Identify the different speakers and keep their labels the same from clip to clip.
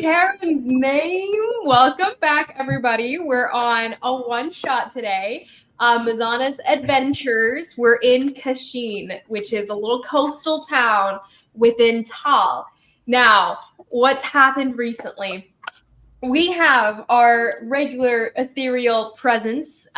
Speaker 1: Karen's name. Welcome back, everybody. We're on a one-shot today. Mesona's Adventures. We're in Cacheen, which is a little coastal town within Tal. Now, what's happened recently? We have our regular ethereal presence,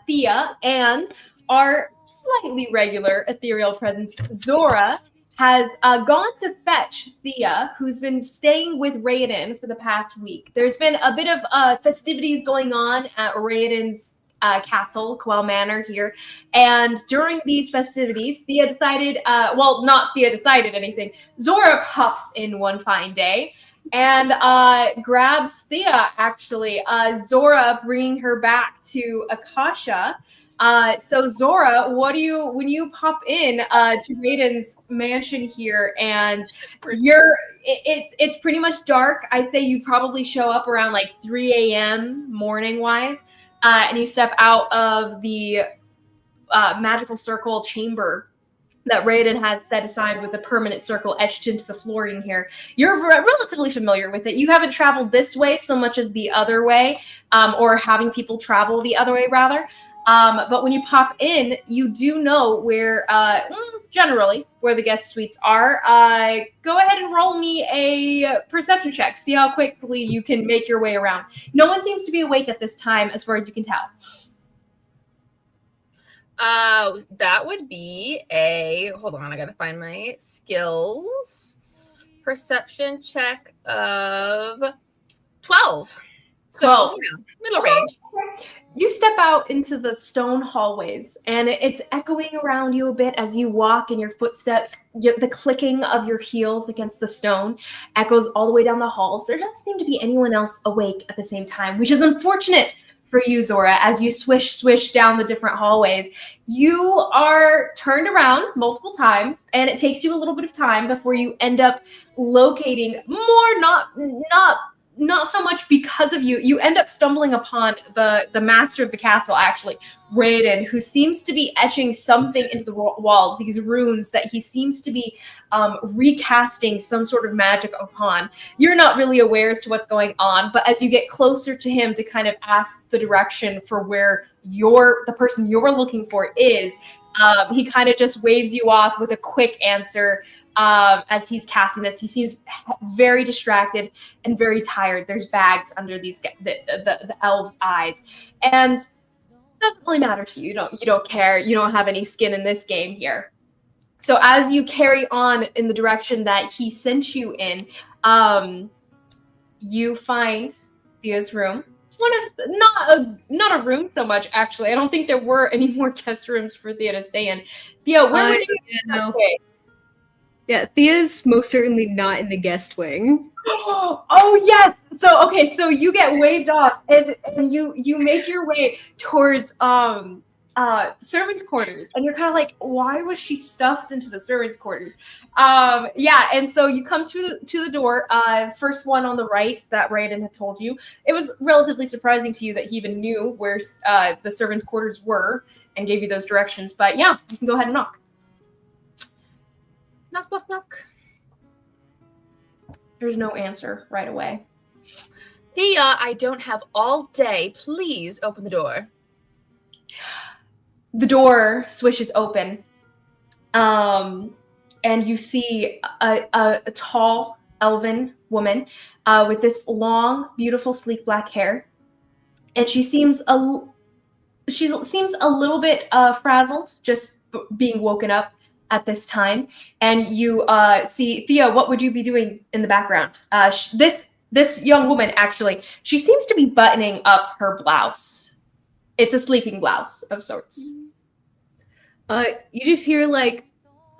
Speaker 1: Thea, and our slightly regular ethereal presence, Zora, has gone to fetch Thea, who's been staying with Raiden for the past week. There's been a bit of festivities going on at Raiden's castle, Quell Manor here. And during these festivities, Thea decided, not Thea decided anything. Zora pops in one fine day and grabs Thea, actually. Zora bringing her back to Akasha. So Zora, when you pop in to Raiden's mansion here, and it's pretty much dark. I'd say you probably show up around like 3 a.m. morning wise, and you step out of the magical circle chamber that Raiden has set aside with a permanent circle etched into the flooring here. You're relatively familiar with it. You haven't traveled this way so much as the other way, or having people travel the other way, rather. But when you pop in, you do know where, generally, where the guest suites are. Go ahead and roll me a perception check. See how quickly you can make your way around. No one seems to be awake at this time, as far as you can tell.
Speaker 2: That would be hold on, I gotta find my skills. Perception check of 12. So, middle range.
Speaker 1: You step out into the stone hallways, and it's echoing around you a bit as you walk, and your footsteps, the clicking of your heels against the stone echoes all the way down the halls. There doesn't seem to be anyone else awake at the same time, which is unfortunate for you, Zora. As you swish down the different hallways, you are turned around multiple times, and it takes you a little bit of time before you end up locating more, not so much because of you. You end up stumbling upon the master of the castle, actually, Raiden, who seems to be etching something into the walls, these runes that he seems to be recasting some sort of magic upon. You're not really aware as to what's going on, but as you get closer to him to kind of ask the direction for where the person you're looking for is, he kind of just waves you off with a quick answer. As he's casting this, he seems very distracted and very tired. There's bags under the elves' eyes, and it doesn't really matter to you. You don't care. You don't have any skin in this game here. So as you carry on in the direction that he sent you in, you find Thea's room. Not a room so much, actually. I don't think there were any more guest rooms for Thea to stay in. Thea, where were you stay?
Speaker 3: Yeah, Thea's most certainly not in the guest wing.
Speaker 1: Oh yes. So you get waved off, and you make your way towards servants' quarters, and you're kind of like, why was she stuffed into the servants' quarters? And so you come to the door, first one on the right that Raiden had told you. It was relatively surprising to you that he even knew where the servants' quarters were and gave you those directions. But yeah, you can go ahead and knock.
Speaker 2: Knock, knock, knock.
Speaker 1: There's no answer right away.
Speaker 2: Thea, I don't have all day. Please open the door.
Speaker 1: The door swishes open, and you see a tall elven woman with this long, beautiful, sleek black hair, and she seems a little bit frazzled, just being woken up at this time. And you see Thea. What would you be doing in the background? This young woman, actually, she seems to be buttoning up her blouse. It's a sleeping blouse of sorts.
Speaker 3: You just hear like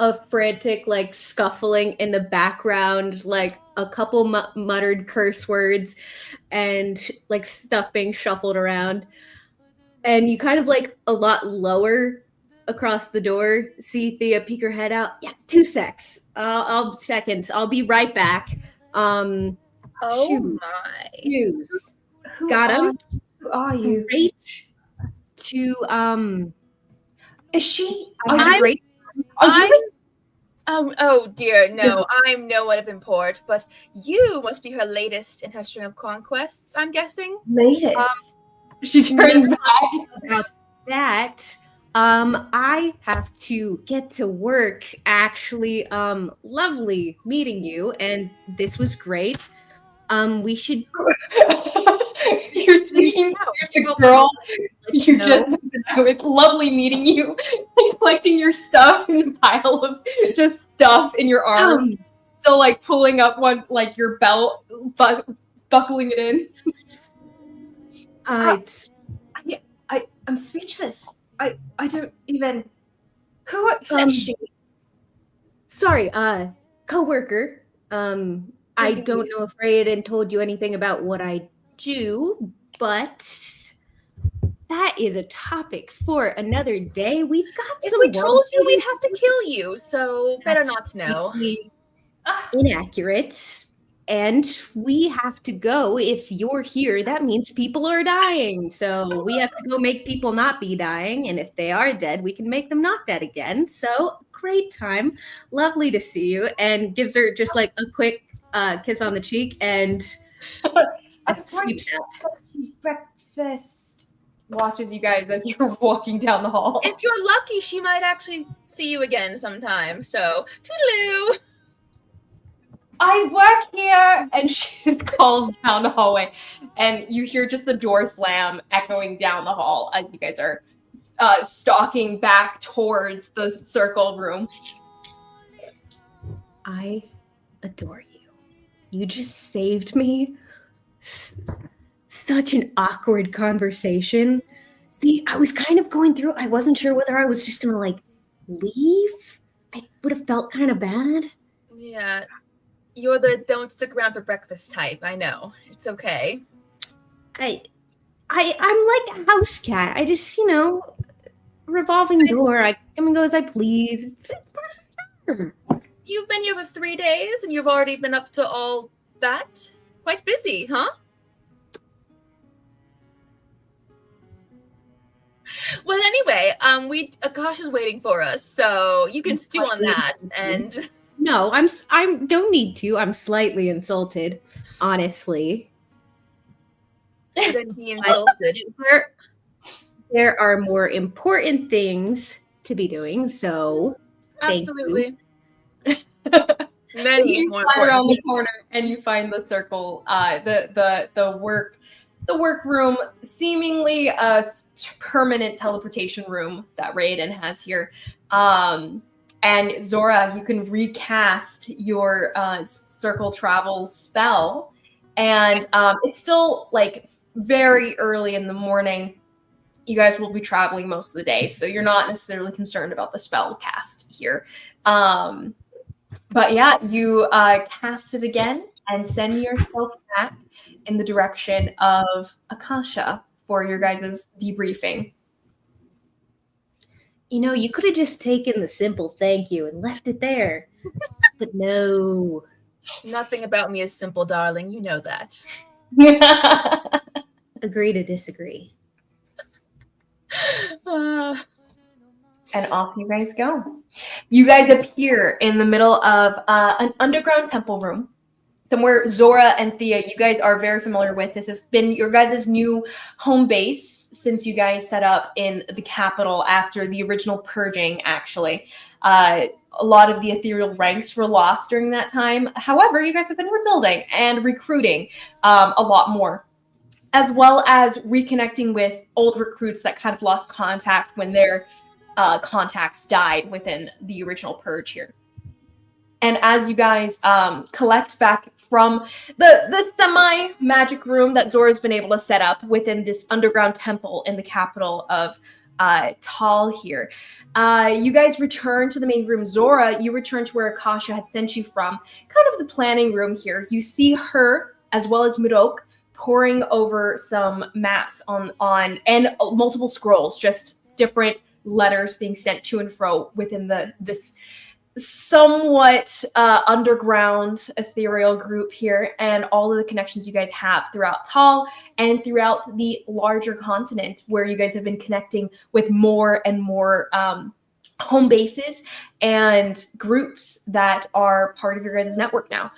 Speaker 3: a frantic like scuffling in the background, like a couple muttered curse words and like stuff being shuffled around. And you kind of like a lot lower across the door see Thea peek her head out. Yeah, 2 secs. I'll be right back.
Speaker 2: Oh
Speaker 3: shoes.
Speaker 2: my.
Speaker 3: Shoes. Got him.
Speaker 1: Who are you?
Speaker 3: Great to
Speaker 1: Is she?
Speaker 3: I'm great.
Speaker 1: Are you?
Speaker 2: Oh dear, no, I'm no one of import, but you must be her latest in her string of conquests, I'm guessing.
Speaker 1: Latest. She turns back.
Speaker 3: About that, I have to get to work. Actually, lovely meeting you, and this was great. We should.
Speaker 1: You're speaking to the girl you just it's lovely meeting you. Collecting your stuff in a pile of just stuff in your arms. Still like pulling up one like your belt, buckling it in.
Speaker 3: It's
Speaker 1: I'm speechless. I don't even who
Speaker 3: Um,
Speaker 1: is she?
Speaker 3: sorry, coworker. I don't know if Raiden told you anything about what I do, but that is a topic for another day. We've got
Speaker 2: If
Speaker 3: some
Speaker 2: we
Speaker 3: work
Speaker 2: told you,
Speaker 3: to
Speaker 2: we'd
Speaker 3: do.
Speaker 2: have to kill you, so better not to know.
Speaker 3: Completely inaccurate. And we have to go. If you're here, that means people are dying. So we have to go make people not be dying. And if they are dead, we can make them not dead again. So great time. Lovely to see you. And gives her just like a quick kiss on the cheek and sweeps out.
Speaker 1: Breakfast. Watches you guys as you're walking down the hall.
Speaker 2: If you're lucky, she might actually see you again sometime. So, toodaloo.
Speaker 1: I work here, and she calls down the hallway, and you hear just the door slam echoing down the hall as you guys are stalking back towards the circle room.
Speaker 3: I adore you. You just saved me. Such an awkward conversation. See, I was kind of going through, I wasn't sure whether I was just gonna like leave. I would have felt kind of bad.
Speaker 2: Yeah. You're the don't stick around for breakfast type. I know. It's okay.
Speaker 3: I'm like a house cat. I just, revolving door. I come and go as I please.
Speaker 2: You've been here for 3 days and you've already been up to all that? Quite busy, huh? Well, anyway, Akash is waiting for us, so you can stew on that. And
Speaker 3: no, I don't need to. I'm slightly insulted, honestly.
Speaker 2: Then be insulted.
Speaker 3: There are more important things to be doing, so
Speaker 2: absolutely.
Speaker 1: Many you more slide around the corner and you find the circle, the work room, seemingly a permanent teleportation room that Raiden has here. And Zora, you can recast your circle travel spell, and it's still like very early in the morning. You guys will be traveling most of the day, so you're not necessarily concerned about the spell cast here. But yeah, you cast it again and send yourself back in the direction of Akasha for your guys' debriefing.
Speaker 3: You could have just taken the simple thank you and left it there. But no.
Speaker 2: Nothing about me is simple, darling. You know that.
Speaker 3: Agree to disagree.
Speaker 1: And off you guys go. You guys appear in the middle of an underground temple room. Somewhere Zora and Thea, you guys are very familiar with. This has been your guys' new home base since you guys set up in the capital after the original purging, actually. A lot of the ethereal ranks were lost during that time. However, you guys have been rebuilding and recruiting a lot more, as well as reconnecting with old recruits that kind of lost contact when their contacts died within the original purge here. And as you guys collect back from the semi-magic room that Zora's been able to set up within this underground temple in the capital of Tal here, you guys return to the main room. Zora, you return to where Akasha had sent you from, kind of the planning room here. You see her, as well as Murok, poring over some maps on and multiple scrolls, just different letters being sent to and fro within this somewhat underground ethereal group here, and all of the connections you guys have throughout Tal and throughout the larger continent, where you guys have been connecting with more and more home bases and groups that are part of your guys' network now.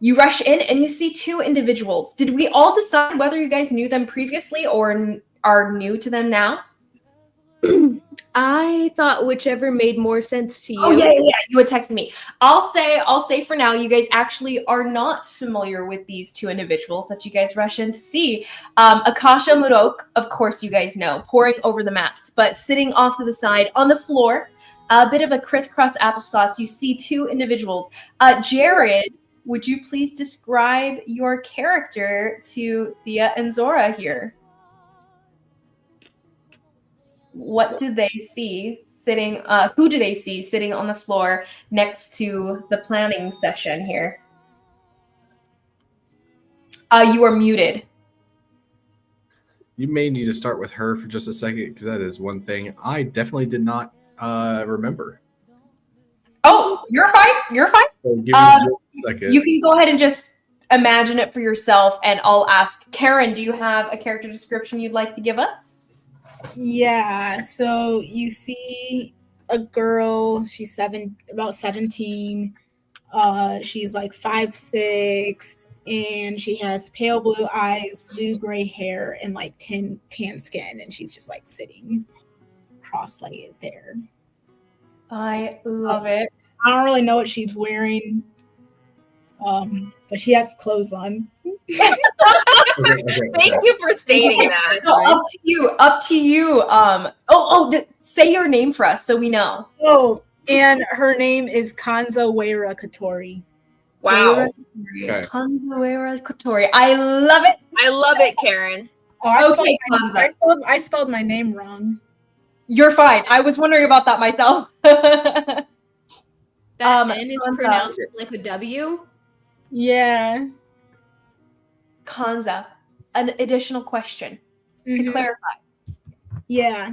Speaker 1: You rush in and you see two individuals. Did we all decide whether you guys knew them previously or are new to them now?
Speaker 3: I thought whichever made more sense to you.
Speaker 1: Oh yeah. You had texted me. I'll say for now, you guys actually are not familiar with these two individuals that you guys rush in to see. Akasha Murok, of course, you guys know, pouring over the maps, but sitting off to the side on the floor, a bit of a crisscross applesauce. You see two individuals. Jared, would you please describe your character to Thea and Zora here? What do they see sitting, who do they see sitting on the floor next to the planning session here? You are muted.
Speaker 4: You may need to start with her for just a second, because that is one thing I definitely did not remember.
Speaker 1: Oh, you're fine. You're fine.
Speaker 4: So give me just a second.
Speaker 1: You can go ahead and just imagine it for yourself, and I'll ask Karen, do you have a character description you'd like to give us?
Speaker 5: Yeah, so you see a girl, she's about 17. She's like 5'6", and she has pale blue eyes, blue gray hair, and like tan skin, and she's just like sitting cross-legged there.
Speaker 1: I love it.
Speaker 5: I don't really know what she's wearing, but she has clothes on.
Speaker 4: Okay.
Speaker 2: Thank you for stating that.
Speaker 1: So up to you. Say your name for us so we know.
Speaker 5: Oh, and her name is Kanza Weira Katori.
Speaker 2: Wow.
Speaker 4: Okay.
Speaker 1: Kanza Katori. I love it.
Speaker 2: I love it, Karen.
Speaker 5: Oh,
Speaker 1: Okay, Kanza.
Speaker 5: I spelled my name wrong.
Speaker 1: You're fine. I was wondering about that myself.
Speaker 3: That N is
Speaker 1: Kanza.
Speaker 3: pronounced like a W.
Speaker 5: Yeah.
Speaker 1: Kanza, an additional question to clarify.
Speaker 5: Yeah.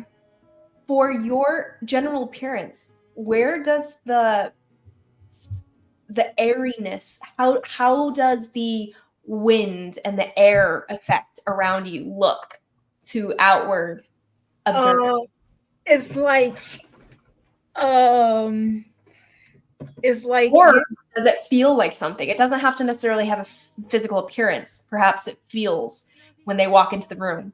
Speaker 1: For your general appearance, where does the airiness, how does the wind and the air effect around you look to outward observers?
Speaker 5: It's like
Speaker 1: Or does it feel like something? It doesn't have to necessarily have a physical appearance. Perhaps it feels when they walk into the room.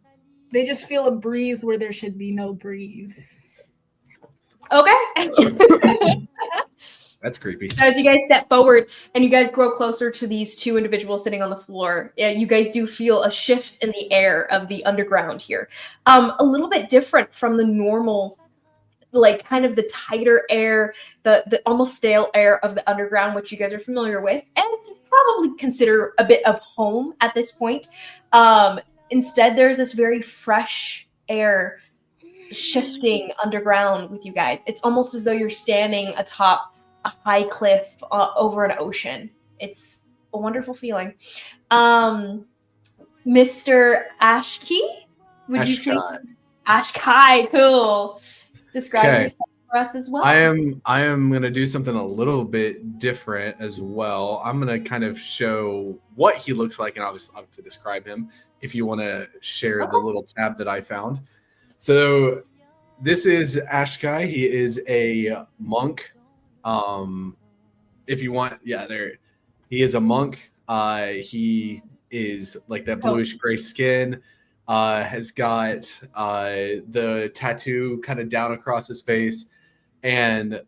Speaker 5: they just feel a breeze where there should be no breeze.
Speaker 1: Okay.
Speaker 4: That's creepy.
Speaker 1: As you guys step forward and you guys grow closer to these two individuals sitting on the floor, you guys do feel a shift in the air of the underground here. A little bit different from the normal, like kind of the tighter air, the almost stale air of the underground, which you guys are familiar with and probably consider a bit of home at this point. Instead, there's this very fresh air shifting underground with you guys. It's almost as though you're standing atop a high cliff over an ocean. It's a wonderful feeling. Mr. Ashki, would you please? Ashkai, cool. Describe yourself for us as well.
Speaker 4: I am gonna do something a little bit different as well. I'm gonna kind of show what he looks like, and obviously to describe him. If you want to share the little tab that I found. So this is Ashkai. He is a monk. If you want, there. He is a monk. He is like that bluish gray skin. Has got the tattoo kind of down across his face, and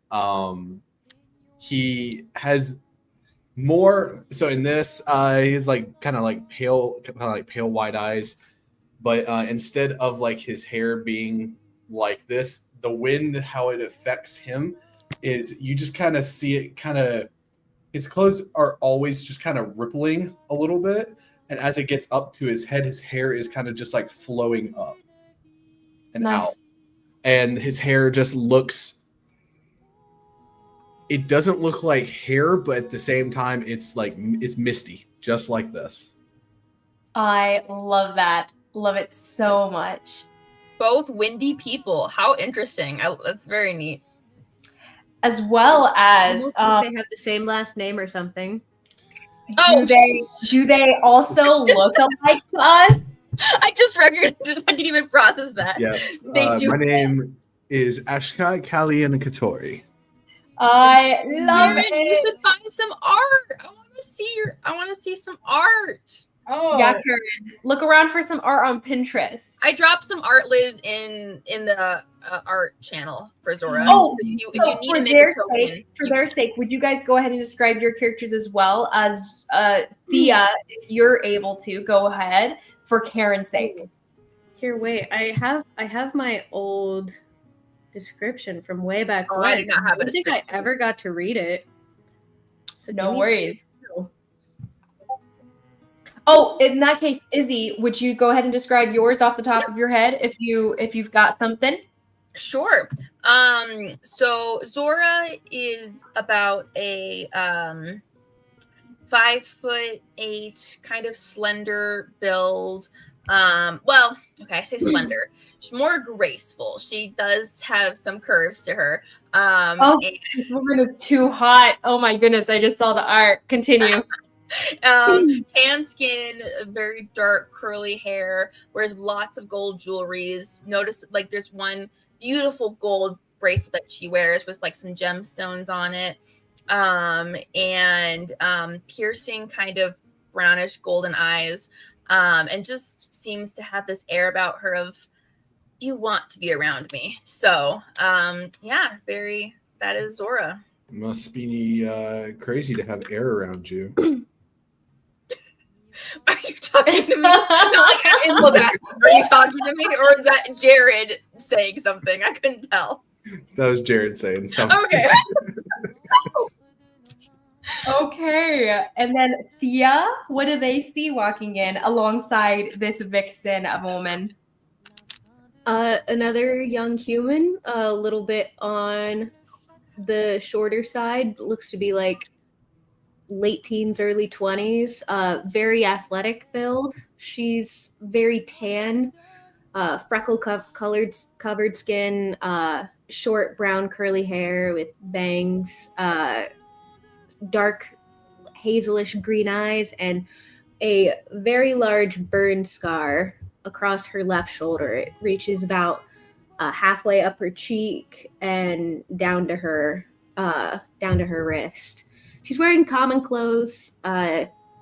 Speaker 4: he has more. So in this, he's like kind of like pale white eyes, but instead of like his hair being like this, the wind, how it affects him is you just kind of see it kind of, his clothes are always just kind of rippling a little bit. And as it gets up to his head, his hair is kind of just like flowing up and out. And his hair just looks, it doesn't look like hair, but at the same time, it's like, it's misty, just like this.
Speaker 1: I love that. Love it so much.
Speaker 2: Both windy people. How interesting. That's very neat.
Speaker 1: As well as
Speaker 3: They have the same last name or something.
Speaker 1: Do they also look alike to us?
Speaker 2: I just figured, I didn't even process that.
Speaker 4: Yes.
Speaker 1: They do.
Speaker 4: My name is Ashkai, Kali, and Katori.
Speaker 1: I love
Speaker 2: Karen, you should
Speaker 1: it.
Speaker 2: find some art. I want to see some art.
Speaker 5: Oh,
Speaker 1: Yeah, Karen. Look around for some art on Pinterest.
Speaker 2: I dropped some art, Liz, in the art channel for Zora.
Speaker 1: Oh,
Speaker 2: so if you
Speaker 1: so
Speaker 2: need to make a token,
Speaker 1: for their sake, would you guys go ahead and describe your characters as well as Thea, if you're able to go ahead for Karen's sake?
Speaker 3: Here, wait. I have my old description from way back
Speaker 2: Oh,
Speaker 3: when.
Speaker 2: I did not have a
Speaker 3: don't think I
Speaker 2: description.
Speaker 3: ever got to read it. So
Speaker 1: No
Speaker 3: give me-
Speaker 1: worries. Oh, in that case, Izzy, would you go ahead and describe yours off the top of your head if you've got something?
Speaker 2: Sure. So Zora is about a 5'8", kind of slender build. Well, okay, I say slender. She's more graceful. She does have some curves to her.
Speaker 1: Oh, this woman is too hot. Oh my goodness, I just saw the art. Continue.
Speaker 2: Tan skin, very dark curly hair, wears lots of gold jewelries. Notice like there's one beautiful gold bracelet that she wears with like some gemstones on it. And piercing kind of brownish golden eyes. And just seems to have this air about her of you want to be around me. So yeah, that is Zora.
Speaker 4: Must be crazy to have air around you.
Speaker 2: Are you talking to me? Not like I was asking, are you talking to me, or is that Jared saying something? I couldn't tell.
Speaker 4: That was Jared saying something.
Speaker 2: Okay.
Speaker 1: Okay, and then Thea, what do they see walking in alongside this vixen of a woman?
Speaker 3: Another young human, a little bit on the shorter side, looks to be like late teens, early 20s, very athletic build. She's very tan, covered skin, short brown curly hair with bangs, dark hazelish green eyes, and a very large burn scar across her left shoulder. It reaches about halfway up her cheek and down to her wrist. She's wearing common clothes,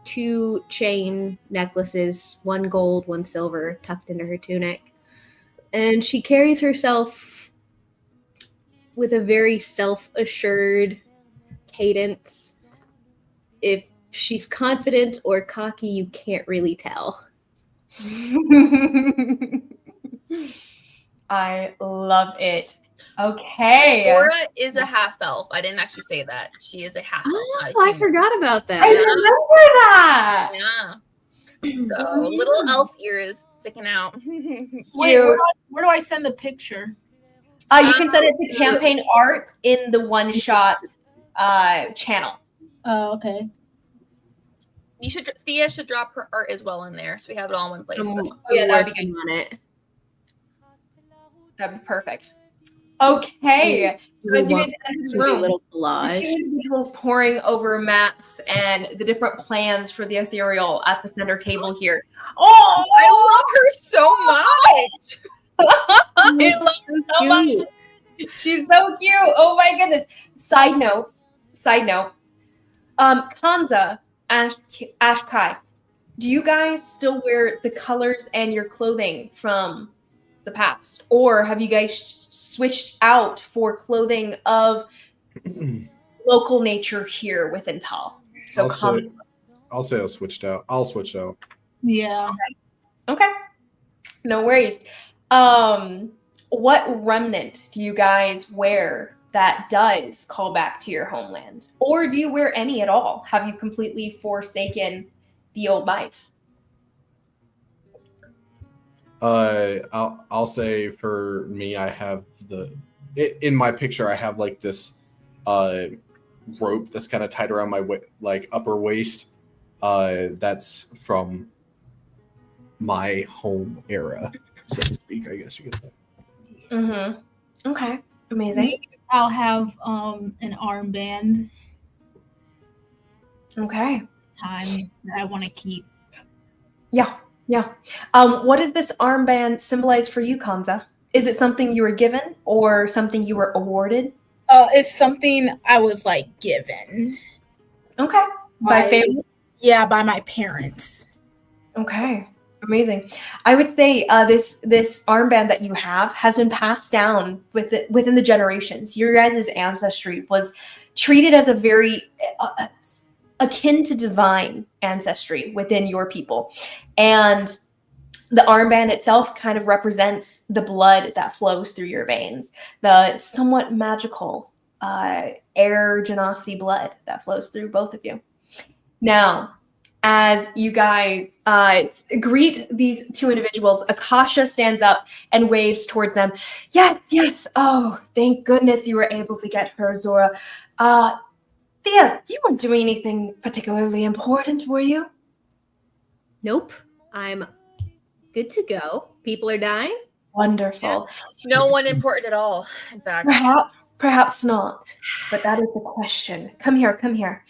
Speaker 3: 2 chain necklaces, 1 gold, 1 silver, tucked into her tunic. And she carries herself with a very self-assured cadence. If she's confident or cocky, you can't really tell.
Speaker 1: I love it. Okay.
Speaker 2: Zora is a half elf. I didn't actually say that. She is a half elf.
Speaker 3: Oh, I forgot about that.
Speaker 1: I remember that.
Speaker 2: Yeah. So little elf ears sticking out.
Speaker 5: wait,
Speaker 1: Cute.
Speaker 5: where do I send the picture?
Speaker 1: You can send it to campaign art in the one shot channel.
Speaker 5: Oh, okay.
Speaker 2: Thea should drop her art as well in there, so we have it all in one place.
Speaker 1: Oh, yeah, that'd be
Speaker 3: Working on it.
Speaker 1: That'd be perfect. Okay. So as you guys enter the
Speaker 3: Should be a
Speaker 1: room,
Speaker 3: little
Speaker 1: the
Speaker 3: collage.
Speaker 1: 2 individuals poring over maps and the different plans for the Ethereal at the center table here. Oh,
Speaker 2: I love her so much.
Speaker 1: I love her so much. She's so cute. Oh my goodness. Side note. Kanza, Ashkai, do you guys still wear the colors and your clothing from the past? Or have you guys switched out for clothing of local nature here within Tal? So
Speaker 4: I'll say I'll switched out. I'll switch out.
Speaker 5: Yeah.
Speaker 1: Okay. No worries. What remnant do you guys wear that does call back to your homeland? Or do you wear any at all? Have you completely forsaken the old life?
Speaker 4: I'll say for me, I have in my picture, I have like this rope that's kind of tied around my upper waist. That's from my home era, so to speak. I guess you could say.
Speaker 1: Mm-hmm. Okay. Amazing.
Speaker 5: Maybe I'll have an armband
Speaker 1: Okay.
Speaker 5: time that I want to keep.
Speaker 1: Yeah. What does this armband symbolize for you, Kanza? Is it something you were given or something you were awarded?
Speaker 5: It's something I was like given.
Speaker 1: Okay. By family?
Speaker 5: Yeah, by my parents.
Speaker 1: Okay. Amazing. I would say this armband that you have has been passed down within the generations. Your guys' ancestry was treated as a very akin to divine ancestry within your people. And the armband itself kind of represents the blood that flows through your veins, the somewhat magical air genasi blood that flows through both of you. Now, as you guys greet these two individuals, Akasha stands up and waves towards them. Yes, yes. Oh, thank goodness you were able to get her, Zora. Thea, you weren't doing anything particularly important, were you?
Speaker 3: Nope. I'm good to go. People are dying.
Speaker 1: Wonderful.
Speaker 2: No one important at all, in fact.
Speaker 1: Perhaps not. But that is the question. Come here, come here.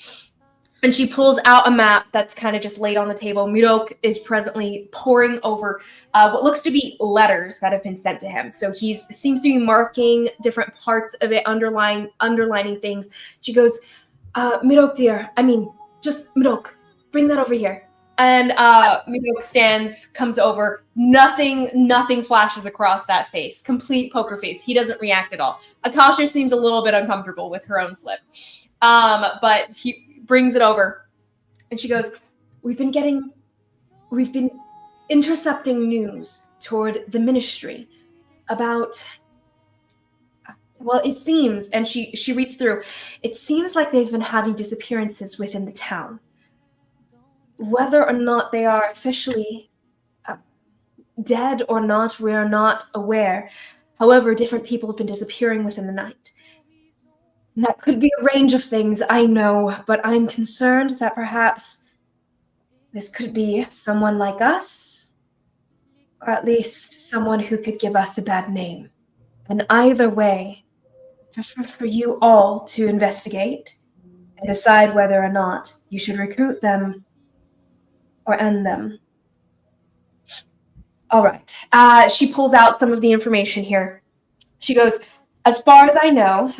Speaker 1: And she pulls out a map that's kind of just laid on the table. Murok is presently poring over what looks to be letters that have been sent to him. So he seems to be marking different parts of it, underlining things. She goes, Murok, dear, just Murok, bring that over here. And Murok comes over. Nothing flashes across that face. Complete poker face. He doesn't react at all. Akasha seems a little bit uncomfortable with her own slip. But he brings it over. And she goes, We've been intercepting news toward the ministry about, well, it seems, and she reads through, it seems like they've been having disappearances within the town. Whether or not they are officially dead or not, we are not aware. However, different people have been disappearing within the night. And that could be a range of things, I know, but I'm concerned that perhaps this could be someone like us, or at least someone who could give us a bad name. And either way, prefer for you all to investigate and decide whether or not you should recruit them or end them. All right. She pulls out some of the information here. She goes, as far as I know,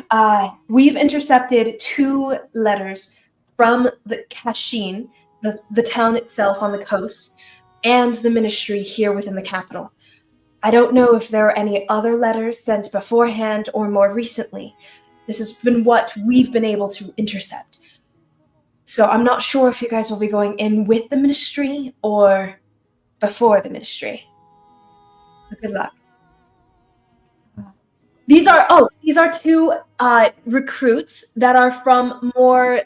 Speaker 1: we've intercepted 2 letters from the Cacheen, the town itself on the coast, and the ministry here within the capital. I don't know if there are any other letters sent beforehand or more recently. This has been what we've been able to intercept. So I'm not sure if you guys will be going in with the ministry or before the ministry. But good luck. These are 2 recruits that are from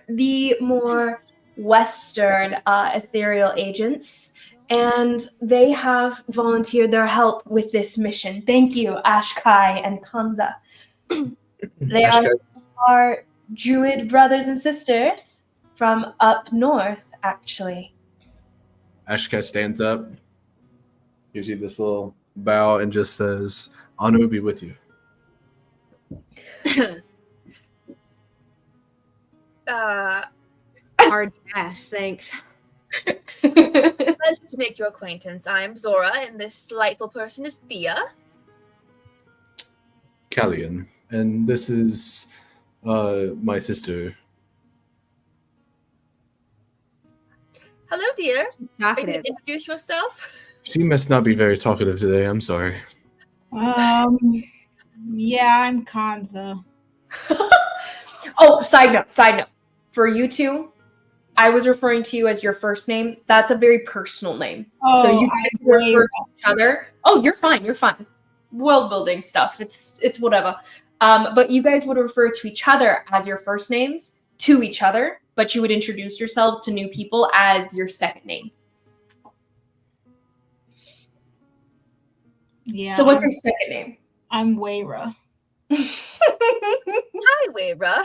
Speaker 1: the more Western Ethereal agents, and they have volunteered their help with this mission. Thank you, Ashkai and Kanza. They are Druid brothers and sisters from up north, actually.
Speaker 4: Ashka stands up, gives you this little bow, and just says, honor be with you.
Speaker 3: Hard pass, thanks.
Speaker 2: Pleasure to make your acquaintance. I'm Zora, and this delightful person is Thea.
Speaker 4: Callian, and this is my sister.
Speaker 2: Hello, dear. Are you
Speaker 3: Talkative.
Speaker 2: going to introduce yourself?
Speaker 4: She must not be very talkative today. I'm sorry.
Speaker 5: Yeah, I'm Kanza.
Speaker 1: Oh, side note. For you two, I was referring to you as your first name. That's a very personal name.
Speaker 5: Oh,
Speaker 1: so you guys refer to each other. Oh, you're fine. World building stuff. It's whatever. But you guys would refer to each other as your first names to each other, but you would introduce yourselves to new people as your second name.
Speaker 5: Yeah.
Speaker 1: So what's your second name?
Speaker 5: I'm Weira.
Speaker 2: Hi, Weira.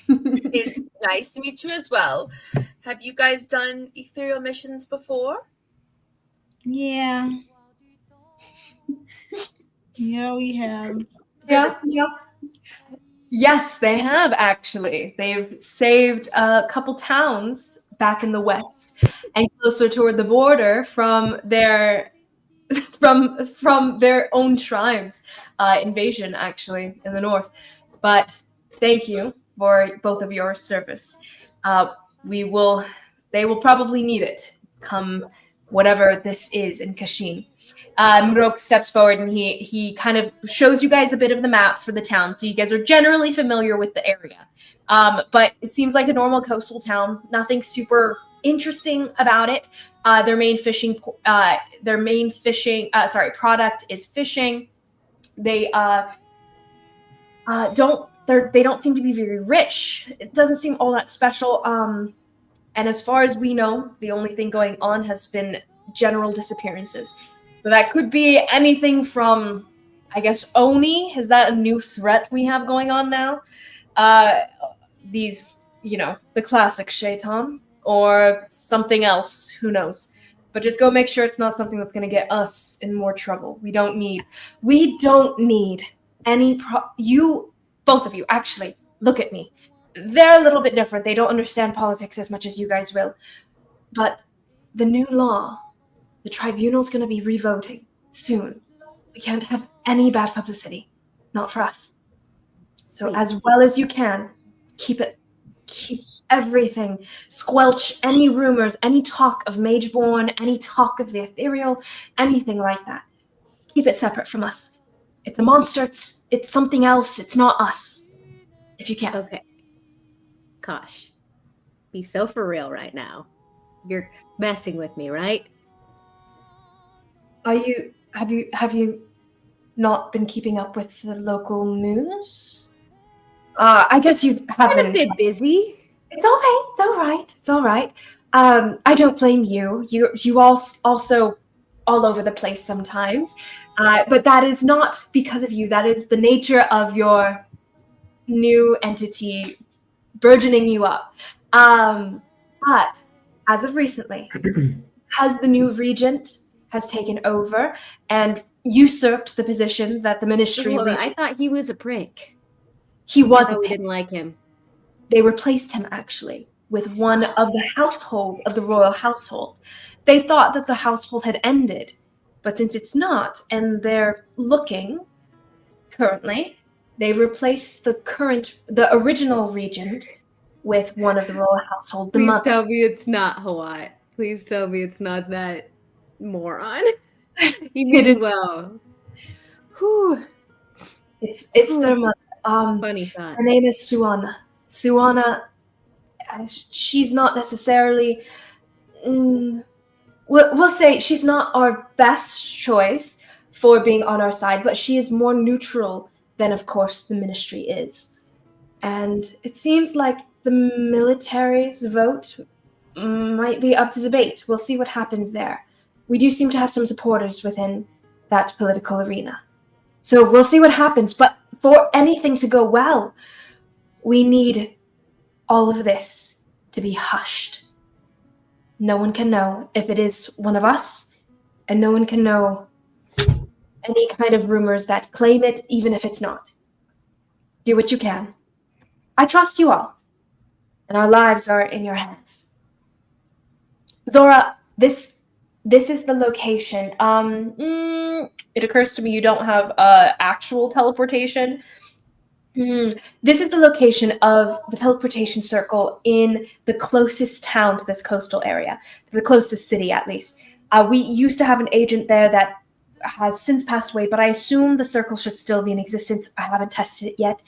Speaker 2: It's nice to meet you as well. Have you guys done ethereal missions before?
Speaker 5: Yeah. Yeah, we have.
Speaker 1: Yeah. Yes, they have actually. They've saved a couple towns back in the west and closer toward the border from their from their own tribes invasion, actually, in the north. But thank you for both of your service. They will probably need it come whatever this is in Cacheen. Mrok steps forward and he kind of shows you guys a bit of the map for the town, so you guys are generally familiar with the area. But it seems like a normal coastal town. Nothing super interesting about it. Their main product is fishing. They don't seem to be very rich. It doesn't seem all that special. And as far as we know, the only thing going on has been general disappearances. So that could be anything from, I guess, Oni. Is that a new threat we have going on now? These, the classic Shaitan, or something else. Who knows? But just go make sure it's not something that's going to get us in more trouble. We don't need any you, both of you, actually, look at me. They're a little bit different. They don't understand politics as much as you guys will. But the new law, the tribunal's going to be revoting soon. We can't have any bad publicity. Not for us. So as well as you can, keep everything. Squelch any rumors, any talk of Mageborn, any talk of the Ethereal, anything like that. Keep it separate from us. It's a monster. It's something else. It's not us. If you can.
Speaker 3: Okay. Gosh. Be so for real right now. You're messing with me, right?
Speaker 1: Have you not been keeping up with the local news? I guess you have
Speaker 3: Been
Speaker 1: been
Speaker 3: a bit busy.
Speaker 1: It's okay. It's all right. I don't blame you. You also all over the place sometimes. But that is not because of you. That is the nature of your new entity burgeoning you up. But as of recently, because the new regent has taken over and usurped the position that the ministry...
Speaker 3: Hold on, I thought he was a prick.
Speaker 1: He wasn't.
Speaker 3: We didn't like him.
Speaker 1: They replaced him, actually, with one of the royal household. They thought that the household had ended, but since it's not, and they're looking currently, they replaced the original regent with one of the royal household. The
Speaker 3: Please
Speaker 1: mother.
Speaker 3: tell me it's not Hawaii. Please tell me it's not that moron. He means well. Whew.
Speaker 1: It's their mother.
Speaker 3: Funny thought.
Speaker 1: Her name is Suana. Suana, she's not necessarily... we'll say she's not our best choice for being on our side, but she is more neutral than, of course, the ministry is. And it seems like the military's vote might be up to debate. We'll see what happens there. We do seem to have some supporters within that political arena. So we'll see what happens. But for anything to go well, we need all of this to be hushed. No one can know if it is one of us, and no one can know any kind of rumors that claim it, even if it's not. Do what you can. I trust you all, and our lives are in your hands. Zora, this is the location. It occurs to me you don't have actual teleportation. This is the location of the teleportation circle in the closest town to this coastal area, the closest city at least. We used to have an agent there that has since passed away, but I assume the circle should still be in existence. I haven't tested it yet.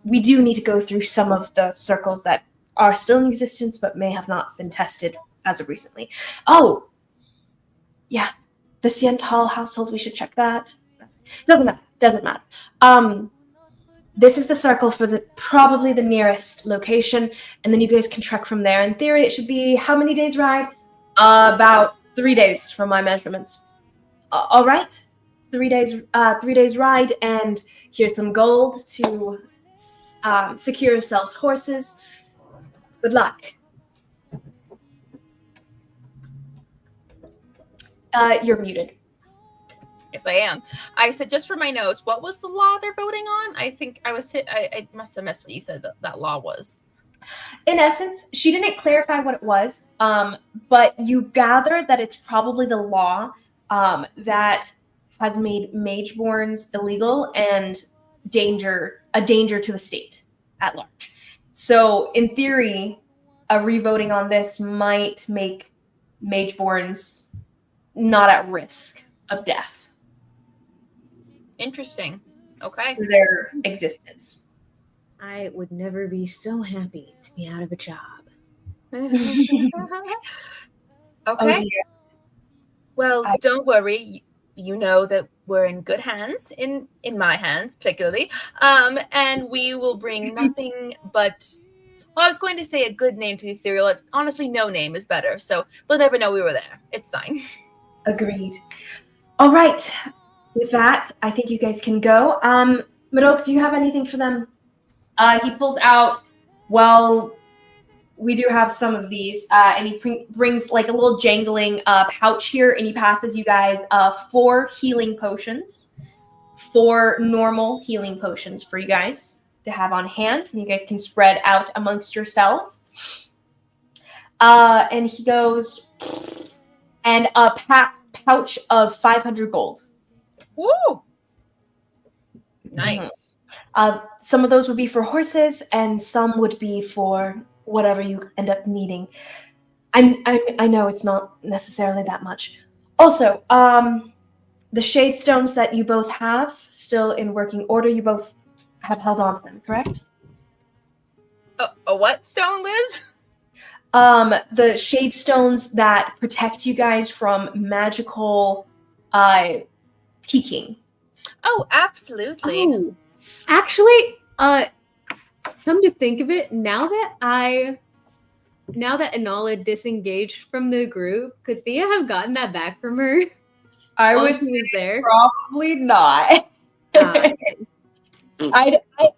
Speaker 1: We do need to go through some of the circles that are still in existence, but may have not been tested as of recently. Oh, yeah, the Siental household, we should check that. Doesn't matter. This is the circle for probably the nearest location, and then you guys can trek from there. In theory, it should be how many days ride? About 3 days from my measurements. All right, 3 days ride, and here's some gold to secure yourselves horses. Good luck. You're muted.
Speaker 2: Yes, I am. I said, just for my notes, what was the law they're voting on? I think I must have missed what you said that law was.
Speaker 1: In essence, she didn't clarify what it was, but you gather that it's probably the law that has made Mageborns illegal and a danger to the state at large. So in theory, a revoting on this might make Mageborns not at risk of death
Speaker 2: Interesting. Okay.
Speaker 1: for their existence.
Speaker 3: I would never be so happy to be out of a job.
Speaker 2: Okay.
Speaker 1: Oh dear.
Speaker 2: Well,
Speaker 1: I-
Speaker 2: don't worry. You know that we're in good hands, in my hands particularly. And we will bring nothing but. Well, I was going to say a good name to the Ethereal. Honestly, no name is better. So they'll never know we were there. It's fine.
Speaker 1: Agreed. All right. With that, I think you guys can go. Marok, do you have anything for them? He pulls out, well, we do have some of these, and he brings like a little jangling pouch here, and he passes you guys 4 healing potions, 4 normal healing potions for you guys to have on hand, and you guys can spread out amongst yourselves. And he goes, and a pouch of 500 gold.
Speaker 2: Woo! Nice.
Speaker 1: Some of those would be for horses, and some would be for whatever you end up needing. I know it's not necessarily that much. Also, the shade stones that you both have still in working order, you both have held on to them, correct?
Speaker 2: A what stone, Liz?
Speaker 1: The shade stones that protect you guys from magical peeking.
Speaker 2: Oh, absolutely.
Speaker 3: Oh, actually, come to think of it, now that Anala disengaged from the group, could Thea have gotten that back from her
Speaker 1: I
Speaker 3: while
Speaker 1: would
Speaker 3: she was there?
Speaker 1: probably not.
Speaker 3: Uh,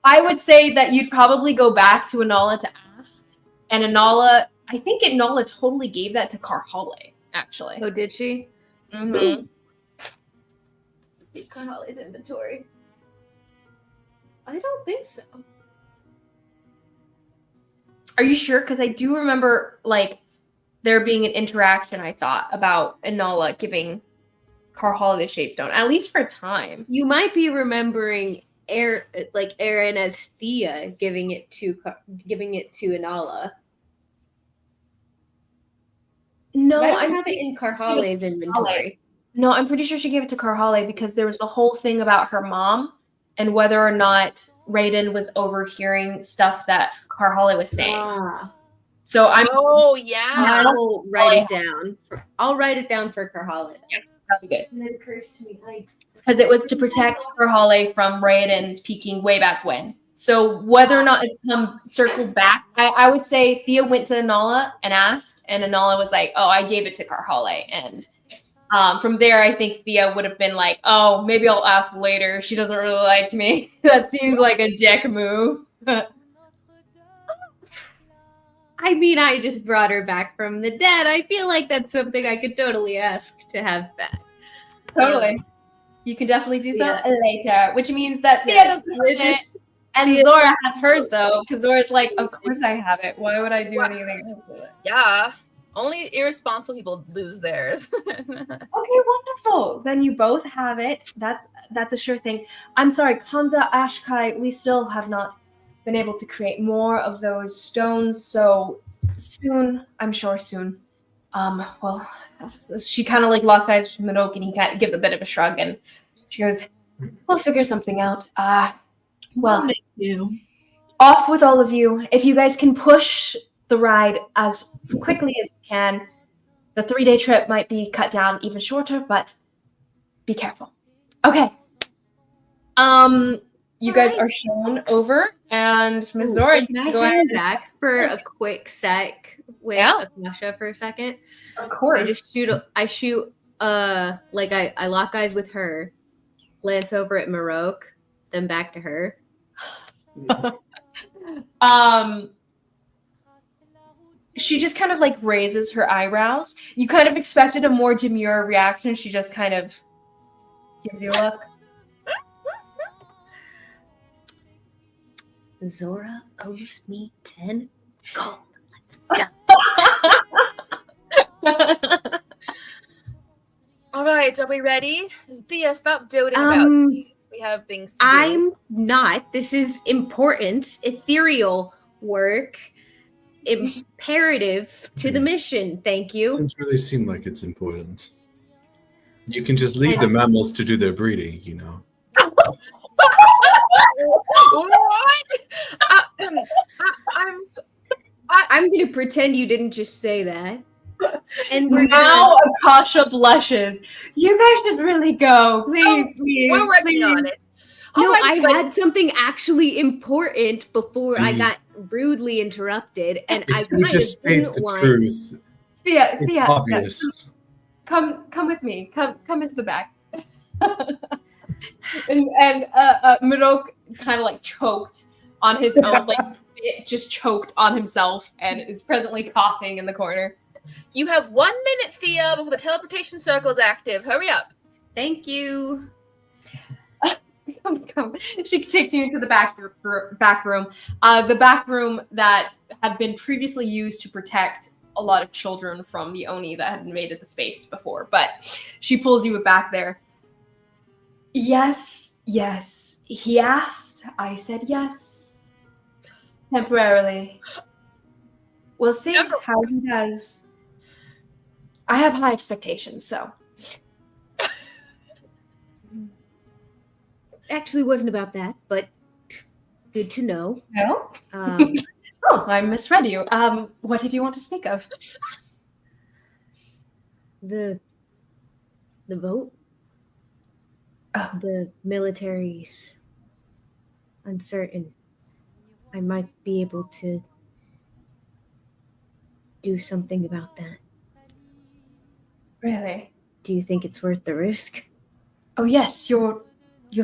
Speaker 1: I would say that you'd probably go back to Anala to ask, and Anala, I think Anala totally gave that to Karhale, actually.
Speaker 3: oh, did she?
Speaker 1: Mm-hmm.
Speaker 3: Karhale's inventory. I don't think so.
Speaker 1: Are you sure? Because I do remember like there being an interaction, I thought, about Anala giving Karhale the Shade Stone, at least for a time.
Speaker 3: You might be remembering Aaron as Thea giving it to Anala.
Speaker 1: No,
Speaker 3: I
Speaker 1: I'm
Speaker 3: don't have it in Karhale's inventory.
Speaker 1: No, I'm pretty sure she gave it to Karhale because there was the whole thing about her mom and whether or not Raiden was overhearing stuff that Karhale was saying.
Speaker 3: Ah.
Speaker 1: So I'm
Speaker 2: Oh, yeah.
Speaker 3: I will write it down. I'll write it down for Karhale.
Speaker 1: probably good.
Speaker 3: And it occurs to me,
Speaker 1: Because it was to protect Karhale from Raiden's peeking way back when. So whether or not it's come circled back, I would say Thea went to Anala and asked, and Anala was like, oh, I gave it to Karhale. And from there, I think Thea would have been like, oh, maybe I'll ask later. She doesn't really like me. That seems like a dick move.
Speaker 3: I mean, I just brought her back from the dead. I feel like that's something I could totally ask to have back.
Speaker 1: Totally. You can definitely do so
Speaker 3: Yeah.
Speaker 1: later, which means that Thea
Speaker 3: Yeah,
Speaker 1: doesn't
Speaker 3: we're
Speaker 1: have it.
Speaker 3: just-
Speaker 1: And
Speaker 3: Thea-
Speaker 1: Zora has hers, though, because Zora's like, of course I have it. Why would I do anything else with it?
Speaker 2: Yeah. Only irresponsible people lose theirs.
Speaker 1: Okay, wonderful. Then you both have it. That's a sure thing. I'm sorry, Kanza, Ashkai, we still have not been able to create more of those stones, so soon, I'm sure soon. Well, she kind of like locks eyes with Minoke and he kind of gives a bit of a shrug and she goes, we'll figure something out. Well,
Speaker 5: you.
Speaker 1: off with all of you. If you guys can push the ride as quickly as you can, the 3-day trip might be cut down even shorter, but be careful. Okay. You guys are shown over, and Ms. Zora, you
Speaker 3: Can
Speaker 1: can
Speaker 3: I
Speaker 1: go ahead.
Speaker 3: hang back for a quick sec with Akasha for a second?
Speaker 1: Of course.
Speaker 3: I shoot like I lock eyes with her, glance over at Marok, then back to her.
Speaker 1: She just kind of like raises her eyebrows. You kind of expected a more demure reaction. She just kind of gives you a look.
Speaker 3: Zora owes me 10 gold. Let's go.
Speaker 2: All right, are we ready? Thea, stop doting about these. We have things to do.
Speaker 3: I'm not. This is important, ethereal work, imperative to the mission. Thank you.
Speaker 4: Doesn't really seem like it's important. You can just leave the mammals to do their breeding, you know.
Speaker 2: What?
Speaker 3: I'm going to pretend you didn't just say that. And we're
Speaker 1: Now Akasha blushes. You guys should really go. Please, please.
Speaker 2: We're working
Speaker 1: please.
Speaker 2: on it.
Speaker 3: No,
Speaker 2: All
Speaker 3: I
Speaker 2: right,
Speaker 3: had something actually important before I got rudely interrupted, and I
Speaker 4: If you
Speaker 3: kind
Speaker 4: just
Speaker 3: of
Speaker 4: state
Speaker 3: didn't
Speaker 4: the
Speaker 3: want.
Speaker 4: truth,
Speaker 1: Thea,
Speaker 4: it's
Speaker 1: Thea,
Speaker 4: obvious.
Speaker 1: come with me. Come into the back. and Mirok kind of like choked on his own, like it just choked on himself, and is presently coughing in the corner.
Speaker 2: You have 1 minute, Thea, before the teleportation circle is active. Hurry up.
Speaker 3: Thank you.
Speaker 1: Come. She takes you into the back room. The back room that had been previously used to protect a lot of children from the Oni that had invaded the space before. But she pulls you back there. Yes. He asked. I said yes. Temporarily. We'll see how he does. I have high expectations, so.
Speaker 3: Actually, wasn't about that, but good to know.
Speaker 1: No?
Speaker 3: Um,
Speaker 1: Oh, I misread you. What did you want to speak of?
Speaker 3: the vote,
Speaker 1: Oh.
Speaker 3: the military's uncertain. I might be able to do something about that.
Speaker 1: Really?
Speaker 3: Do you think it's worth the risk?
Speaker 1: Oh yes, your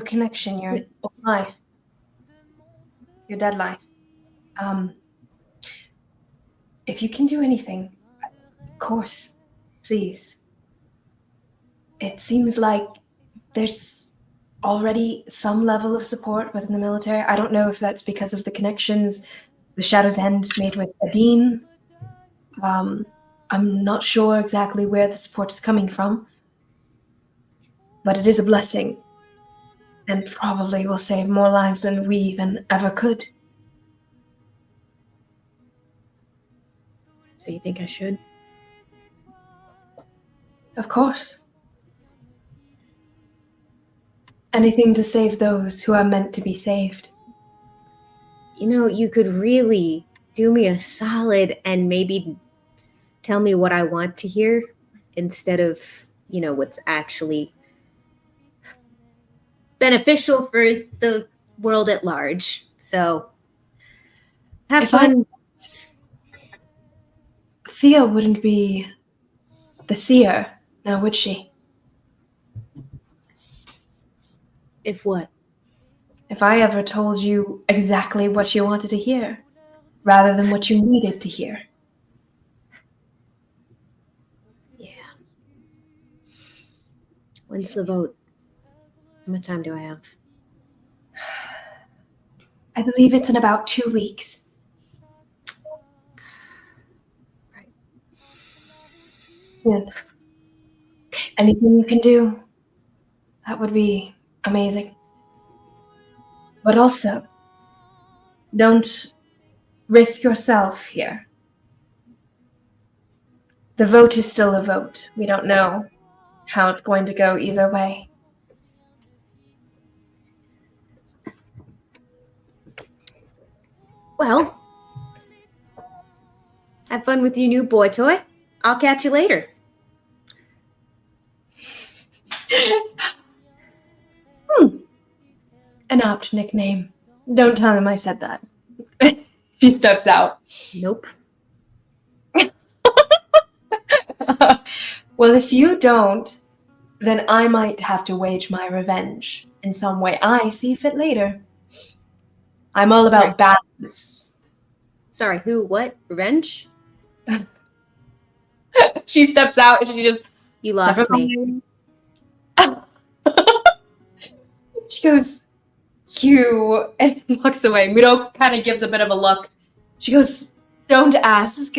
Speaker 1: connection, your life, your dead life. If you can do anything, of course, please. It seems like there's already some level of support within the military. I don't know if that's because of the connections the Shadow's End made with Adine. I'm not sure exactly where the support is coming from, but it is a blessing, and probably will save more lives than we even ever could.
Speaker 3: So you think I should?
Speaker 1: Of course. Anything to save those who are meant to be saved.
Speaker 3: You know, you could really do me a solid and maybe tell me what I want to hear instead of, what's actually beneficial for the world at large. So, have fun.
Speaker 1: Thea wouldn't be the seer, now would she?
Speaker 3: If what?
Speaker 1: If I ever told you exactly what you wanted to hear, rather than what you needed to hear.
Speaker 3: Yeah. When's the vote? How much time do I have?
Speaker 1: I believe it's in about 2 weeks.
Speaker 3: Right.
Speaker 1: Soon. Anything you can do, that would be amazing. But also, don't risk yourself here. The vote is still a vote. We don't know how it's going to go either way.
Speaker 3: Well, have fun with your new boy toy. I'll catch you later.
Speaker 1: An apt nickname. Don't tell him I said that. He steps out.
Speaker 3: Nope.
Speaker 1: Well, if you don't, then I might have to wage my revenge in some way I see fit later. I'm all about balance.
Speaker 3: Sorry, who? What? Revenge?
Speaker 1: She steps out and she just...
Speaker 3: You lost me.
Speaker 1: She goes, you, and walks away. Miro kind of gives a bit of a look. She goes, don't ask.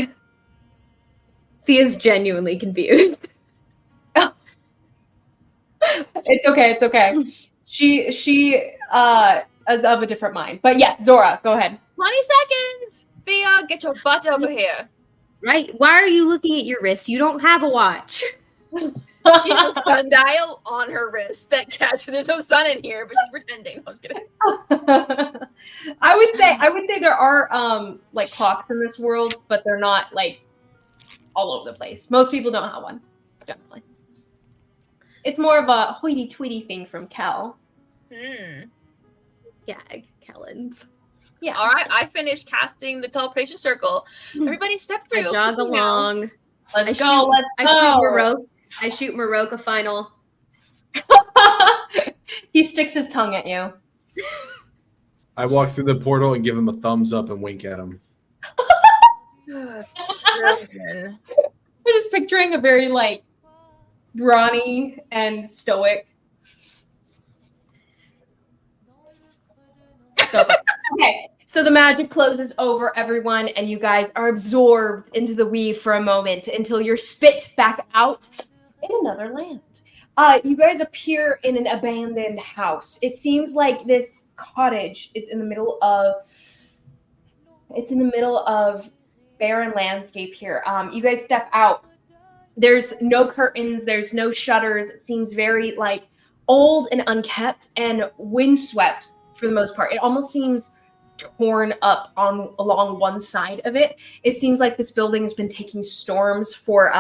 Speaker 3: Thea's genuinely confused.
Speaker 1: It's okay. It's okay. She is of a different mind. But yes, Zora, go ahead.
Speaker 2: 20 seconds. Thea, get your butt over here.
Speaker 3: Right? Why are you looking at your wrist? You don't have a watch.
Speaker 2: She has a sundial on her wrist that catches. There's no sun in here, but she's pretending. I was kidding.
Speaker 1: I would say there are like clocks in this world, but they're not like all over the place. Most people don't have one, generally. It's more of a hoity-toity thing from Cal.
Speaker 3: Gag, Kellens.
Speaker 1: Yeah.
Speaker 2: All right, I finished casting the teleportation circle. Everybody step through.
Speaker 3: I jog along.
Speaker 1: Let's go.
Speaker 3: I shoot Maroke a final.
Speaker 1: He sticks his tongue at you.
Speaker 4: I walk through the portal and give him a thumbs up and wink at him.
Speaker 2: Children.
Speaker 1: We're just picturing a very like brawny and stoic. Okay, so the magic closes over everyone, and you guys are absorbed into the weave for a moment until you're spit back out in another land. You guys appear in an abandoned house. It seems like this cottage is in the middle of barren landscape here. You guys step out. There's no curtains, there's no shutters. It seems very like old and unkept and windswept for the most part. It almost seems torn up along one side of it. It seems like this building has been taking storms for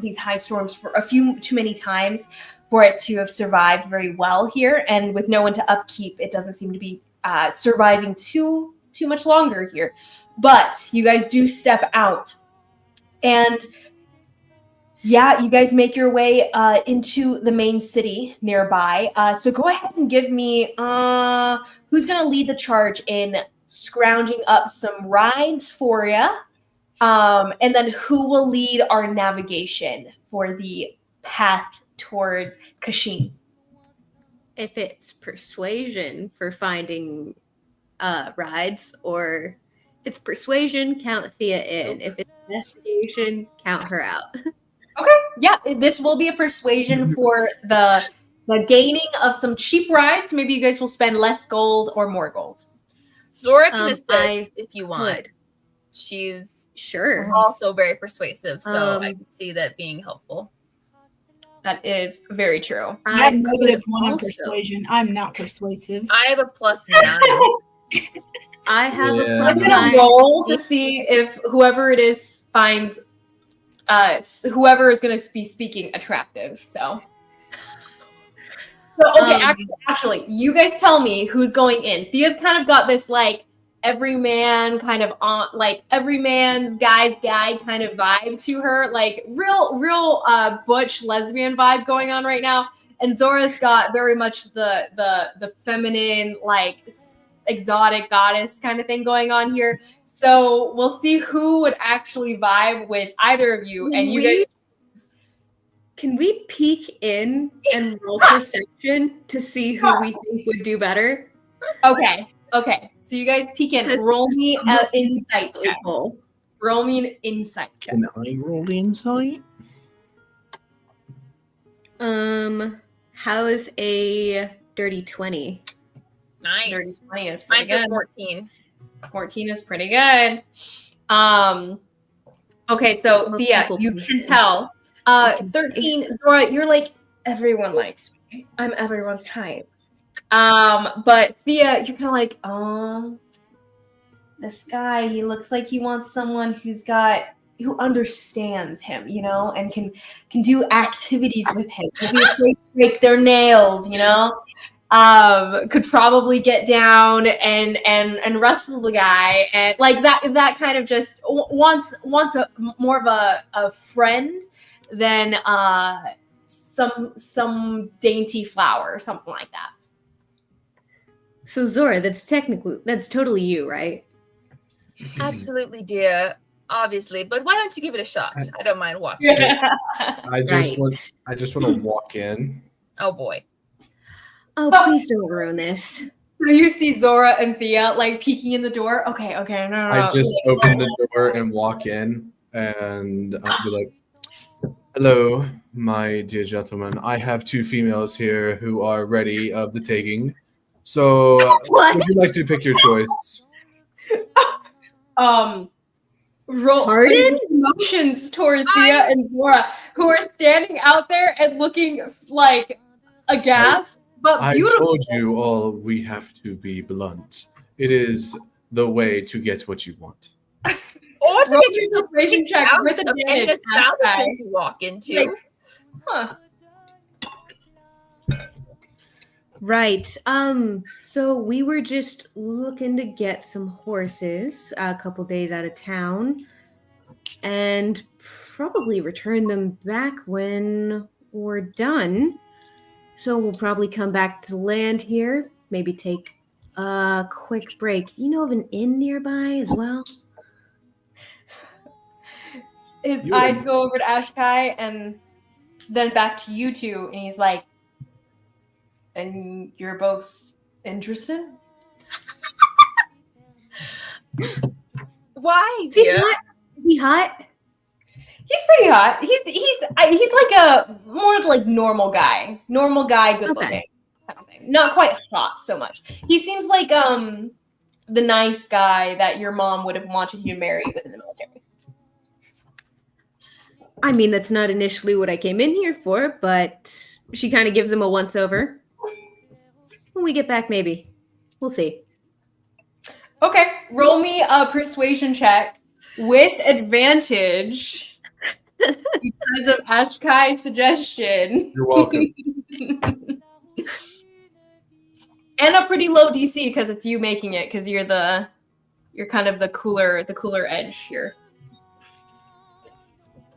Speaker 1: these high storms for a few too many times for it to have survived very well here. And with no one to upkeep, it doesn't seem to be surviving too much longer here. But you guys do step out, and yeah, you guys make your way into the main city nearby. So go ahead and give me who's going to lead the charge in scrounging up some rides for you, and then who will lead our navigation for the path towards Casheen.
Speaker 3: If it's persuasion for finding rides, or if it's persuasion, count Thea in. If it's investigation, count her out.
Speaker 1: Okay, yeah, this will be a persuasion for the gaining of some cheap rides. Maybe you guys will spend less gold or more gold.
Speaker 2: Zora can assist if you want.
Speaker 3: Could.
Speaker 2: She's
Speaker 3: Sure.
Speaker 2: also very persuasive, so I can see that being helpful.
Speaker 1: That is very true.
Speaker 5: I have negative
Speaker 3: could
Speaker 5: 1 on
Speaker 3: also-
Speaker 5: persuasion. I'm not persuasive.
Speaker 2: I have a +9.
Speaker 3: I have a
Speaker 4: Yeah.
Speaker 3: plus
Speaker 1: I'm gonna
Speaker 3: 9.
Speaker 1: roll to see if whoever it is finds whoever is going to be speaking attractive. So okay, actually, you guys tell me who's going in. Thea's kind of got this like everyman kind of on, like everyman's guy's guy kind of vibe to her, like real butch lesbian vibe going on right now. And Zora's got very much the feminine, like exotic goddess kind of thing going on here. So we'll see who would actually vibe with either of you. And you guys,
Speaker 3: can we peek in and roll perception to see who we think would do better?
Speaker 1: okay. So you guys peek in. Roll me an insight check.
Speaker 3: Roll.
Speaker 1: Roll me an insight check.
Speaker 4: Can I roll insight?
Speaker 3: How is a dirty 20?
Speaker 2: Nice.
Speaker 1: Dirty 20 is pretty
Speaker 2: Mine's a
Speaker 1: good.
Speaker 2: 14.
Speaker 1: 14 is pretty good. Okay, so
Speaker 3: Most
Speaker 1: Thea,
Speaker 3: people
Speaker 1: you
Speaker 3: can
Speaker 1: can
Speaker 3: say.
Speaker 1: tell. 13, Zora, you're like, everyone likes me. I'm everyone's type. But Thea, you're kind of like, oh, this guy, he looks like he wants someone who understands him, you know, and can do activities with him. Maybe break their nails, you know. Could probably get down and wrestle the guy, and like that kind of just wants a more of a friend than some dainty flower or something like that.
Speaker 3: So Zora, that's totally you, right?
Speaker 2: Absolutely, dear. Obviously, but why don't you give it a shot? I don't mind watching.
Speaker 4: I just
Speaker 3: Right.
Speaker 4: want to walk in.
Speaker 2: Oh boy.
Speaker 3: Oh, please don't ruin this.
Speaker 1: So you see Zora and Thea like peeking in the door. Okay, no.
Speaker 4: I just open the door and walk in, and I'll be like, Hello, my dear gentlemen. I have two females here who are ready of the taking. So,
Speaker 3: What?
Speaker 4: would you like to pick your choice?
Speaker 1: Roll
Speaker 3: Pardon?
Speaker 1: emotions towards Thea and Zora, who are standing out there and looking like aghast, but
Speaker 4: I
Speaker 1: beautiful.
Speaker 4: told you all we have to be blunt. It is the way to get what you want.
Speaker 2: Or to
Speaker 1: Roll
Speaker 2: get
Speaker 1: your
Speaker 2: yourself
Speaker 1: persuasion
Speaker 2: kicked
Speaker 1: check
Speaker 2: out
Speaker 1: with
Speaker 2: of any
Speaker 1: advantage.
Speaker 2: establishment you walk into.
Speaker 1: Like, huh.
Speaker 3: Right. So we were just looking to get some horses a couple days out of town and probably return them back when we're done. So we'll probably come back to land here, maybe take a quick break. You know of an inn nearby as well?
Speaker 1: His
Speaker 4: You
Speaker 1: eyes
Speaker 4: would-
Speaker 1: go over to Ashkai and then back to you two, and he's like, and you're both interested?
Speaker 2: Why,
Speaker 3: Is he
Speaker 2: dear?
Speaker 3: hot? Is he hot?
Speaker 1: He's pretty hot. He's like a more like normal guy, good looking,
Speaker 3: Okay.
Speaker 1: kind of thing. Not quite hot so much. He seems like the nice guy that your mom would have wanted you to marry within the military.
Speaker 3: I mean, that's not initially what I came in here for, but she kind of gives him a once over. When we get back, maybe. We'll see.
Speaker 1: Okay, roll me a persuasion check with advantage because of Ashkai's suggestion.
Speaker 4: You're welcome.
Speaker 1: And a pretty low DC because it's you making it, because you're kind of the cooler edge here.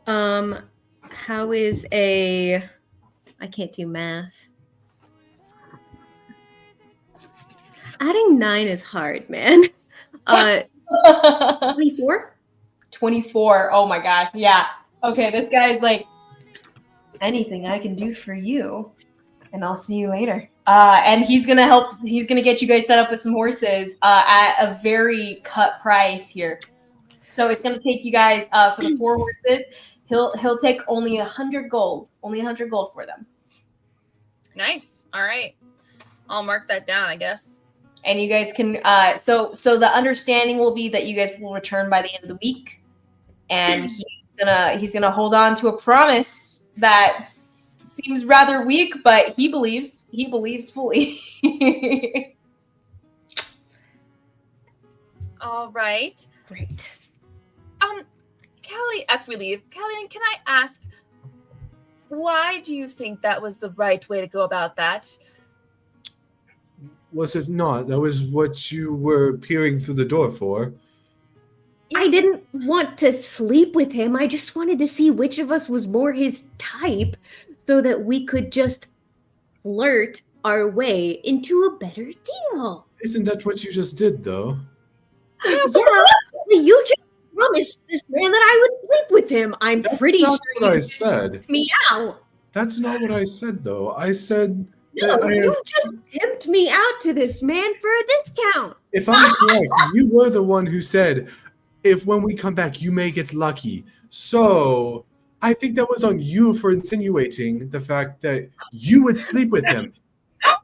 Speaker 3: How is I can't do math. Adding 9 is hard, man. 24?
Speaker 1: 24. Oh my gosh. Yeah. Okay, this guy's like, anything I can do for you, and I'll see you later. And he's gonna get you guys set up with some horses at a very cut price here. So it's gonna take you guys for the 4 horses. He'll take only 100 gold. Only 100 gold for them.
Speaker 2: Nice. All right. I'll mark that down, I guess.
Speaker 1: And you guys can so the understanding will be that you guys will return by the end of the week, and he's gonna hold on to a promise that seems rather weak, but he believes fully.
Speaker 2: All right.
Speaker 3: Great.
Speaker 2: Callie, after we leave, Callie, can I ask, why do you think that was the right way to go about that?
Speaker 4: Was it not? That was what you were peering through the door for.
Speaker 3: I didn't want to sleep with him. I just wanted to see which of us was more his type so that we could just flirt our way into a better deal.
Speaker 4: Isn't that what you just did, though?
Speaker 3: Yeah, you just promised this man that I would sleep with him. I'm
Speaker 4: That's
Speaker 3: pretty
Speaker 4: not
Speaker 3: sure
Speaker 4: what I
Speaker 3: you
Speaker 4: said.
Speaker 3: me out.
Speaker 4: That's not what I said, though. I said
Speaker 3: No,
Speaker 4: that
Speaker 3: you just pimped me out to this man for a discount.
Speaker 4: if I'm correct, you were the one who said, if when we come back, you may get lucky. So I think that was on you for insinuating the fact that you would sleep with him.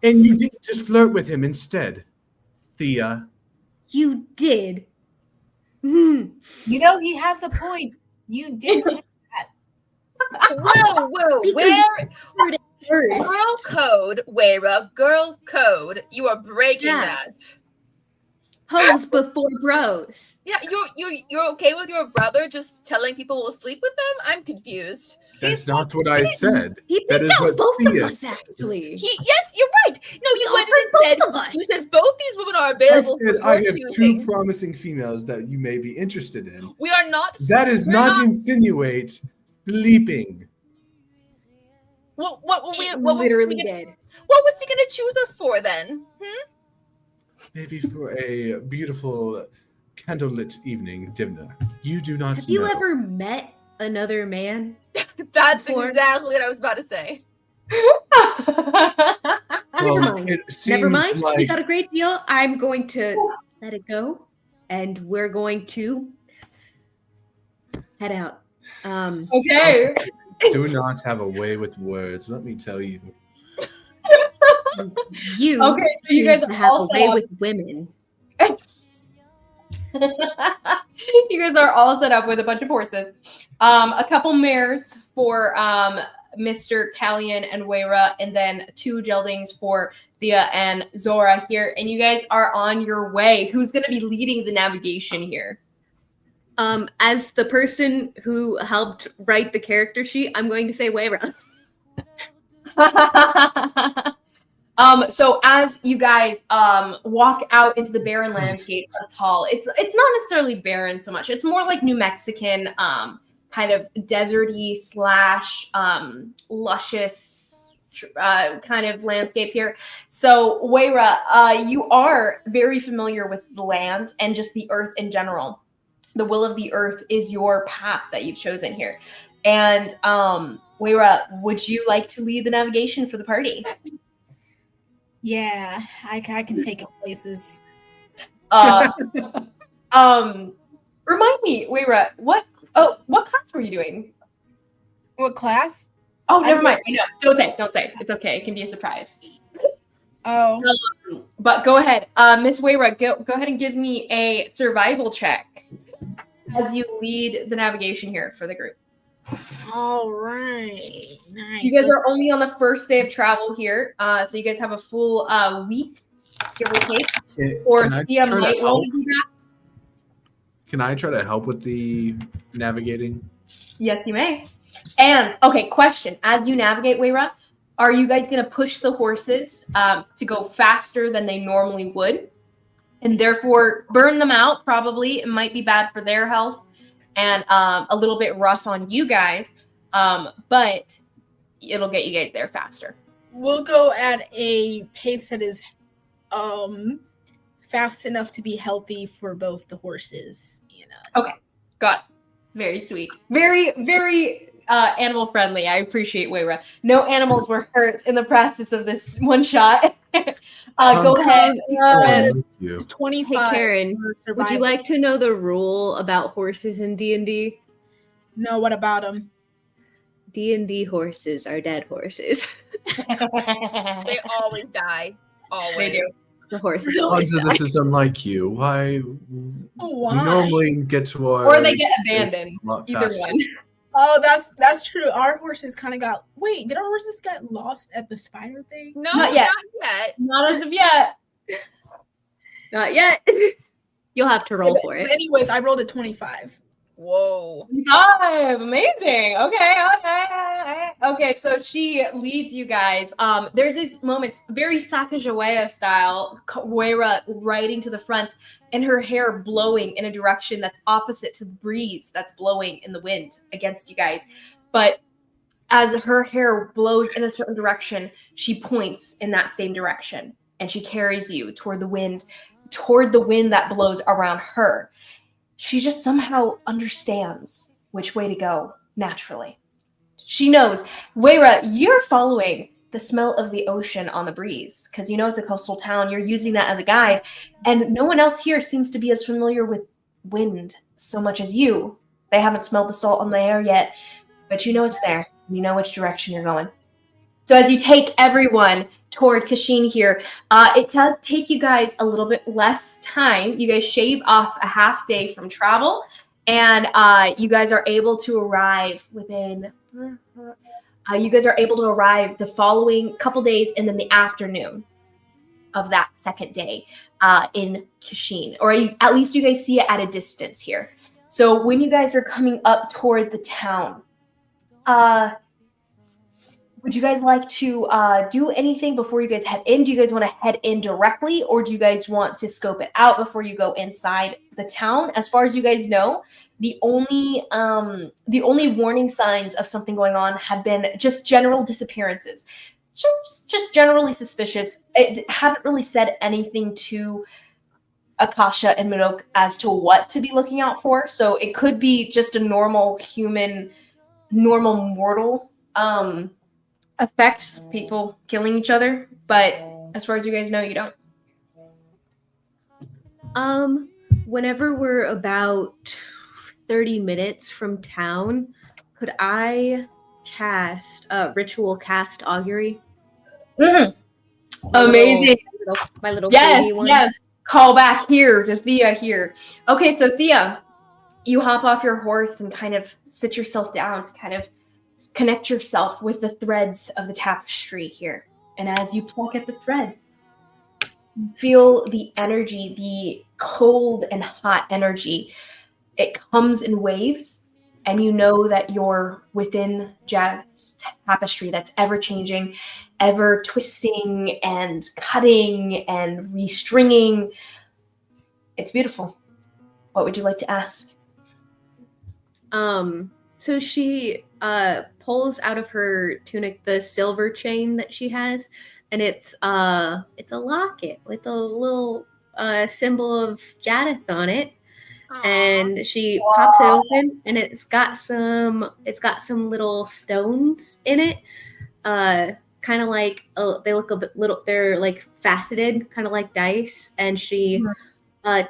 Speaker 4: And you didn't just flirt with him instead, Thea.
Speaker 3: You did. Hmm.
Speaker 5: You know, he has a point. You did say
Speaker 2: Whoa,
Speaker 3: Because-
Speaker 2: where
Speaker 3: First.
Speaker 2: girl code, Weira, girl code. You are breaking
Speaker 3: Yeah.
Speaker 2: that.
Speaker 3: Hoes before bros.
Speaker 2: Yeah, you're okay with your brother just telling people we'll sleep with them? I'm confused.
Speaker 4: That's not what I said.
Speaker 3: He
Speaker 4: That
Speaker 3: picked
Speaker 4: is
Speaker 3: out
Speaker 4: what
Speaker 3: both of
Speaker 4: Thea
Speaker 3: us,
Speaker 4: said.
Speaker 3: actually.
Speaker 2: Yes, you're right. No, you went
Speaker 3: offered
Speaker 2: and said
Speaker 3: both of us.
Speaker 2: you said both these women are
Speaker 4: I
Speaker 2: available
Speaker 4: said
Speaker 2: for
Speaker 4: I
Speaker 2: your
Speaker 4: have two
Speaker 2: choosing.
Speaker 4: promising females that you may be interested in.
Speaker 2: We are not.
Speaker 4: That is
Speaker 2: we're
Speaker 4: not insinuate sleeping.
Speaker 2: What
Speaker 3: It
Speaker 2: was
Speaker 3: literally
Speaker 2: he gonna,
Speaker 3: did.
Speaker 2: what was he gonna choose us for then?
Speaker 4: Maybe for a beautiful candlelit evening dinner. You do not
Speaker 3: Have you
Speaker 4: know.
Speaker 3: ever met another man?
Speaker 2: That's
Speaker 3: Before-
Speaker 2: exactly what I was about to say.
Speaker 3: Never mind.
Speaker 4: It seems
Speaker 3: Never mind.
Speaker 4: like
Speaker 3: We got a great deal. I'm going to let it go, and we're going to head out.
Speaker 1: Okay.
Speaker 4: Do not have a way with words. Let me tell you.
Speaker 3: You
Speaker 1: Okay, so you guys
Speaker 3: seem to
Speaker 1: are
Speaker 3: have
Speaker 1: all
Speaker 3: a
Speaker 1: set
Speaker 3: way
Speaker 1: up.
Speaker 3: with women.
Speaker 1: You guys are all set up with a bunch of horses. A couple mares for Mr. Callian and Weira, and then 2 geldings for Thea and Zora here. And you guys are on your way. Who's going to be leading the navigation here?
Speaker 3: As the person who helped write the character sheet, I'm going to say Weira.
Speaker 1: So as you guys walk out into the barren landscape of Tal, it's not necessarily barren so much. It's more like New Mexican kind of deserty slash luscious kind of landscape here. So Weira, you are very familiar with the land and just the earth in general. The will of the earth is your path that you've chosen here. And Weira, would you like to lead the navigation for the party?
Speaker 5: Yeah, I can take it places.
Speaker 1: Remind me, Weira, what class were you doing?
Speaker 5: What class?
Speaker 1: Oh, never mind. I know. Don't say. It's okay. It can be a surprise.
Speaker 5: Oh,
Speaker 1: But go ahead. Miss Weira, go ahead and give me a survival check as you lead the navigation here for the group.
Speaker 5: all right. Nice.
Speaker 1: You guys are only on the first day of travel here. So you guys have a full week, give or take. Or Thea might want to do that.
Speaker 4: Can I try to help with the navigating?
Speaker 1: Yes, you may. And okay, question: as you navigate, Weira, are you guys going to push the horses to go faster than they normally would, and therefore burn them out? Probably it might be bad for their health and a little bit rough on you guys, but it'll get you guys there faster.
Speaker 5: We'll go at a pace that is fast enough to be healthy for both the horses and us.
Speaker 1: Okay, got it. Very sweet. Very, very animal friendly. I appreciate Weira. No animals were hurt in the process of this one shot. Go ahead.
Speaker 5: It's 25.
Speaker 3: Hey Karen, would you like to know the rule about horses in D&D?
Speaker 5: No, what about them?
Speaker 3: D&D horses are dead horses.
Speaker 2: They always die. Always.
Speaker 1: They do.
Speaker 3: The horses
Speaker 5: Really?
Speaker 3: always die.
Speaker 4: This is unlike you. Why?
Speaker 5: Why?
Speaker 4: We normally get to our.
Speaker 1: Or they get abandoned.
Speaker 4: a lot
Speaker 1: Either
Speaker 4: faster.
Speaker 1: one.
Speaker 5: Oh, that's true. Our horses kind of got. Wait, did our horses get lost at the spider thing?
Speaker 2: No,
Speaker 1: Not yet.
Speaker 2: Not yet.
Speaker 1: Not as of yet.
Speaker 3: Not yet. You'll have to roll for
Speaker 5: But
Speaker 3: it.
Speaker 5: anyways, I rolled a 25.
Speaker 2: Whoa.
Speaker 1: 5. Amazing. Okay, so she leads you guys. There's these moments, very Sacagawea style, Weira riding to the front and her hair blowing in a direction that's opposite to the breeze that's blowing in the wind against you guys. But as her hair blows in a certain direction, she points in that same direction and she carries you toward the wind that blows around her. She just somehow understands which way to go naturally. She knows, Weira, you're following the smell of the ocean on the breeze because you know it's a coastal town. You're using that as a guide. And no one else here seems to be as familiar with wind so much as you. They haven't smelled the salt on the air yet, but you know it's there. You know which direction you're going. So as you take everyone toward Cacheen here, it does take you guys a little bit less time. You guys shave off a half day from travel, and you guys are able to arrive within. You guys are able to arrive the following couple days, and then the afternoon of that second day in Casheen, or at least you guys see it at a distance here. So when you guys are coming up toward the town, would you guys like to do anything before you guys head in? Do you guys want to head in directly, or do you guys want to scope it out before you go inside the town? As far as you guys know, the only warning signs of something going on have been just general disappearances, just generally suspicious. It hadn't really said anything to Akasha and Minok as to what to be looking out for. So it could be just a normal human, normal mortal affect people killing each other, but as far as you guys know, you don't.
Speaker 3: Whenever we're about 30 minutes from town, could I cast ritual cast augury.
Speaker 1: Mhm.
Speaker 3: My
Speaker 1: Amazing.
Speaker 3: my little
Speaker 1: Yes,
Speaker 3: baby one.
Speaker 1: yes. Call back here to Thea here. Okay, so Thea, you hop off your horse and kind of sit yourself down to kind of connect yourself with the threads of the tapestry here. And as you pluck at the threads, you feel the energy, the cold and hot energy. It comes in waves, and you know that you're within Jad's tapestry that's ever changing, ever twisting and cutting and restringing. It's beautiful. What would you like to ask?
Speaker 3: So she pulls out of her tunic the silver chain that she has, and it's a locket with a little symbol of Jadith on it. And she pops it open, and it's got some little stones in it, kind of like they look a bit little, they're like faceted, kind of like dice, and she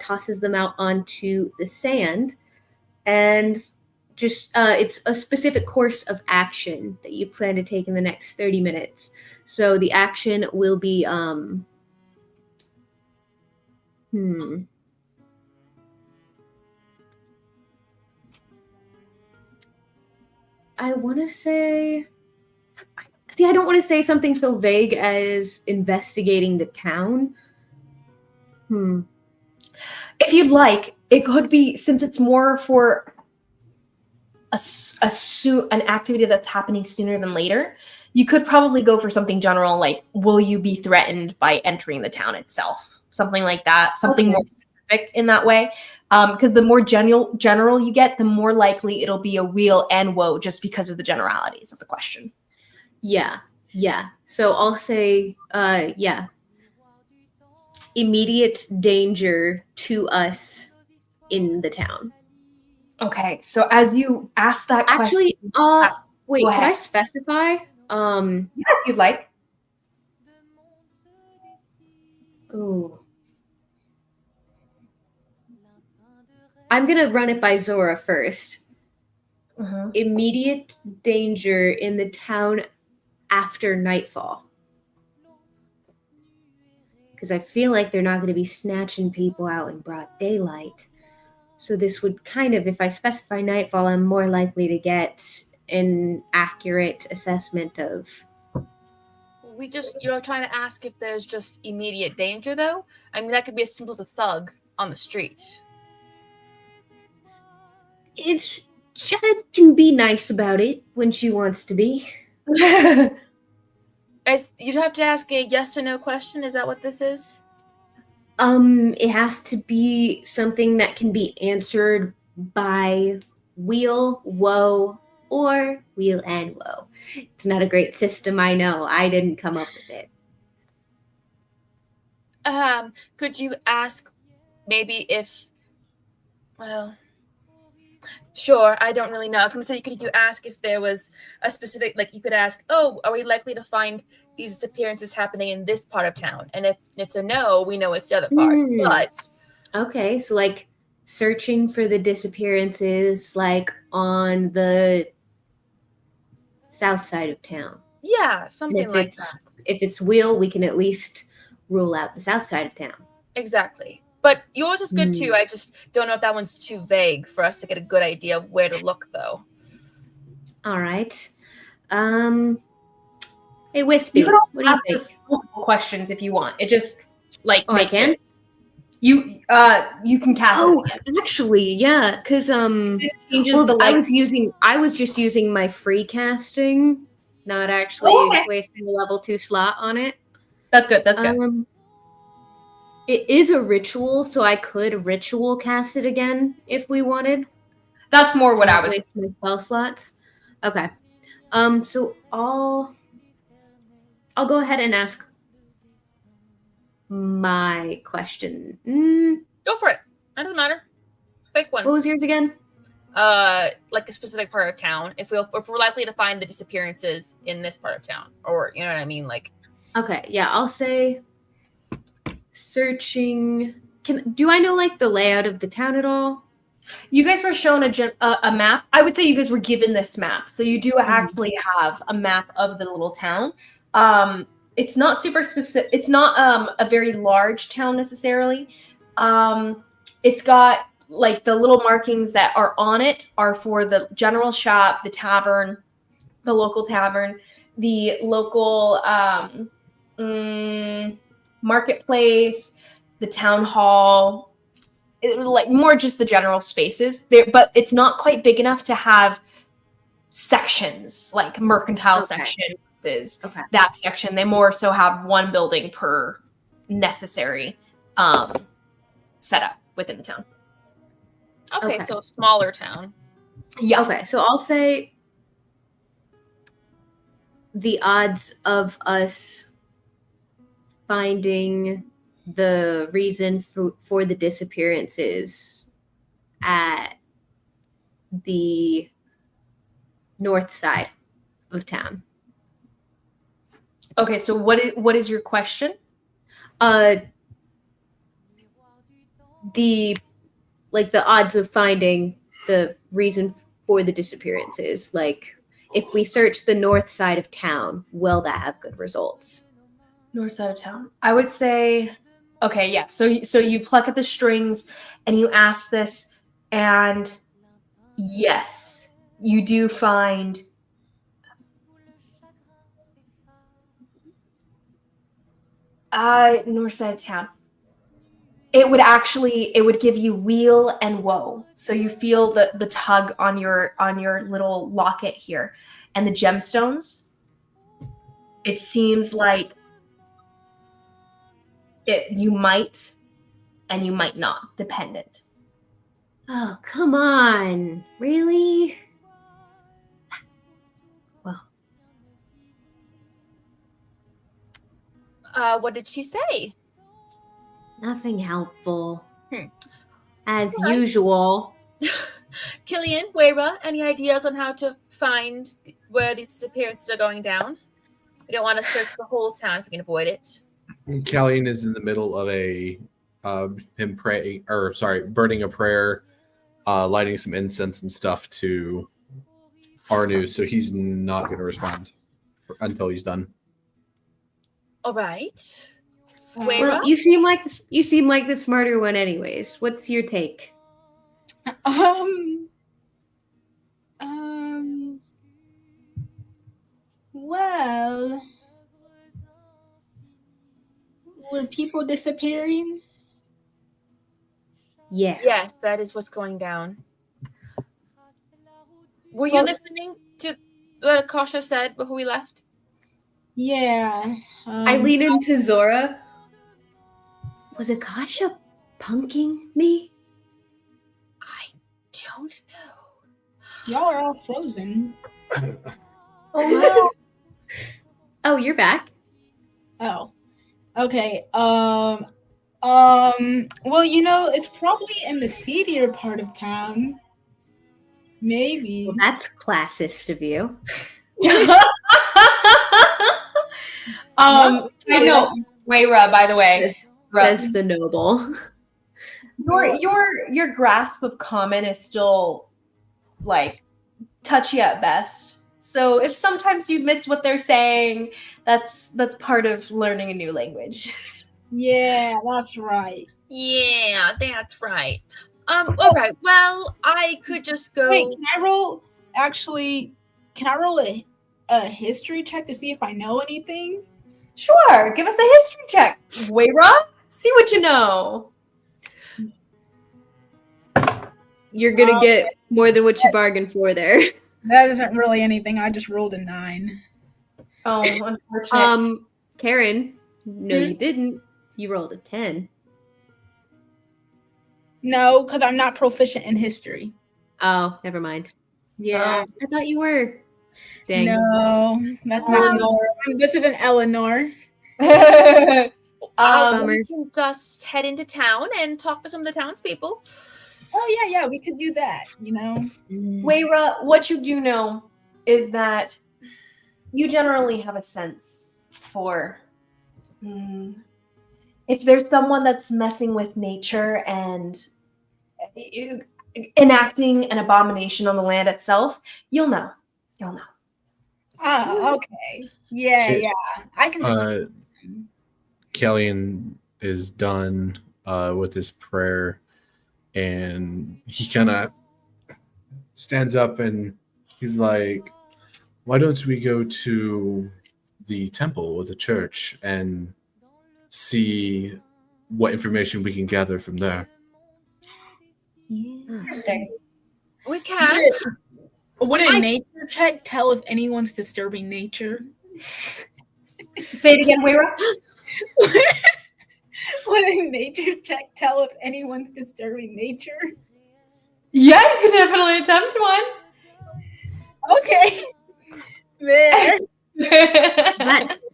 Speaker 3: tosses them out onto the sand, and just it's a specific course of action that you plan to take in the next 30 minutes. So the action will be I want to say, I don't want to say something so vague as investigating the town.
Speaker 1: If you'd like, it could be, since it's more for an activity that's happening sooner than later, you could probably go for something general, like, will you be threatened by entering the town itself? Something like that, something more specific in that way. Because the more general you get, the more likely it'll be a wheel and woe, just because of the generalities of the question.
Speaker 3: Yeah. So I'll say, immediate danger to us in the town.
Speaker 1: Okay, so as you ask that question,
Speaker 3: wait, could I specify?
Speaker 1: Yeah, if you'd like.
Speaker 3: Ooh. I'm gonna run it by Zora first. Immediate danger in the town after nightfall. Because I feel like they're not going to be snatching people out in broad daylight. So this would kind of, if I specify nightfall, I'm more likely to get an accurate assessment of...
Speaker 2: You're trying to ask if there's just immediate danger, though? I mean, that could be as simple as a thug on the street.
Speaker 3: Janet can be nice about it when she wants to be.
Speaker 2: You'd have to ask a yes or no question. Is that what this is?
Speaker 3: It has to be something that can be answered by wheel, woe, or wheel and woe. It's not a great system, I know. I didn't come up with it.
Speaker 2: Could you ask maybe if... Well... Sure, I don't really know. I was going to say, could you ask if there was a specific, like, you could ask, oh, are we likely to find these disappearances happening in this part of town? And if it's a no, we know it's the other part. But
Speaker 3: okay, so like searching for the disappearances, like on the south side of town.
Speaker 2: Yeah, something like that.
Speaker 3: If it's wheel, we can at least rule out the south side of town.
Speaker 2: Exactly. But yours is good too. I just don't know if that one's too vague for us to get a good idea of where to look, though.
Speaker 3: All right. Hey, Wispy,
Speaker 1: You could also
Speaker 3: what do you
Speaker 1: ask
Speaker 3: think?
Speaker 1: us multiple questions if you want. It just
Speaker 3: I can.
Speaker 1: it. You can cast.
Speaker 3: It actually, yeah, because I was just using my free casting, not actually wasting a level 2 slot on it.
Speaker 1: That's good. That's good.
Speaker 3: It is a ritual, so I could ritual cast it again if we wanted.
Speaker 1: That's more what I was.
Speaker 3: Waste my spell slots. Okay. So I'll go ahead and ask my question.
Speaker 2: Go for it. That doesn't matter. Pick one.
Speaker 3: What was yours again?
Speaker 2: Like a specific part of town. If we're likely to find the disappearances in this part of town, or you know what I mean, like.
Speaker 3: Okay. Yeah, I'll say. Searching. Do I know like the layout of the town at all?
Speaker 1: You guys were shown a map. I would say you guys were given this map, so you do actually have a map of the little town. It's not super specific. It's not a very large town necessarily. It's got like the little markings that are on it are for the general shop, the tavern, the local tavern, the local marketplace, the town hall. Like more just the general spaces there, but it's not quite big enough to have sections like mercantile section is that section. They more so have one building per necessary setup within the town.
Speaker 2: Okay, so smaller town.
Speaker 1: Yeah.
Speaker 3: Okay, so I'll say the odds of us finding the reason for the disappearances at the north side of town.
Speaker 1: Okay, so what is your question?
Speaker 3: The odds of finding the reason for the disappearances. Like, if we search the north side of town, will that have good results?
Speaker 1: North side of town. I would say, okay, yeah. So you pluck at the strings and you ask this, and yes, you do find north side of town. It would give you weal and woe. So you feel the tug on your little locket here, and the gemstones. It seems like you might and you might not, dependent.
Speaker 3: Oh, come on. Really? Well.
Speaker 2: What did she say?
Speaker 3: Nothing helpful. As
Speaker 2: All right.
Speaker 3: usual.
Speaker 2: Killian, Weira, any ideas on how to find where these disappearances are going down? We don't want to search the whole town if we can avoid it.
Speaker 4: Callian is in the middle of burning a prayer, lighting some incense and stuff to Arnu, so he's not going to respond until he's done.
Speaker 2: All right.
Speaker 3: Well, you seem like the smarter one, anyways. What's your take?
Speaker 5: Well, were people disappearing?
Speaker 3: Yeah.
Speaker 2: Yes, that is what's going down. Were you listening to what Akasha said before we left?
Speaker 5: Yeah.
Speaker 3: I lean into Zora. Was Akasha punking me?
Speaker 2: I don't know.
Speaker 5: Y'all are all frozen.
Speaker 1: Oh no.
Speaker 3: Oh, you're back.
Speaker 5: Oh. Okay. Well, it's probably in the seedier part of town. Maybe.
Speaker 3: Well, that's classist of you.
Speaker 1: I know, Weira, by the way.
Speaker 3: Says the noble.
Speaker 1: Your grasp of common is still like touchy at best. So if sometimes you miss what they're saying, that's part of learning a new language.
Speaker 5: Yeah, that's right.
Speaker 2: Yeah, that's right. All right. Well, I could just go.
Speaker 5: Wait, can I roll a history check to see if I know anything?
Speaker 1: Sure, give us a history check. Weira, see what you know.
Speaker 3: You're gonna get more than what you bargained for there.
Speaker 5: That isn't really anything. I just rolled a 9.
Speaker 1: Oh, unfortunate.
Speaker 3: Karen, no, you didn't. You rolled a 10.
Speaker 5: No, because I'm not proficient in history.
Speaker 3: Oh, never mind.
Speaker 5: Yeah.
Speaker 3: I thought you were. Dang.
Speaker 5: No, that's not Nora. This isn't Eleanor.
Speaker 2: We
Speaker 3: Bummer.
Speaker 2: can just head into town and talk to some of the townspeople.
Speaker 5: Oh yeah, we could do that.
Speaker 1: Weira, what you do know is that you generally have a sense for if there's someone that's messing with nature, and enacting an abomination on the land itself, you'll know. You'll know.
Speaker 5: Okay. Yeah,
Speaker 4: Shit.
Speaker 5: yeah. I can just.
Speaker 4: Kellyan is done with his prayer, and he kind of stands up and he's like, "Why don't we go to the temple or the church and see what information we can gather from there?"
Speaker 1: Interesting.
Speaker 2: We can.
Speaker 5: Would a nature check tell if anyone's disturbing nature?
Speaker 1: Say it again, Wayra.
Speaker 5: Would a nature check tell if anyone's disturbing nature?
Speaker 1: Yeah, you could definitely attempt one.
Speaker 5: Okay. Man.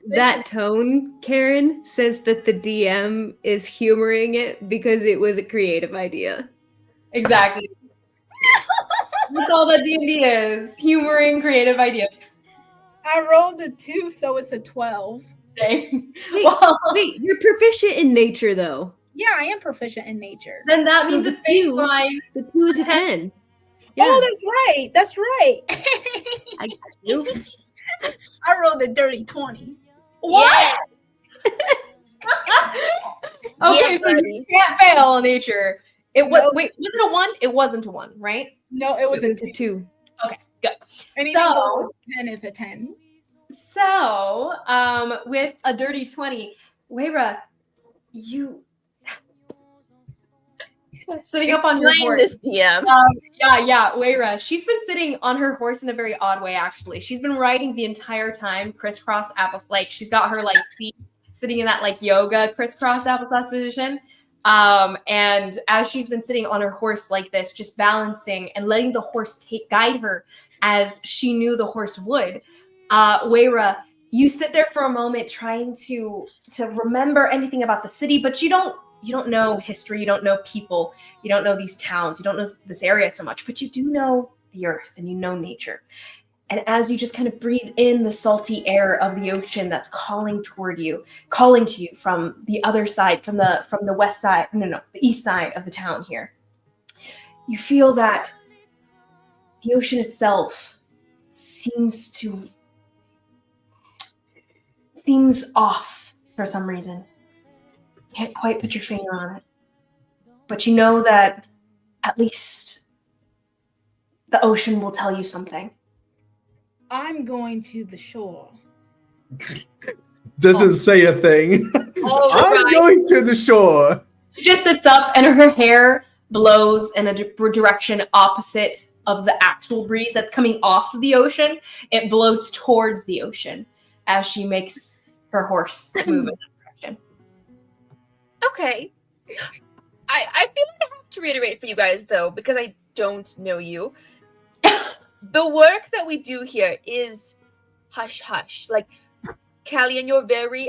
Speaker 3: That tone, Karen, says that the DM is humoring it because it was a creative idea.
Speaker 1: Exactly. That's all that D&D is. Humoring creative ideas.
Speaker 5: I rolled a 2, so it's a 12.
Speaker 1: Dang.
Speaker 3: Wait,
Speaker 1: Well,
Speaker 3: wait, you're proficient in nature, though.
Speaker 5: Yeah, I am proficient in nature.
Speaker 1: then that means
Speaker 3: So
Speaker 1: it's
Speaker 3: the two-
Speaker 1: baseline.
Speaker 3: The 2 is a 10.
Speaker 5: Oh, that's right. That's right.
Speaker 3: I got you.
Speaker 5: I rolled a dirty 20.
Speaker 1: What? Okay,
Speaker 2: Yeah,
Speaker 1: so you
Speaker 2: buddy.
Speaker 1: can't fail on nature. It was
Speaker 5: Nope.
Speaker 1: wait, was it a 1? It wasn't a 1, right?
Speaker 5: No, it was
Speaker 3: It
Speaker 5: a
Speaker 3: was a 2.
Speaker 5: anything
Speaker 1: So-
Speaker 5: below 10 is a 10.
Speaker 1: So, with a dirty 20, Wayra, you sitting up on your
Speaker 2: Explain
Speaker 1: horse.
Speaker 2: this, DM.
Speaker 1: Yeah, Wayra. She's been sitting on her horse in a very odd way, actually. She's been riding the entire time, crisscross applesauce. Like, she's got her, like, feet sitting in that, like, yoga crisscross applesauce position. And as she's been sitting on her horse like this, just balancing and letting the horse guide her as she knew the horse would, Wayra, you sit there for a moment trying to remember anything about the city, but you don't know history, you don't know people, you don't know these towns, you don't know this area so much, but you do know the earth and you know nature. And as you just kind of breathe in the salty air of the ocean that's calling to you from the other side, from the west side, the east side of the town here, you feel that the ocean itself seems off for some reason. Can't quite put your finger on it. But you know that at least the ocean will tell you something.
Speaker 5: I'm going to the shore.
Speaker 4: Doesn't say a thing.
Speaker 2: All
Speaker 4: I'm
Speaker 2: right.
Speaker 4: going to the shore.
Speaker 1: She just sits up and her hair blows in a direction opposite of the actual breeze that's coming off of the ocean. It blows towards the ocean as she makes her horse move in that direction.
Speaker 2: Okay. I feel like I have to reiterate for you guys, though, because I don't know you. The work that we do here is hush-hush. Like, Kellyan, you're very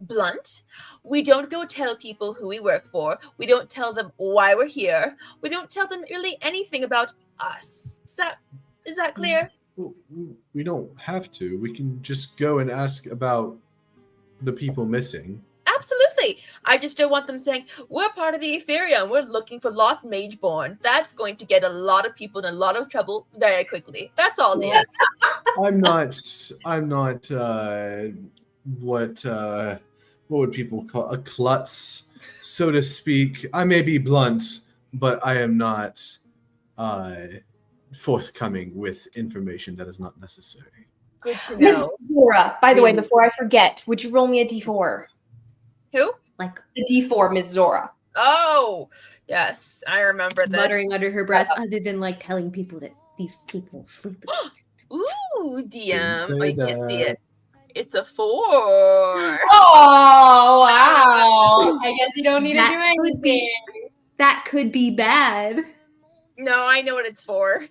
Speaker 2: blunt. We don't go tell people who we work for. We don't tell them why we're here. We don't tell them really anything about us. Is that clear?
Speaker 4: We don't have to. We can just go and ask about the people missing.
Speaker 2: Absolutely. I just don't want them saying, we're part of the Ethereal and we're looking for lost Mageborn. That's going to get a lot of people in a lot of trouble very quickly. That's all, dear.
Speaker 4: I'm not what would people call a klutz, so to speak. I may be blunt, but I am not forthcoming with information that is not necessary.
Speaker 2: Good to
Speaker 1: Miss
Speaker 2: know.
Speaker 1: Zora, by the way, before I forget, would you roll me a d4?
Speaker 2: Who?
Speaker 3: Like
Speaker 1: A d4, Miss Zora.
Speaker 2: Oh, yes. I remember this.
Speaker 3: muttering under her breath, other than like telling people that these people sleep.
Speaker 2: Ooh,
Speaker 4: Didn't
Speaker 2: DM.
Speaker 4: say
Speaker 2: Oh, you can't see
Speaker 4: that.
Speaker 2: it. It's a 4.
Speaker 1: Oh, wow. I guess you don't need to
Speaker 3: That
Speaker 1: do
Speaker 3: could be-
Speaker 1: anything.
Speaker 3: That could be bad.
Speaker 2: No, I know what it's for.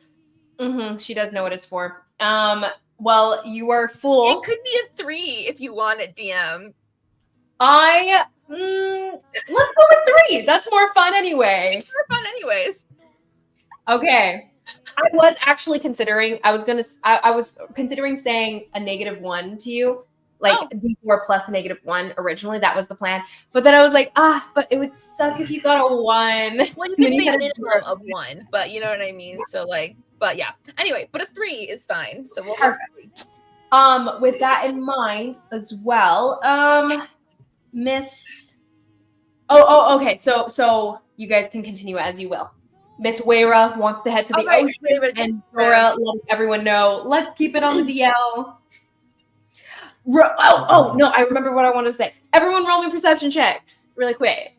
Speaker 1: She does know what it's for. Well, you are full.
Speaker 2: It could be a 3 if you want it, DM.
Speaker 1: Let's go with 3. That's more fun anyway.
Speaker 2: For fun anyways.
Speaker 1: Okay. I was actually considering, I was considering saying a -1 to you, like D4 plus a -1 originally. That was the plan. But then I was like, but it would suck if you got a 1.
Speaker 2: Well, you could say minimum of 1, but you know what I mean? So like, but yeah. Anyway, but a 3 is fine. So we'll have 3.
Speaker 1: With that in mind as well, Miss. Okay. So you guys can continue as you will. Miss Weira wants to head to the ocean, and Dora let everyone know. Let's keep it on the DL. No! I remember what I wanted to say. Everyone, roll me perception checks, really quick.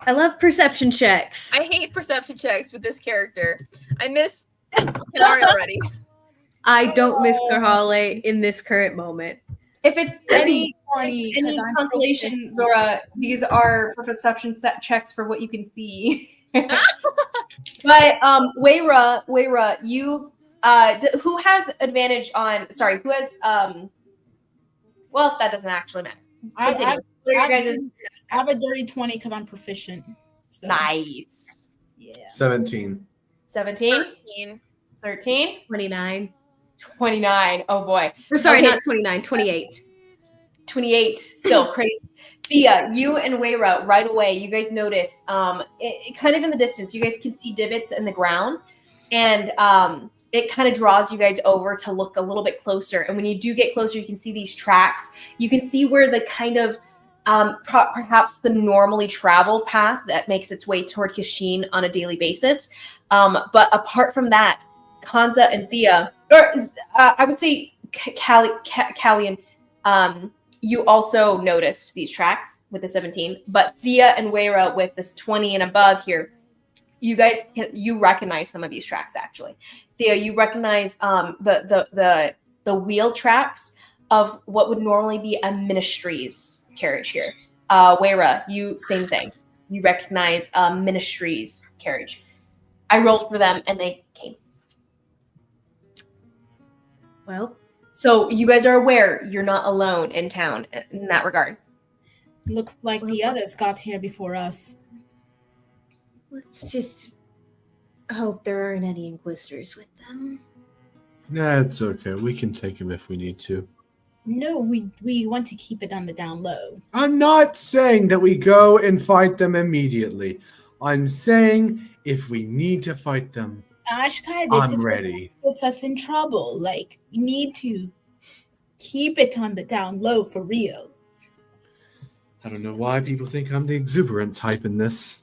Speaker 3: I love perception checks.
Speaker 2: I hate perception checks with this character. I miss Kanari already.
Speaker 3: I don't miss Karhale in this current moment.
Speaker 1: If it's any consolation, Zora, these are for perception checks for what you can see. But Weira, you who has advantage on? Sorry, who has Well, that doesn't actually matter.
Speaker 5: I have a dirty 20 because I'm proficient. So.
Speaker 1: Nice.
Speaker 5: Yeah.
Speaker 4: 17.
Speaker 1: 17. 13.
Speaker 3: 29.
Speaker 1: 29. Oh boy.
Speaker 3: Or sorry, not 29, 28.
Speaker 1: 28. Still crazy. Thea, you and Weira, right away, you guys notice, it kind of in the distance, you guys can see divots in the ground, and it kind of draws you guys over to look a little bit closer. And when you do get closer, you can see these tracks. You can see where the kind of perhaps the normally traveled path that makes its way toward Casheen on a daily basis. But apart from that, Kanza and Thea, or I would say Callian, you also noticed these tracks with the 17, but Thea and Weira with this 20 and above here, you guys you recognize some of these tracks actually. Thea, you recognize the wheel tracks of what would normally be a ministry's carriage here. Weira, you same thing. You recognize ministry's carriage. I rolled for them and they came.
Speaker 3: Well,
Speaker 1: so you guys are aware you're not alone in town in that regard.
Speaker 5: Looks like the others got here before us.
Speaker 3: Let's just hope there aren't any Inquisitors with them.
Speaker 4: Nah, it's okay. We can take him if we need to.
Speaker 5: No, we want to keep it on the down low.
Speaker 4: I'm not saying that we go and fight them immediately. I'm saying if we need to fight them,
Speaker 5: Ashkai,
Speaker 4: I'm ready.
Speaker 5: What puts us in trouble. Like, we need to keep it on the down low for real.
Speaker 4: I don't know why people think I'm the exuberant type in this.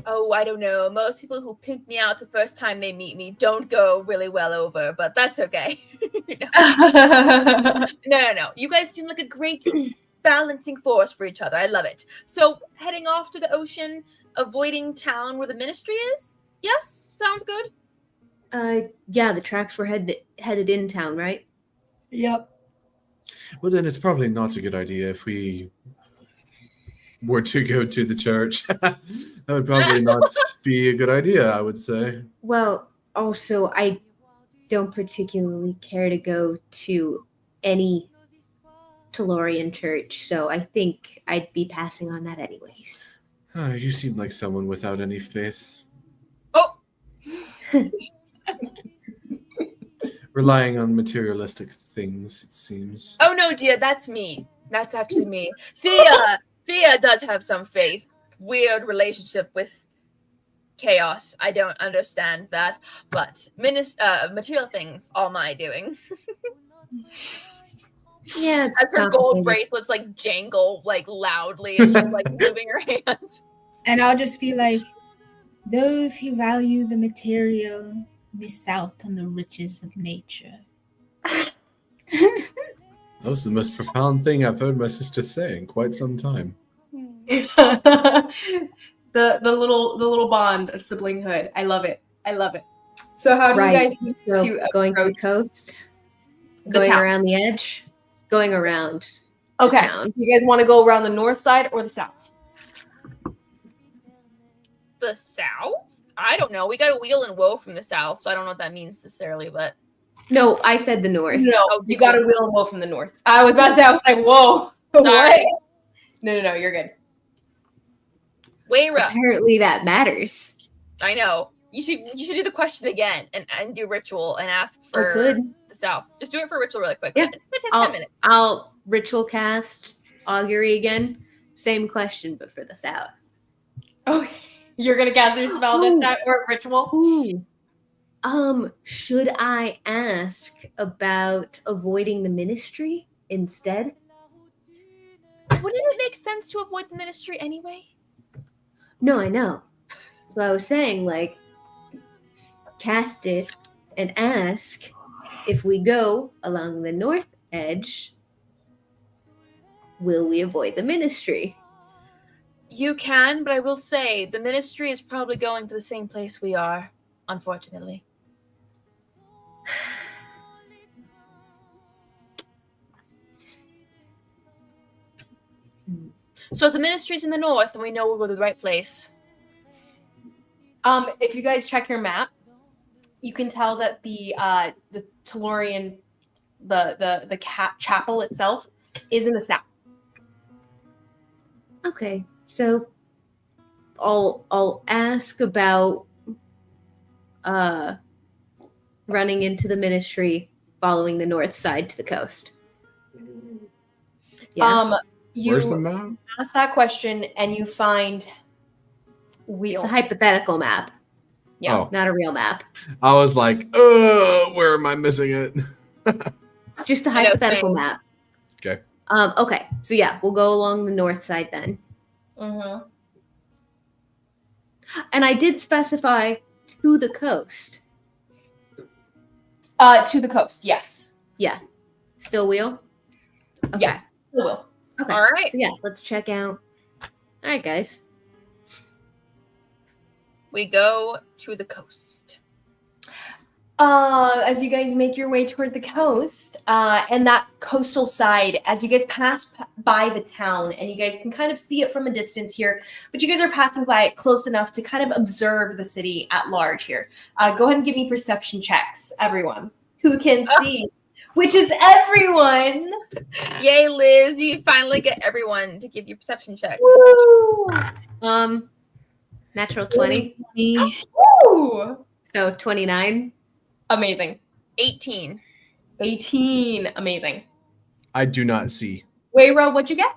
Speaker 2: Oh, I don't know. Most people who pimp me out the first time they meet me don't go really well over, but that's okay. No. You guys seem like a great balancing force for each other. I love it. So, heading off to the ocean, avoiding town where the ministry is? Yes? Sounds good?
Speaker 3: Yeah, the tracks were headed in town, right?
Speaker 5: Yep.
Speaker 4: Well, then it's probably not a good idea if we were to go to the church. That would probably not be a good idea, I would say.
Speaker 3: Well, also, I don't particularly care to go to any Tellurian church, so I think I'd be passing on that anyways.
Speaker 4: You seem like someone without any faith.
Speaker 2: Oh!
Speaker 4: Relying on materialistic things, it seems.
Speaker 2: Oh no, dear, that's me. That's actually me. Thea does have some faith. Weird relationship with chaos. I don't understand that. But material things, all my doing.
Speaker 3: Yeah.
Speaker 2: As her gold bracelets like jangle like loudly as she's like moving her hands.
Speaker 5: And I'll just be like, those who value the material miss out on the riches of nature.
Speaker 4: That was the most profound thing I've heard my sister say in quite some time.
Speaker 1: the little bond of siblinghood. I love it. So how do you guys move to
Speaker 3: going to the coast?
Speaker 1: The
Speaker 3: Going
Speaker 1: town.
Speaker 3: around the edge? Going around.
Speaker 1: Okay.
Speaker 3: Town.
Speaker 1: You guys want to go around the north side or the south?
Speaker 2: The south? I don't know. We got a wheel and woe from the south, so I don't know what that means necessarily, but
Speaker 3: No, I said the north.
Speaker 1: No, you got a wheel and woe from the north. I was about to say, I was like, whoa.
Speaker 2: Sorry.
Speaker 1: What? No, you're good.
Speaker 2: Weira.
Speaker 3: Apparently that matters.
Speaker 2: I know. You should do the question again and do ritual and ask
Speaker 3: Oh,
Speaker 2: for
Speaker 3: good.
Speaker 2: the south. Just do it for ritual really quick.
Speaker 3: Yeah.
Speaker 2: 10 minutes.
Speaker 3: I'll ritual cast augury again. Same question, but for the south.
Speaker 1: Okay. You're gonna cast your spell this time or ritual?
Speaker 3: Ooh. Should I ask about avoiding the ministry instead?
Speaker 2: Wouldn't it make sense to avoid the ministry anyway?
Speaker 3: No, I know. So I was saying, like, cast it and ask if we go along the north edge, will we avoid the ministry?
Speaker 2: You can, but I will say the ministry is probably going to the same place we are, unfortunately. So if the ministry's in the north, then we know we'll go to the right place.
Speaker 1: If you guys check your map, you can tell that the Tellurian, the chapel itself is in the south.
Speaker 3: Okay, so I'll ask about running into the ministry following the north side to the coast. Yeah.
Speaker 4: Where's the
Speaker 1: You
Speaker 4: map?
Speaker 1: ask that question and you find wheel.
Speaker 3: It's a hypothetical map,
Speaker 1: Yeah.
Speaker 4: Oh,
Speaker 3: not a real map.
Speaker 4: I was like, where am I missing it?
Speaker 3: It's just a
Speaker 2: I know,
Speaker 3: hypothetical
Speaker 2: same.
Speaker 3: map.
Speaker 4: Okay.
Speaker 3: Okay, so yeah, we'll go along the north side then.
Speaker 1: Mm-hmm.
Speaker 3: And I did specify to the coast.
Speaker 1: To the coast, yes.
Speaker 3: Yeah. Still wheel? Okay.
Speaker 1: Yeah. We will.
Speaker 3: Okay.
Speaker 2: All right.
Speaker 3: So yeah, let's check out. All right, guys.
Speaker 2: We go to the coast.
Speaker 1: As you guys make your way toward the coast, and that coastal side, as you guys pass by the town, and you guys can kind of see it from a distance here, but you guys are passing by it close enough to kind of observe the city at large here. Go ahead and give me perception checks, everyone who can see, which is everyone.
Speaker 2: Yay, Liz! You finally get everyone to give you perception checks.
Speaker 1: Woo!
Speaker 3: Natural 20.
Speaker 1: Woo!
Speaker 3: So 29.
Speaker 1: Amazing.
Speaker 2: 18.
Speaker 1: 18. Amazing.
Speaker 4: I do not see.
Speaker 1: Wayro, what'd you get?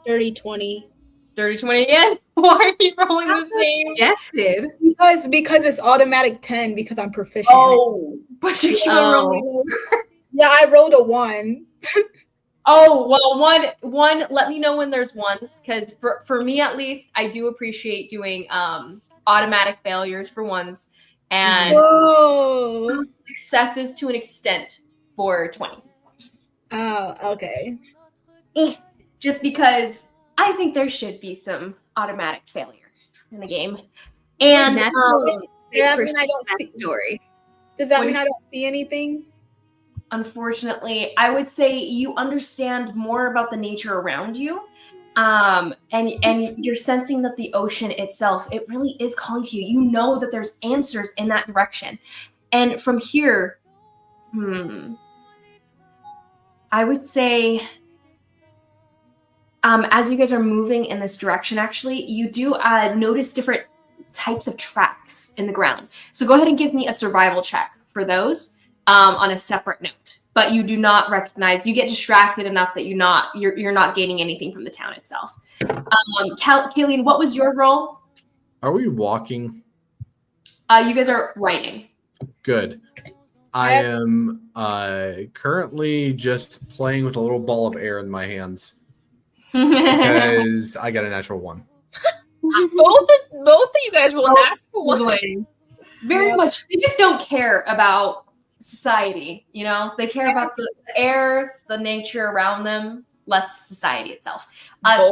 Speaker 5: Dirty 20.
Speaker 1: Dirty 20 again? Why are you rolling the same?
Speaker 3: Rejected.
Speaker 5: Because it's automatic 10 because I'm proficient.
Speaker 1: Oh, but you keep on rolling over.
Speaker 5: Yeah, I rolled a 1.
Speaker 1: Oh, well, one. Let me know when there's ones, because for me at least, I do appreciate doing automatic failures for ones and
Speaker 5: Oh.
Speaker 1: successes to an extent for 20s.
Speaker 5: Oh, okay.
Speaker 1: Just because I think there should be some automatic failure in the game. And
Speaker 5: Does that mean I don't see,
Speaker 3: story.
Speaker 5: does that
Speaker 1: What
Speaker 5: mean
Speaker 1: is-
Speaker 5: I don't see anything?
Speaker 1: unfortunately, I would say you understand more about the nature around you. And you're sensing that the ocean itself, it really is calling to you. You know that there's answers in that direction. And from here, I would say, as you guys are moving in this direction, actually, you do notice different types of tracks in the ground. So go ahead and give me a survival check for those on a separate note. But you do not recognize, you get distracted enough that you're not gaining anything from the town itself. Kayleen, what was your role?
Speaker 4: Are we walking?
Speaker 1: You guys are writing.
Speaker 4: Good. I am currently just playing with a little ball of air in my hands because I got a natural 1.
Speaker 2: Both of you guys will natural one.
Speaker 1: Very much. They just don't care about society, you know? They care about the air, the nature around them, less society itself.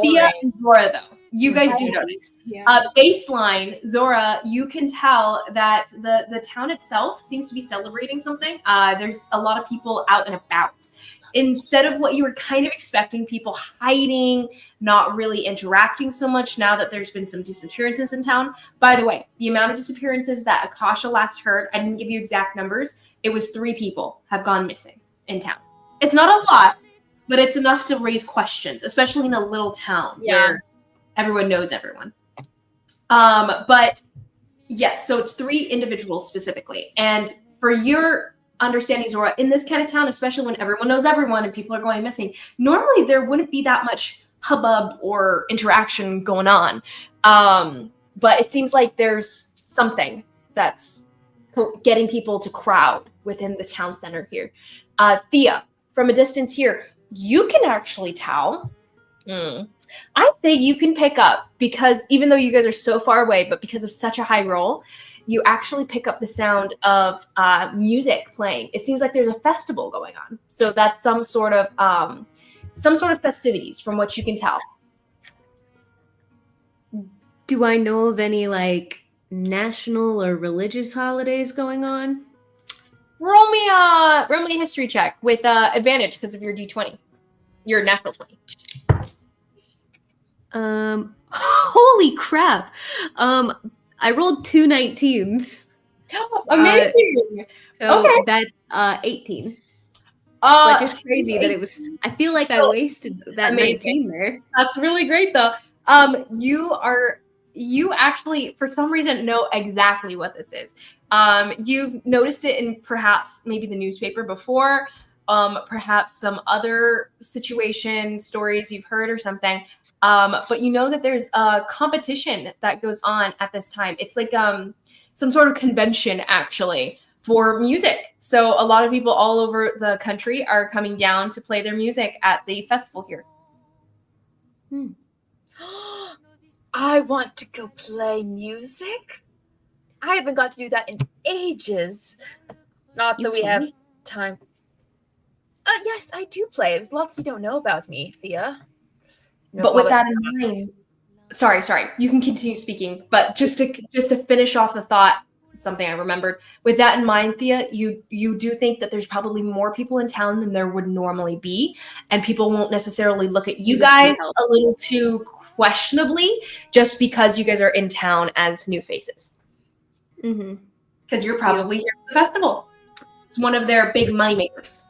Speaker 1: Thea and Zora, though, you guys do notice.
Speaker 5: Yeah.
Speaker 1: Baseline, Zora, you can tell that the town itself seems to be celebrating something. There's a lot of people out and about. Instead of what you were kind of expecting, people hiding, not really interacting so much now that there's been some disappearances in town. By the way, the amount of disappearances that Akasha last heard, I didn't give you exact numbers, it was 3 people have gone missing in town. It's not a lot, but it's enough to raise questions, especially in a little town where everyone knows everyone. But yes, so it's 3 individuals specifically. And for your understanding, Zora, in this kind of town, especially when everyone knows everyone and people are going missing, normally there wouldn't be that much hubbub or interaction going on. But it seems like there's something that's getting people to crowd within the town center here. Thea, from a distance here, you can actually tell. I think you can pick up, because even though you guys are so far away, but because of such a high roll, you actually pick up the sound of music playing. It seems like there's a festival going on. So that's some sort of festivities, from what you can tell.
Speaker 3: Do I know of any like national or religious holidays going on?
Speaker 1: Roll me a history check with advantage because of your D20, your natural 20.
Speaker 3: Holy crap! I rolled 2 19s.
Speaker 1: Amazing.
Speaker 3: So
Speaker 1: Okay.
Speaker 3: that's 18. But just crazy that it was. I feel like I wasted that
Speaker 1: amazing.
Speaker 3: 19 there.
Speaker 1: That's really great, though. You actually, for some reason, know exactly what this is. You've noticed it in perhaps maybe the newspaper before, perhaps some other situation stories you've heard or something. But you know that there's a competition that goes on at this time. It's like some sort of convention, actually, for music. So a lot of people all over the country are coming down to play their music at the festival here.
Speaker 2: I want to go play music. I haven't got to do that in ages. Not that we have time. Yes, I do play. There's lots you don't know about me, Thea.
Speaker 1: But with that in mind, sorry, you can continue speaking. But just to finish off the thought, something I remembered. With that in mind, Thea, you do think that there's probably more people in town than there would normally be, and people won't necessarily look at you guys a little too questionably just because you guys are in town as new faces. Because you're probably here for the festival. It's one of their big moneymakers.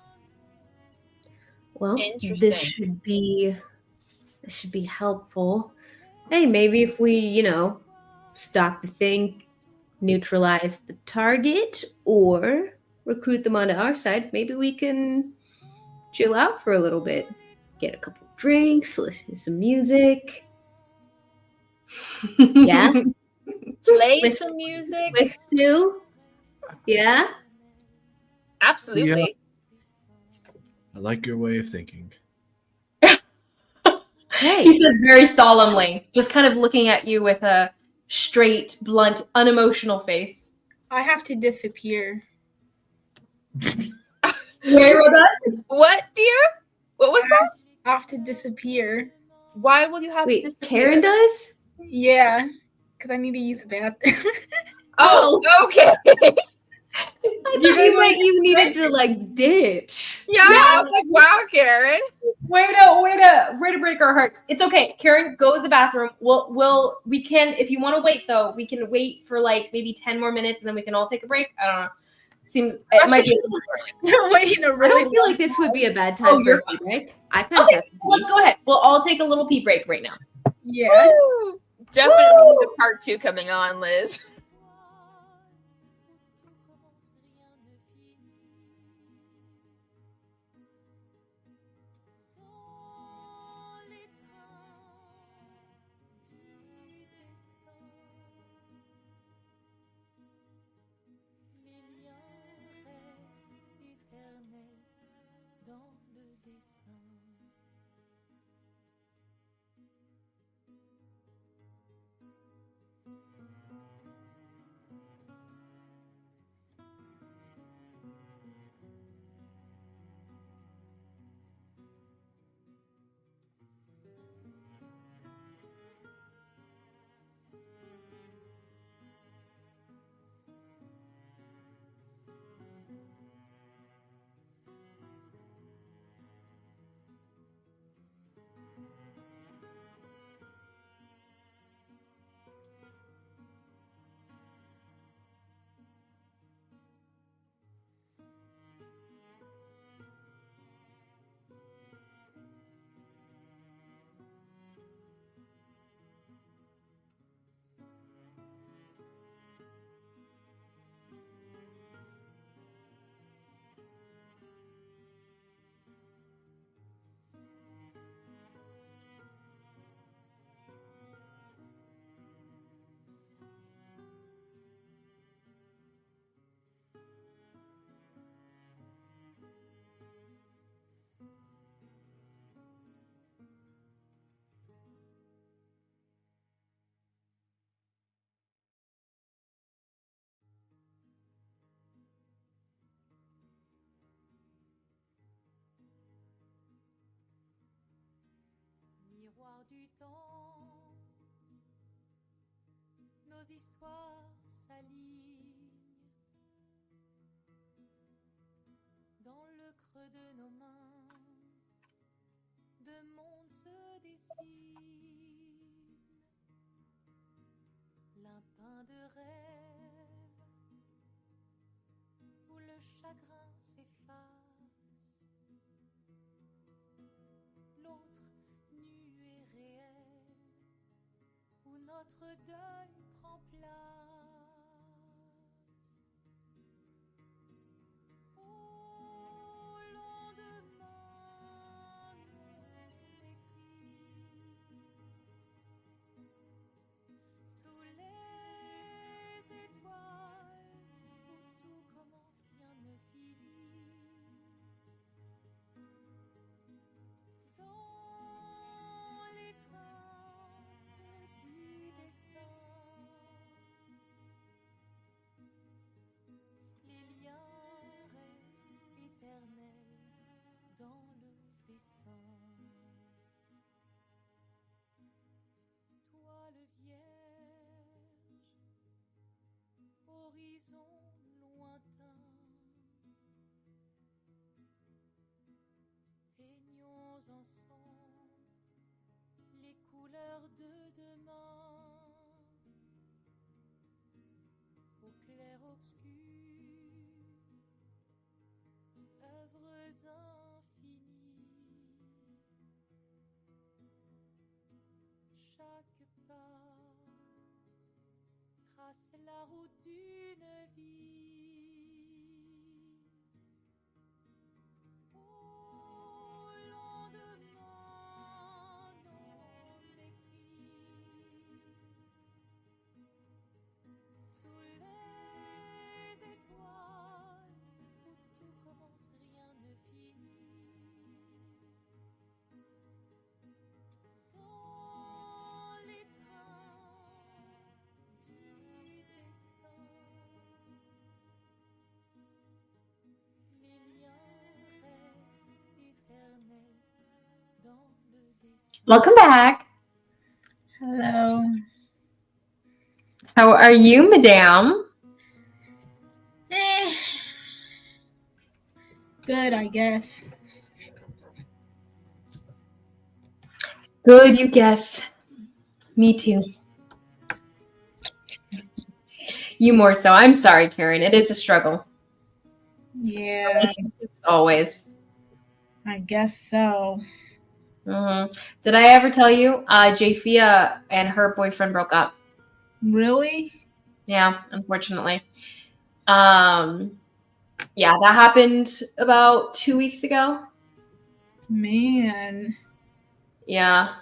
Speaker 3: Well, this should be helpful. Hey, maybe if we, stop the thing, neutralize the target, or recruit them onto our side, maybe we can chill out for a little bit. Get a couple drinks, listen to some music. Yeah?
Speaker 2: Play some music?
Speaker 3: With Stu? Yeah?
Speaker 2: Absolutely.
Speaker 4: Yeah. I like your way of thinking.
Speaker 1: Hey. He says very solemnly, just kind of looking at you with a straight, blunt, unemotional face.
Speaker 5: I have to disappear.
Speaker 2: What, dear? What was that?
Speaker 5: I have to disappear.
Speaker 2: Why will you have to disappear?
Speaker 3: Karen does?
Speaker 5: Yeah, because I need to use the bathroom.
Speaker 2: Oh, okay.
Speaker 3: I thought you needed to ditch.
Speaker 2: Yeah, I was like, wow, Karen.
Speaker 1: Way to break our hearts. It's okay, Karen. Go to the bathroom. We can, if you want to wait though, we can wait for maybe 10 more minutes, and then we can all take a break. I don't know. It might be.
Speaker 5: You're waiting a really.
Speaker 3: I don't feel like this would be a bad time for a break.
Speaker 1: Okay, let's go ahead. We'll all take a little pee break right now.
Speaker 5: Yeah.
Speaker 2: Woo! Definitely the part 2 coming on, Liz.
Speaker 6: miroir du temps, nos histoires s'alignent dans le creux de nos mains, deux mondes se dessinent, l'un peint de rêve où le chagrin s'efface, l'autre nu et réel où notre deuil prend place. Au lendemain non écrit, sous les étoiles où tout commence, rien ne finit. Dans l'étreinte du destin, les liens restent éternels dans le dessin. Toile vierge, horizon lointain, peignons ensemble les couleurs de demain, au clair obscur, œuvres infinies. Chaque pas trace la route d'une vie. Au lendemain non écrit, sous les étoiles où tout commence, rien ne finit. Dans l'étreinte du destin, les liens restent éternels dans le destin.
Speaker 1: Welcome back.
Speaker 5: Hello.
Speaker 1: How are you, madame?
Speaker 5: Good, I guess.
Speaker 1: Good, you guess. Me too. You more so. I'm sorry, Karen. It is a struggle.
Speaker 5: Yeah,
Speaker 1: Relationships always.
Speaker 5: I guess so.
Speaker 1: Did I ever tell you Jafia and her boyfriend broke up?
Speaker 5: Really?
Speaker 1: Yeah, unfortunately. Yeah, that happened about 2 weeks ago.
Speaker 5: Man.
Speaker 1: Yeah.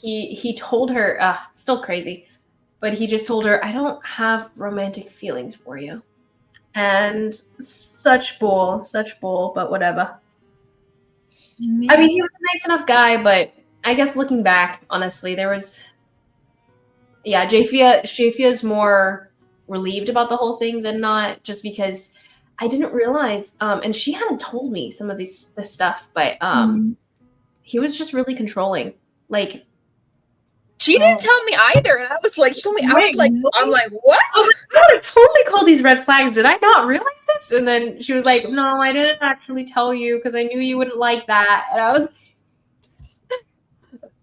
Speaker 1: He told her, still crazy, but he just told her, I don't have romantic feelings for you. And such bull, but whatever.
Speaker 5: Man.
Speaker 1: I mean, he was a nice enough guy, but I guess looking back, honestly, there was, yeah, Jafia's more relieved about the whole thing than not, just because I didn't realize, and she hadn't told me some of this stuff, but he was just really controlling. Like,
Speaker 2: She didn't tell me either, and I was like, she told me, I was
Speaker 5: Wait,
Speaker 2: like,
Speaker 5: really?
Speaker 2: I'm like, what?
Speaker 1: I was like, I would have totally called these red flags. Did I not realize this? And then she was like, no, I didn't actually tell you because I knew you wouldn't like that. And I was,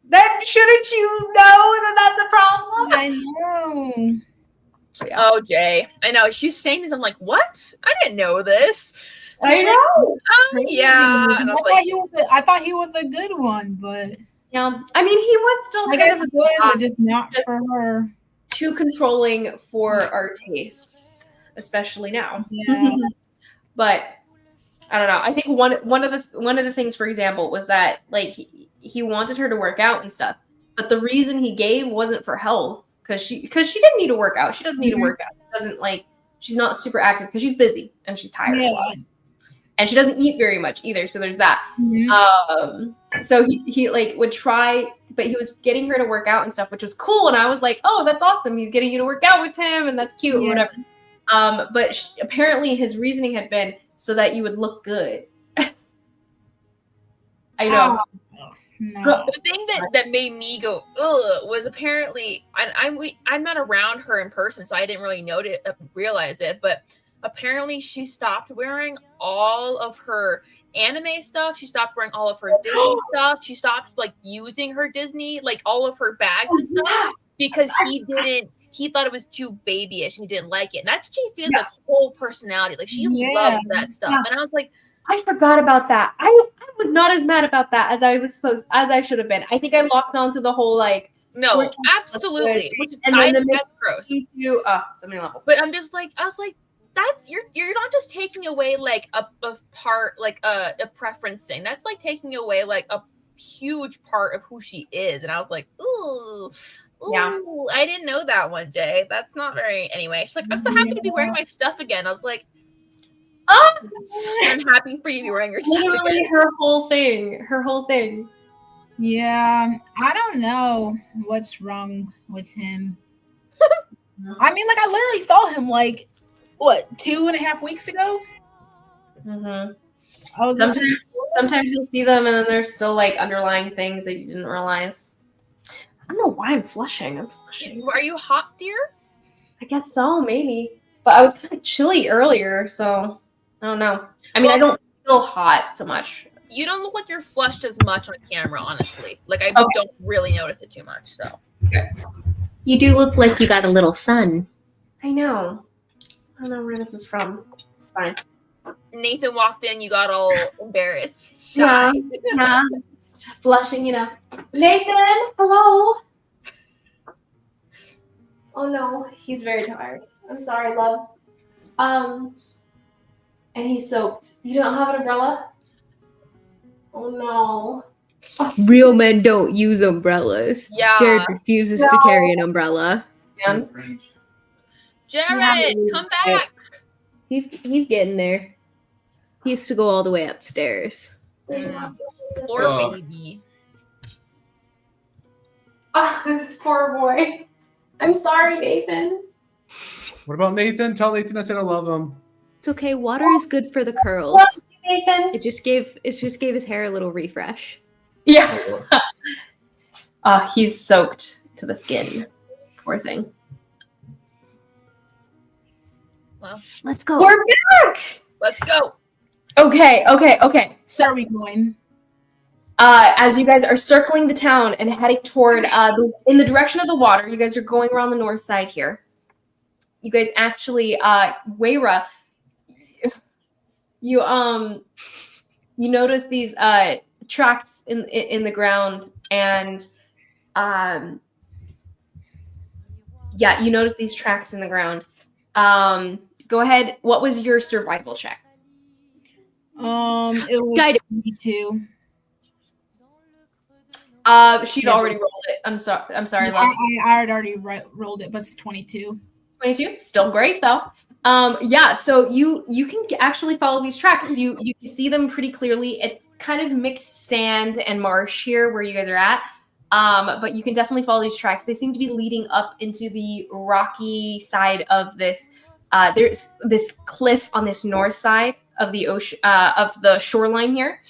Speaker 1: then shouldn't you know that that's a problem?
Speaker 5: I know.
Speaker 1: Yeah.
Speaker 2: Oh, Jay. I know. She's saying this. I'm like, what? I didn't know this.
Speaker 1: I
Speaker 2: She's
Speaker 1: know.
Speaker 2: like, yeah. And I was like,
Speaker 5: I thought he was a good one, but
Speaker 1: Yeah. I mean, he was still
Speaker 5: I
Speaker 1: kind
Speaker 5: guess
Speaker 1: of
Speaker 5: good, but just not for her.
Speaker 1: too controlling for our tastes, especially now.
Speaker 5: Yeah.
Speaker 1: But I don't know. I think one of the things, for example, was that like he wanted her to work out and stuff, but the reason he gave wasn't for health, because she didn't need to work out. She doesn't need to work out. She doesn't like. She's not super active because she's busy and she's tired a lot. And she doesn't eat very much either, so there's that. So he like would try, but he was getting her to work out and stuff, which was cool. And I was like, oh, that's awesome. He's getting you to work out with him, and that's cute, or whatever. But apparently his reasoning had been so that you would look good. I know.
Speaker 5: No.
Speaker 2: The thing that made me go ugh was apparently I'm not around her in person, so I didn't really realize it. But apparently, she stopped wearing all of her anime stuff. She stopped wearing all of her Disney stuff. She stopped like using her Disney, like all of her bags and stuff, because he thought it was too babyish and he didn't like it. And that's what she feels like whole personality. Like she loves that stuff. And I was like,
Speaker 1: I forgot about that. I was not as mad about that as I should have been. I think I locked onto the whole like
Speaker 2: no, absolutely. Which
Speaker 1: and then
Speaker 2: that's gross.
Speaker 1: So many levels.
Speaker 2: But I was like, that's you're not just taking away like a part, like a preference thing. That's like taking away like a huge part of who she is. And I was like, ooh,
Speaker 1: yeah.
Speaker 2: I didn't know that one, Jay. That's not very anyway. She's like, I'm so happy to be wearing my stuff again. I was like, I'm happy for you to be wearing your stuff
Speaker 1: literally
Speaker 2: again.
Speaker 1: her whole thing.
Speaker 5: Yeah, I don't know what's wrong with him. I mean, like, I literally saw him like, what, 2.5 weeks ago?
Speaker 1: Mm-hmm.
Speaker 5: I was
Speaker 1: Sometimes you'll see them and then there's still like underlying things that you didn't realize. I don't know why I'm flushing.
Speaker 2: Are you hot, dear?
Speaker 1: I guess so, maybe. But I was kind of chilly earlier, so I don't know. I mean, I don't feel hot so much.
Speaker 2: You don't look like you're flushed as much on camera, honestly. Like, I don't really notice it too much, so.
Speaker 1: Okay.
Speaker 3: You do look like you got a little sun.
Speaker 1: I know. I don't know where this is from. It's fine.
Speaker 2: Nathan walked in, you got all embarrassed. Shy.
Speaker 1: Yeah. Just blushing, you know. Nathan, hello. Oh no, he's very tired. I'm sorry, love. And he's soaked. You don't have an umbrella? Oh no.
Speaker 3: Real men don't use umbrellas.
Speaker 2: Yeah.
Speaker 3: Jared refuses to carry an umbrella.
Speaker 1: Man.
Speaker 2: Jared, come back.
Speaker 3: He's getting there. He has to go all the way upstairs.
Speaker 2: Poor baby.
Speaker 1: Oh, this poor boy. I'm sorry, Nathan.
Speaker 4: What about Nathan? Tell Nathan I said I love him.
Speaker 3: It's okay. Water is good for the curls.
Speaker 1: Nathan.
Speaker 3: It just gave his hair a little refresh.
Speaker 1: Yeah. He's soaked to the skin. Poor thing.
Speaker 2: Well,
Speaker 3: let's go.
Speaker 1: We're back.
Speaker 2: Let's go.
Speaker 5: So
Speaker 1: Okay.
Speaker 5: are we going?
Speaker 1: As you guys are circling the town and heading toward in the direction of the water, you guys are going around the north side here. You guys actually, Weira, you notice these tracks in the ground, and you notice these tracks in the ground. Go ahead. What was your survival check?
Speaker 5: It was
Speaker 3: Guide.
Speaker 5: 22.
Speaker 1: She'd already rolled it. I'm sorry, love.
Speaker 5: I had already rolled it, but it's 22.
Speaker 1: 22, still great though. So you can actually follow these tracks. You can see them pretty clearly. It's kind of mixed sand and marsh here where you guys are at. But you can definitely follow these tracks. They seem to be leading up into the rocky side of this. There's this cliff on this north side of the ocean, of the shoreline here,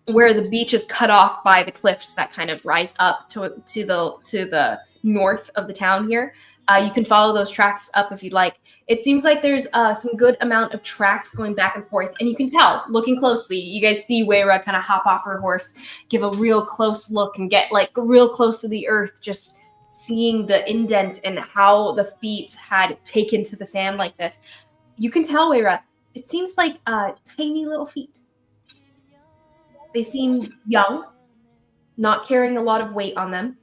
Speaker 1: where the beach is cut off by the cliffs that kind of rise up to the north of the town here. You can follow those tracks up if you'd like. It seems like there's some good amount of tracks going back and forth, and you can tell, looking closely, you guys see Weira kind of hop off her horse, give a real close look, and get like real close to the earth, just seeing the indent and how the feet had taken to the sand like this. You can tell, Weira, it seems like tiny little feet. They seem young, not carrying a lot of weight on them.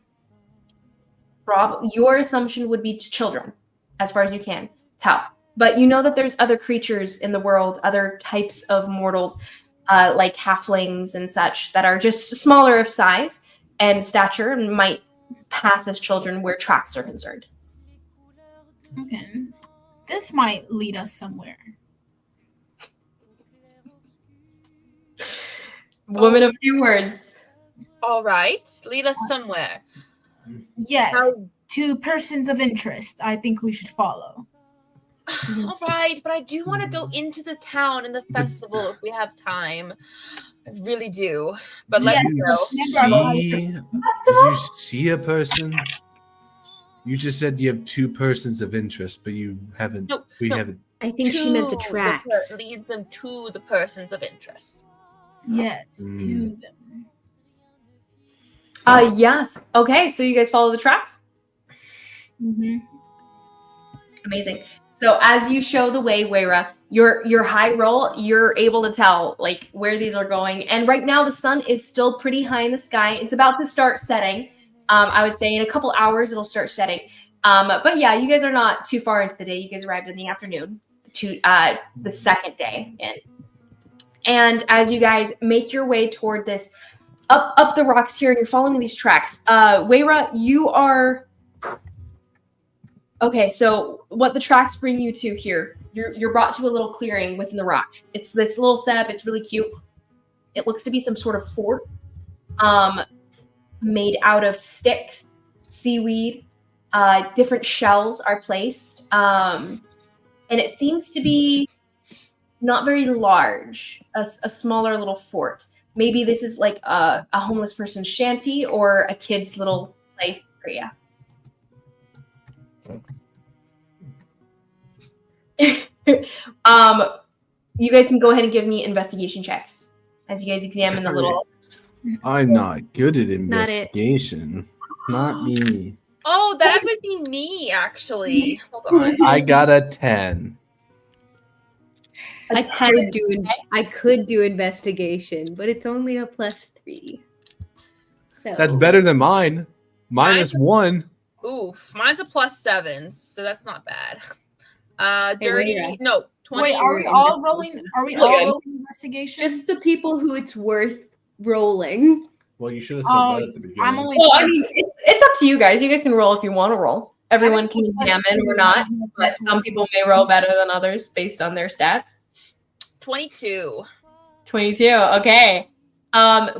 Speaker 1: Rob, your assumption would be children, as far as you can tell. But you know that there's other creatures in the world, other types of mortals, like halflings and such, that are just smaller of size and stature and might pass as children where tracks are concerned.
Speaker 5: Okay. This might lead us somewhere.
Speaker 1: Woman of few words.
Speaker 2: All right. Lead us somewhere.
Speaker 5: Yes. To persons of interest, I think we should follow.
Speaker 2: All right, but I do want to go into the town and the festival if we have time. I really do. But
Speaker 4: Did
Speaker 2: let's
Speaker 4: you
Speaker 2: go.
Speaker 4: did you see a person? You just said you have two persons of interest, but you haven't.
Speaker 2: No,
Speaker 4: we
Speaker 2: no.
Speaker 4: haven't.
Speaker 3: I think she meant the
Speaker 2: To
Speaker 3: tracks.
Speaker 2: leads them to the persons of interest.
Speaker 5: Yes, to
Speaker 4: Mm.
Speaker 5: them.
Speaker 1: Yes. Okay, so you guys follow the tracks?
Speaker 5: Mm-hmm.
Speaker 1: Amazing. So as you show the way, Weira, your high roll, you're able to tell like where these are going. And right now the sun is still pretty high in the sky. It's about to start setting. I would say in a couple hours it'll start setting. But yeah, you guys are not too far into the day. You guys arrived in the afternoon to the second day in. And as you guys make your way toward this up the rocks here, and you're following these tracks, Weira, you are. Okay, so what the tracks bring you to here, you're brought to a little clearing within the rocks. It's this little setup. It's really cute. It looks to be some sort of fort, made out of sticks, seaweed. Different shells are placed, and it seems to be not very large. A smaller little fort. Maybe this is like a homeless person's shanty or a kid's little play area. You guys can go ahead and give me investigation checks as you guys examine the little.
Speaker 4: I'm not good at
Speaker 3: Not it.
Speaker 4: investigation. Not me.
Speaker 2: Oh, that would be me, actually. Hold on.
Speaker 4: I got a 10.
Speaker 3: I could do investigation, but it's only a +3. So
Speaker 4: That's better than mine. -1.
Speaker 2: Oof, mine's a +7, so that's not bad. Dirty,
Speaker 3: Weira.
Speaker 2: no, 20.
Speaker 5: Wait, are we all rolling? Are we all
Speaker 2: Okay.
Speaker 5: rolling investigation?
Speaker 3: Just the people who it's worth rolling.
Speaker 4: Well, you should have said
Speaker 5: Oh,
Speaker 4: that at the beginning.
Speaker 5: I'm only.
Speaker 1: Well, I mean, it's up to you guys. You guys can roll if you want to roll. Everyone can examine or not, but some people may roll better than others based on their stats.
Speaker 2: 22.
Speaker 1: 22. Okay.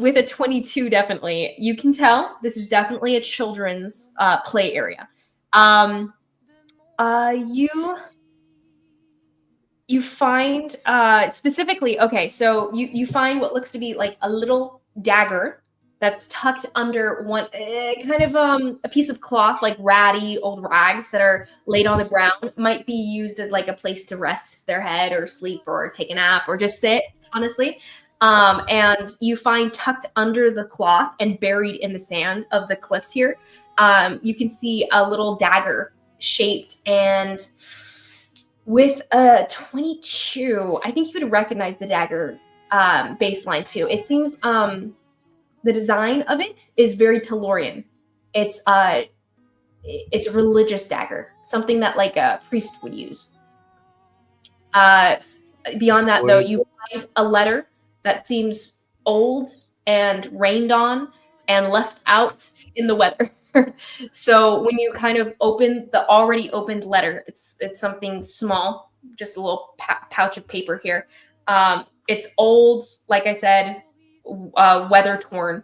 Speaker 1: With a 22, definitely. You can tell this is definitely a children's play area. You find specifically, okay, so you find what looks to be like a little dagger that's tucked under one kind of a piece of cloth, like ratty old rags that are laid on the ground. Might be used as like a place to rest their head or sleep or take a nap or just sit, honestly. And you find tucked under the cloth and buried in the sand of the cliffs here, you can see a little dagger shaped and with a 22. I think you would recognize the dagger baseline too. It seems the design of it is very Tellurian. It's a religious dagger, something that like a priest would use. Beyond that, though, you find a letter that seems old and rained on and left out in the weather. So when you kind of open the already opened letter, it's something small, just a little pouch of paper here. It's old, like I said, weather torn,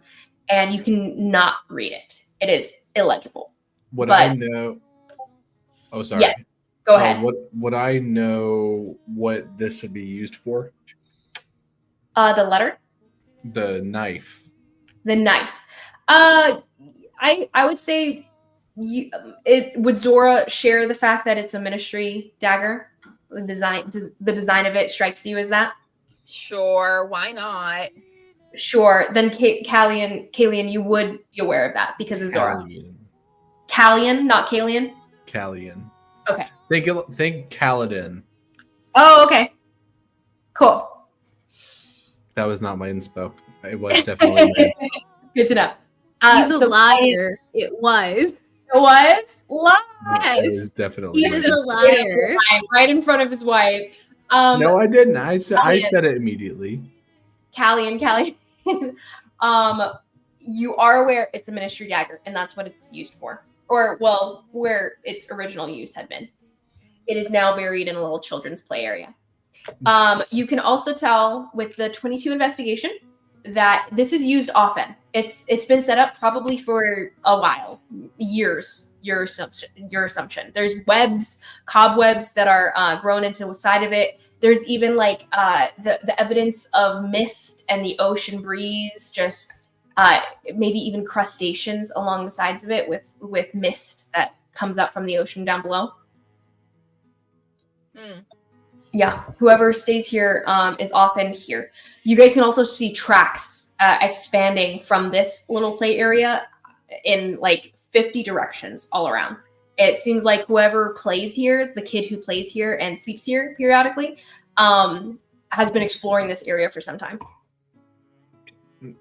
Speaker 1: and you can not read it. It is illegible.
Speaker 4: I know? Oh, sorry.
Speaker 1: Yeah, go ahead.
Speaker 4: Would I know what this would be used for?
Speaker 1: The letter?
Speaker 4: The knife.
Speaker 1: The knife. I would say would Zora share the fact that it's a ministry dagger? The design of it strikes you as that?
Speaker 2: Sure, why not?
Speaker 1: Sure. Then Kalian, you would be aware of that because of Zora. Kalian, not Kalian?
Speaker 4: Kalian.
Speaker 1: Okay.
Speaker 4: Think Kaladin.
Speaker 1: Oh, okay. Cool.
Speaker 4: That was not my inspo. It was definitely my inspo.
Speaker 1: Good to know.
Speaker 3: He's a liar. It was.
Speaker 1: It was
Speaker 4: It
Speaker 1: lies.
Speaker 4: was definitely
Speaker 3: He's
Speaker 4: my
Speaker 3: a
Speaker 4: inspo.
Speaker 3: liar.
Speaker 1: Right in front of his wife.
Speaker 4: No, I didn't. I said it immediately.
Speaker 1: Kalian. You are aware it's a ministry dagger, and that's what it's used for. Or, well, where its original use had been. It is now buried in a little children's play area. You can also tell with the 22 investigation that this is used often. It's been set up probably for a while, years. Your assumption. There's webs, cobwebs that are grown into the side of it. There's even like the evidence of mist and the ocean breeze, just maybe even crustaceans along the sides of it with mist that comes up from the ocean down below. Yeah, whoever stays here is often here. You guys can also see tracks expanding from this little play area in like 50 directions all around. It seems like whoever plays here, the kid who plays here and sleeps here periodically, has been exploring this area for some time.
Speaker 4: I'm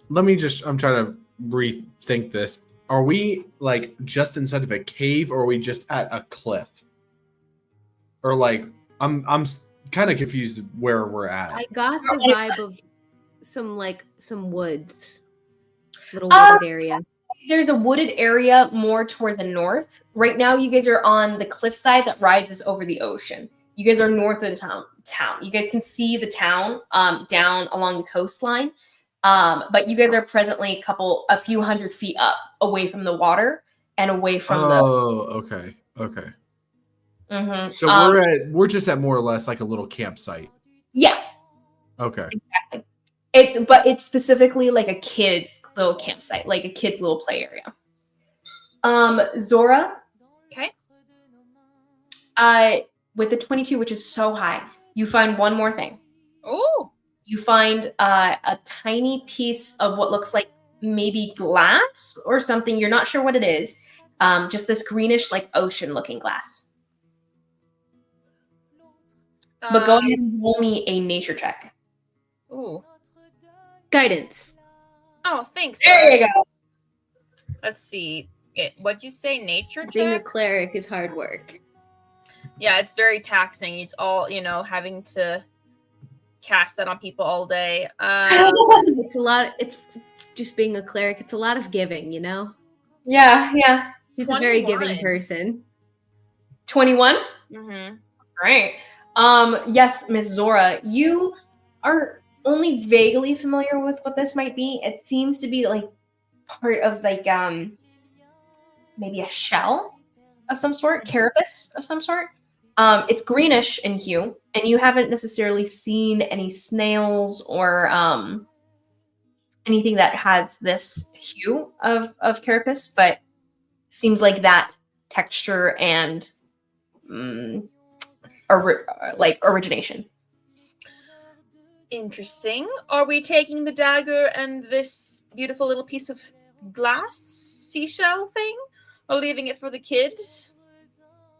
Speaker 4: trying to rethink this. Are we like just inside of a cave, or are we just at a cliff? Or like, I'm kind of confused where we're at.
Speaker 3: I got the vibe of some woods, little wooded area.
Speaker 1: There's a wooded area more toward the north. Right now, you guys are on the cliffside that rises over the ocean. You guys are north of the town. You guys can see the town down along the coastline, but you guys are presently a few hundred feet up, away from the water and away from the.
Speaker 4: Oh, okay.
Speaker 1: Mm-hmm.
Speaker 4: So we're just at more or less like a little campsite.
Speaker 1: Yeah.
Speaker 4: Okay.
Speaker 1: Exactly. It's specifically like a kid's little campsite, like a kid's little play area. Zora.
Speaker 2: Okay.
Speaker 1: With the 22, which is so high, you find one more thing.
Speaker 2: Oh.
Speaker 1: You find a tiny piece of what looks like maybe glass or something. You're not sure what it is. Just this greenish, like ocean-looking glass. But go ahead and roll me a nature check.
Speaker 2: Ooh.
Speaker 3: Guidance.
Speaker 2: Oh, thanks.
Speaker 1: There you go.
Speaker 2: Let's see. What'd you say? Nature check?
Speaker 3: Being a cleric is hard work.
Speaker 2: Yeah, it's very taxing. It's all, having to cast that on people all day.
Speaker 3: It's a lot. It's just being a cleric. It's a lot of giving,
Speaker 1: Yeah.
Speaker 3: He's a very
Speaker 2: 21.
Speaker 3: giving person.
Speaker 1: 21?
Speaker 2: Mm-hmm.
Speaker 1: Right. Yes, Miss Zora, you are only vaguely familiar with what this might be. It seems to be like part of like maybe a shell of some sort, carapace of some sort. It's greenish in hue, and you haven't necessarily seen any snails or anything that has this hue of carapace, but seems like that texture and origination.
Speaker 2: Interesting. Are we taking the dagger and this beautiful little piece of glass seashell thing, or leaving it for the kids?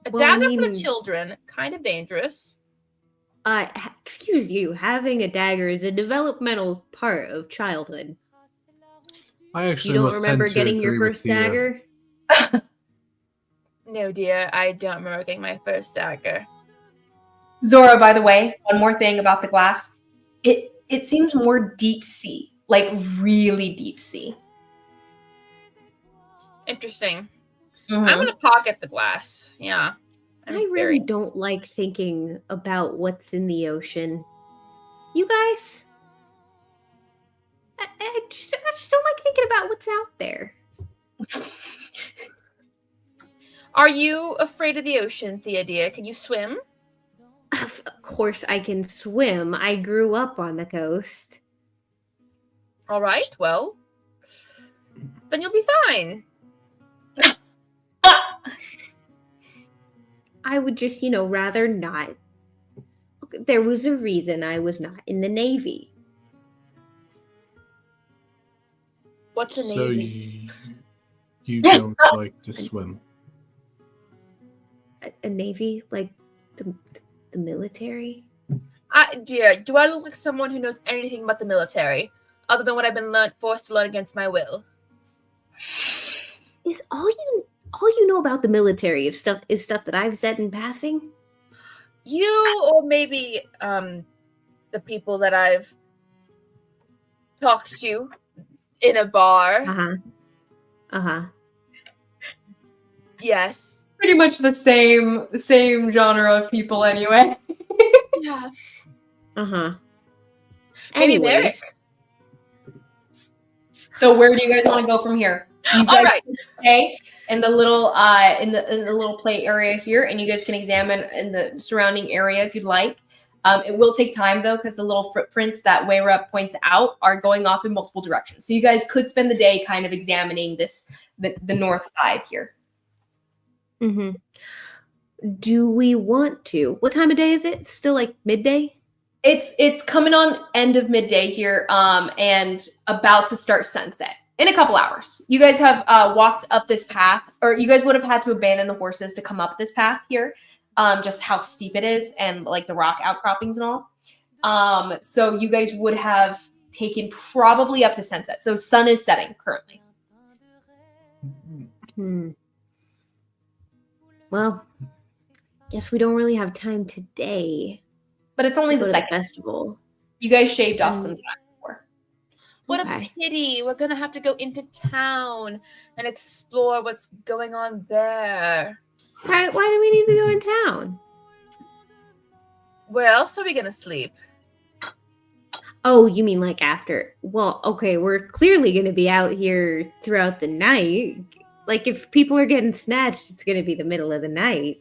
Speaker 2: A dagger for the children, kind of dangerous.
Speaker 3: Excuse you, having a dagger is a developmental part of childhood.
Speaker 4: I actually
Speaker 3: You don't remember getting your first dagger?
Speaker 2: No, dear, I don't remember getting my first dagger.
Speaker 1: Zora, by the way, one more thing about the glass. It seems more deep sea, like really deep sea.
Speaker 2: Interesting.
Speaker 1: Mm-hmm.
Speaker 2: I'm gonna pocket the glass. Yeah.
Speaker 3: I really don't like thinking about what's in the ocean. You guys? I just don't like thinking about what's out there.
Speaker 2: Are you afraid of the ocean, Theodia? Can you swim?
Speaker 3: Of course I can swim. I grew up on the coast.
Speaker 2: All right, well, then you'll be fine.
Speaker 3: I would just, rather not. There was a reason I was not in the Navy.
Speaker 2: What's a
Speaker 4: So
Speaker 2: navy?
Speaker 4: you don't like to swim?
Speaker 3: A Navy? Like the military?
Speaker 2: Dear, do I look like someone who knows anything about the military, other than what I've been forced to learn against my will?
Speaker 3: Is all you know about the military is stuff that I've said in passing?
Speaker 2: You, or maybe the people that I've talked to in a bar.
Speaker 3: Uh-huh.
Speaker 2: Yes.
Speaker 1: Pretty much the same genre of people anyway.
Speaker 2: Yeah.
Speaker 3: Uh-huh.
Speaker 2: Maybe
Speaker 3: Anyways,
Speaker 1: So where do you guys want to go from here? You guys
Speaker 2: All right.
Speaker 1: stay in the little in the little play area here, and you guys can examine in the surrounding area if you'd like. It will take time though, because the little footprints that Wayra points out are going off in multiple directions. So you guys could spend the day kind of examining the north side here.
Speaker 3: Mm-hmm. Do we want to? What time of day is it? Still like midday?
Speaker 1: It's coming on end of midday here, and about to start sunset in a couple hours. You guys have walked up this path, or you guys would have had to abandon the horses to come up this path here, just how steep it is and like the rock outcroppings and all. So you guys would have taken probably up to sunset. So sun is setting currently.
Speaker 3: Well, guess we don't really have time today.
Speaker 1: But it's only
Speaker 3: to
Speaker 1: the
Speaker 3: go to
Speaker 1: second.
Speaker 3: festival.
Speaker 1: You guys shaved off some time before.
Speaker 2: What
Speaker 3: Okay.
Speaker 2: a pity. We're going to have to go into town and explore what's going on there.
Speaker 3: Why do we need to go in town?
Speaker 2: Where else are we going to sleep?
Speaker 3: Oh, you mean like after? Well, okay, we're clearly going to be out here throughout the night. Like if people are getting snatched, it's going to be the middle of the night.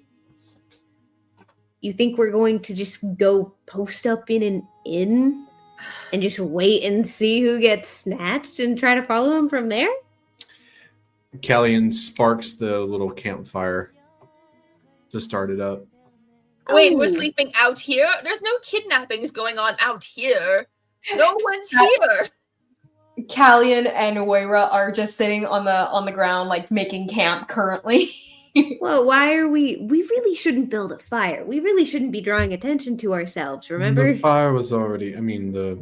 Speaker 3: You think we're going to just go post up in an inn and just wait and see who gets snatched and try to follow them from there?
Speaker 4: Callian sparks the little campfire to start it up.
Speaker 2: Wait, we're
Speaker 3: Oh.
Speaker 2: sleeping out here? There's no kidnappings going on out here. No one's here.
Speaker 1: Callian and Wayra are just sitting on the ground, like making camp currently.
Speaker 3: Well, why are we really shouldn't build a fire. We really shouldn't be drawing attention to ourselves, remember?
Speaker 4: The fire was already, the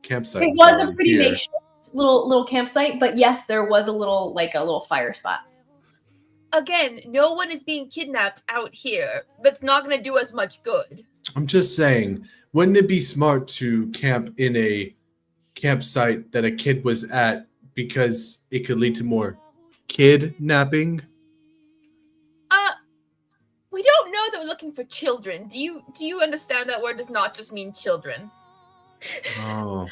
Speaker 4: campsite.
Speaker 1: It was a
Speaker 4: already
Speaker 1: pretty
Speaker 4: here.
Speaker 1: makeshift little campsite, but yes, there was a little fire spot.
Speaker 2: Again, no one is being kidnapped out here. That's not going to do us much good.
Speaker 4: I'm just saying, wouldn't it be smart to camp in a campsite that a kid was at because it could lead to more kidnapping?
Speaker 2: We don't know that we're looking for children. Do you understand that word does not just mean children?
Speaker 4: Oh,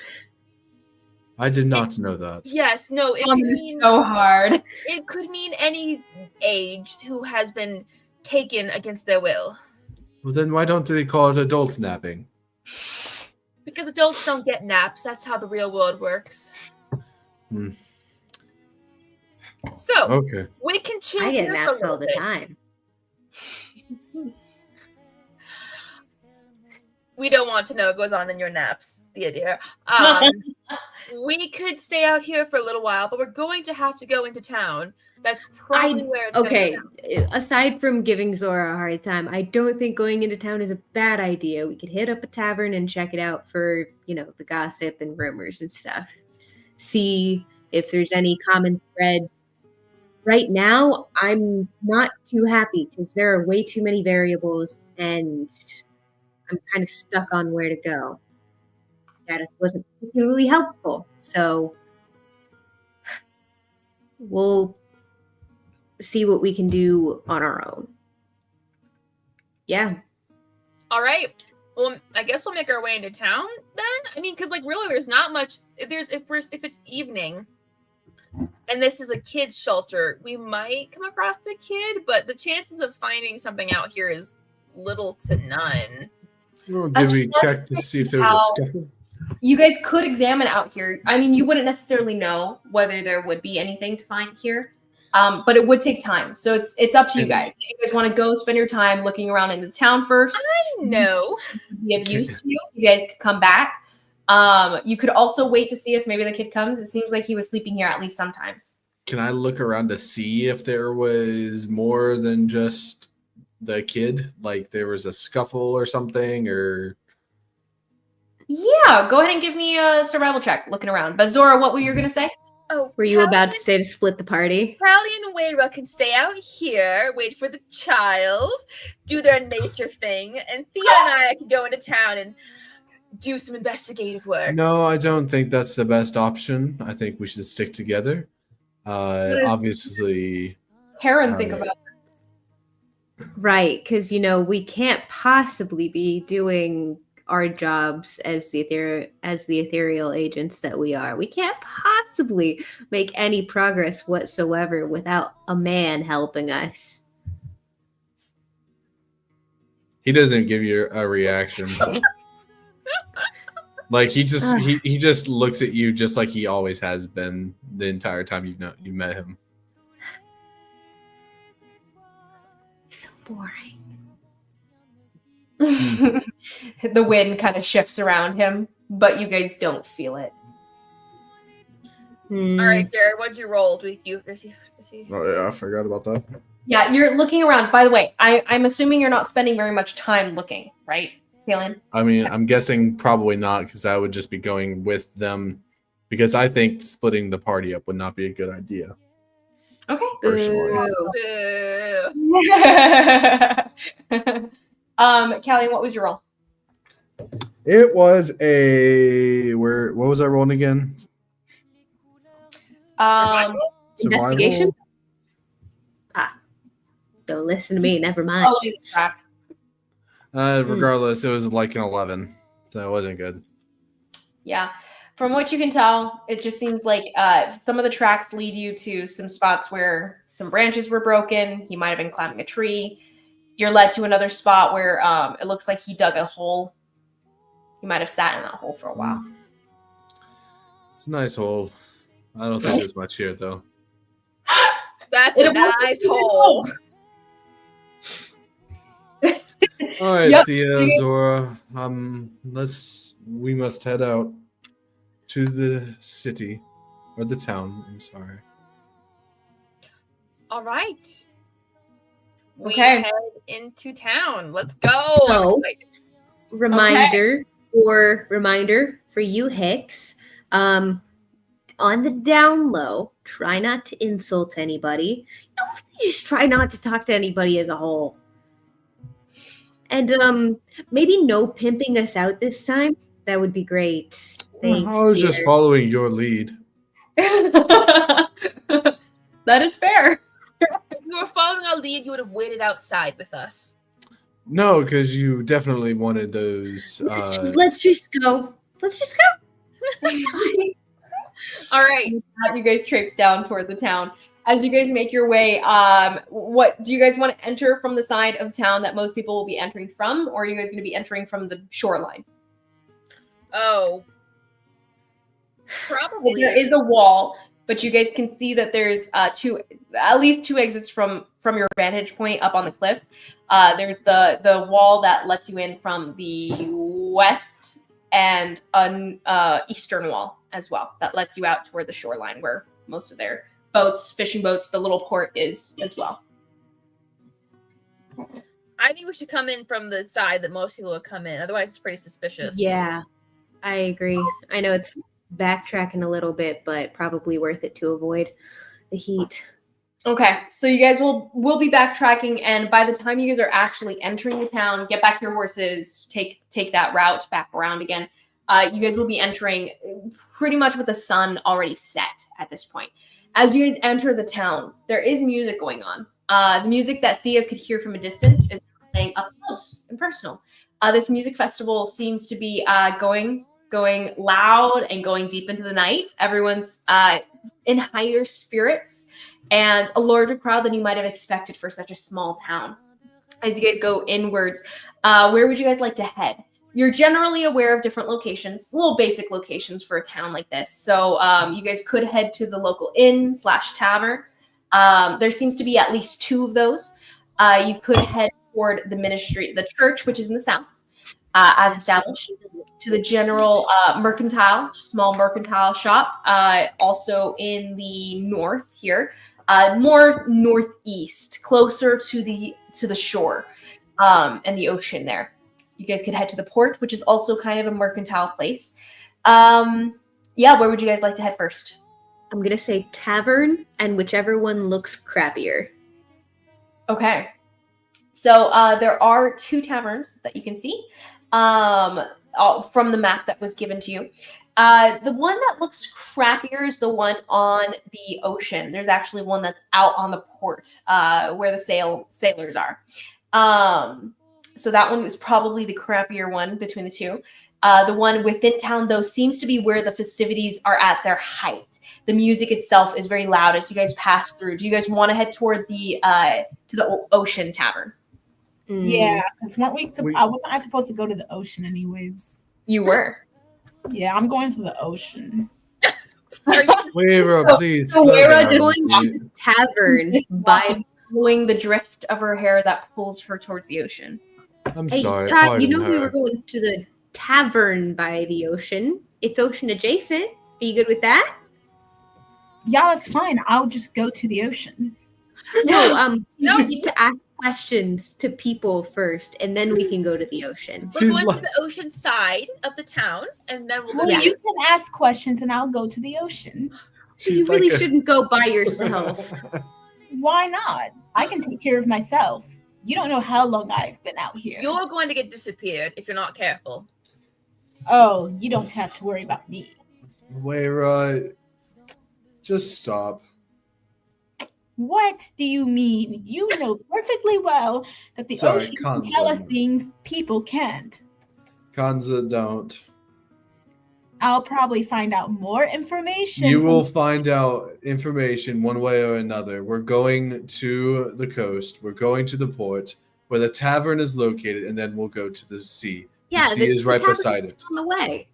Speaker 4: I did not know that.
Speaker 2: Yes, no, it could mean
Speaker 1: So hard.
Speaker 2: it could mean any age who has been taken against their will.
Speaker 4: Well, then why don't they call it adult napping?
Speaker 2: Because adults don't get naps. That's how the real world works.
Speaker 4: Hmm.
Speaker 2: So
Speaker 4: Okay.
Speaker 2: we can chill
Speaker 3: I get
Speaker 2: here
Speaker 3: naps
Speaker 2: for a
Speaker 3: all
Speaker 2: little
Speaker 3: the
Speaker 2: bit.
Speaker 3: time.
Speaker 2: We don't want to know what goes on in your naps, Theodore. We could stay out here for a little while, but we're going to have to go into town. That's probably where it's
Speaker 3: Okay,
Speaker 2: going to go.
Speaker 3: aside from giving Zora a hard time, I don't think going into town is a bad idea. We could hit up a tavern and check it out for, the gossip and rumors and stuff. See if there's any common threads. Right now, I'm not too happy because there are way too many variables and I'm kind of stuck on where to go. That wasn't particularly helpful. So we'll see what we can do on our own. Yeah.
Speaker 2: All right. Well, I guess we'll make our way into town then. I mean, because really, there's not much. If it's evening, and this is a kid's shelter, we might come across a kid, but the chances of finding something out here is little to none.
Speaker 4: Well,
Speaker 1: As
Speaker 4: did we
Speaker 1: far
Speaker 4: check to see if there was a scuffle?
Speaker 1: You guys could examine out here. I mean, you wouldn't necessarily know whether there would be anything to find here, but it would take time. So it's up to you guys. If you guys want to go spend your time looking around in the town first,
Speaker 2: No.
Speaker 1: be of use to you. You guys could come back. You could also wait to see if maybe the kid comes. It seems like he was sleeping here at least sometimes.
Speaker 4: Can I look around to see if there was more than just the kid? Like there was a scuffle or something, or
Speaker 1: Yeah, go ahead and give me a survival check looking around. But Zora, what were you going to say?
Speaker 2: Oh,
Speaker 3: Were you about to say to split the party?
Speaker 2: Callie and Wayra can stay out here, wait for the child, do their nature thing, and Thea and I can go into town and do some investigative work.
Speaker 4: no? I don't think that's the best option. I think we should stick together. Obviously,
Speaker 1: Karen, think
Speaker 4: Alright.
Speaker 1: about
Speaker 3: Right, because we can't possibly be doing our jobs as the ethereal agents that we are. We can't possibly make any progress whatsoever without a man helping us.
Speaker 4: He doesn't give you a reaction. Like he just looks at you just like he always has been the entire time you met him.
Speaker 3: So boring.
Speaker 1: The wind kind of shifts around him, but you guys don't feel it.
Speaker 2: All right, Jared, what'd you roll? Does he?
Speaker 4: Oh yeah, I forgot about that.
Speaker 1: Yeah, you're looking around. By the way, I'm assuming you're not spending very much time looking, right, Kaylin?
Speaker 4: I mean, I'm guessing probably not, because I would just be going with them, because I think splitting the party up would not be a good idea.
Speaker 1: Okay.
Speaker 4: Personally.
Speaker 2: Boo.
Speaker 1: Callie, what was your roll?
Speaker 4: It was what was I rolling again?
Speaker 1: Um,
Speaker 3: Investigation? Don't listen to me. Never mind.
Speaker 1: oh, the tracks.
Speaker 4: Regardless, it was like an 11, so it wasn't good.
Speaker 1: Yeah. From what you can tell, it just seems like some of the tracks lead you to some spots where some branches were broken. He might have been climbing a tree. You're led to another spot where it looks like he dug a hole. He might have sat in that hole for a while.
Speaker 4: It's a nice hole. I don't think there's much here, though.
Speaker 2: That's a nice hole.
Speaker 4: All right,
Speaker 1: Yep.
Speaker 4: Thea, Zora. We must head out to the city or the town. I'm sorry.
Speaker 2: All right. We
Speaker 1: Okay.
Speaker 2: head into town. Let's go. I'm
Speaker 3: So-
Speaker 2: excited.
Speaker 3: Reminder for you Hicks. On the down low, try not to insult anybody. Just try not to talk to anybody as a whole. And maybe no pimping us out this time. That would be great. Thanks.
Speaker 4: I was just
Speaker 3: dear.
Speaker 4: following your lead.
Speaker 1: That is fair.
Speaker 2: If you were following our lead, you would have waited outside with us.
Speaker 4: No, because you definitely wanted those.
Speaker 3: Let's just go. Let's just go.
Speaker 2: All right.
Speaker 1: You guys traipse down toward the town. As you guys make your way, what do you guys want to enter from the side of town that most people will be entering from, or are you guys going to be entering from the shoreline?
Speaker 2: Oh. Probably.
Speaker 1: There is a wall, but you guys can see that there's at least two exits from your vantage point up on the cliff. There's the wall that lets you in from the west, and an eastern wall as well that lets you out toward the shoreline where most of their boats, fishing boats, the little port is as well.
Speaker 2: I think we should come in from the side that most people would come in. Otherwise, it's pretty suspicious.
Speaker 3: Yeah, I agree. I know it's backtracking a little bit, but probably worth it to avoid the heat.
Speaker 1: Okay, so you guys will be backtracking, and by the time you guys are actually entering the town, get back to your horses, take that route back around again. You guys will be entering pretty much with the sun already set at this point. As you guys enter the town, there is music going on. The music that Thea could hear from a distance is playing up close and personal. This music festival seems to be going loud and going deep into the night. Everyone's in higher spirits and a larger crowd than you might have expected for such a small town. As you guys go inwards, where would you guys like to head? You're generally aware of different locations, little basic locations for a town like this. So you guys could head to the local inn/tavern. There seems to be at least two of those. You could head toward the ministry, the church, which is in the south, as established, to the general small mercantile shop, also in the north here, more northeast, closer to the shore and the ocean there. You guys could head to the port, which is also kind of a mercantile place. Where would you guys like to head first?
Speaker 3: I'm going to say tavern, and whichever one looks crappier.
Speaker 1: Okay. So there are two taverns that you can see from the map that was given to you. The one that looks crappier is the one on the ocean. There's actually one that's out on the port where the sailors are. So that one was probably the crappier one between the two. The one within town, though, seems to be where the festivities are at their height. The music itself is very loud as you guys pass through. Do you guys want to head toward the to the Ocean Tavern?
Speaker 5: Yeah, because weren't I wasn't supposed to go to the ocean anyways.
Speaker 1: You were.
Speaker 5: Yeah, I'm going to the ocean.
Speaker 4: Wayra,
Speaker 1: So-
Speaker 4: please.
Speaker 1: so
Speaker 4: slow
Speaker 1: Wayra
Speaker 4: down,
Speaker 3: Just going to
Speaker 4: please.
Speaker 3: the tavern by.
Speaker 1: Following the drift of her hair that pulls her towards the ocean.
Speaker 4: I'm
Speaker 3: Hey,
Speaker 4: sorry.
Speaker 3: Todd,
Speaker 4: pardon
Speaker 3: you know we
Speaker 4: her.
Speaker 3: were going to the tavern by the ocean. It's ocean adjacent. Are you good with that?
Speaker 5: Yeah, that's fine. I'll just go to the ocean.
Speaker 3: No,
Speaker 2: No.
Speaker 3: you need to ask questions to people first, and then we can go to the ocean.
Speaker 2: We're
Speaker 4: She's
Speaker 2: going
Speaker 4: like-
Speaker 2: to the ocean side of the town, and then we'll go.
Speaker 5: Well,
Speaker 3: Yeah.
Speaker 2: to
Speaker 5: you can ask questions and I'll go to the ocean.
Speaker 3: You really shouldn't go by yourself.
Speaker 5: Why not? I can take care of myself. You don't know how long I've been out here.
Speaker 2: You're going to get disappeared if you're not careful.
Speaker 5: Oh, you don't have to worry about me.
Speaker 4: Wayra, just stop.
Speaker 5: What do you mean? You know perfectly well that the
Speaker 4: Sorry,
Speaker 5: ocean can tell us
Speaker 4: Kanza.
Speaker 5: things people can't.
Speaker 4: Kanza, don't.
Speaker 5: I'll probably find out more information.
Speaker 4: You
Speaker 5: from-
Speaker 4: will find out information one way or another. We're going to the coast. We're going to the port where the tavern is located, and then we'll go to the sea.
Speaker 3: Yeah,
Speaker 4: the sea is right
Speaker 3: tavern's
Speaker 4: beside it.
Speaker 3: on the way.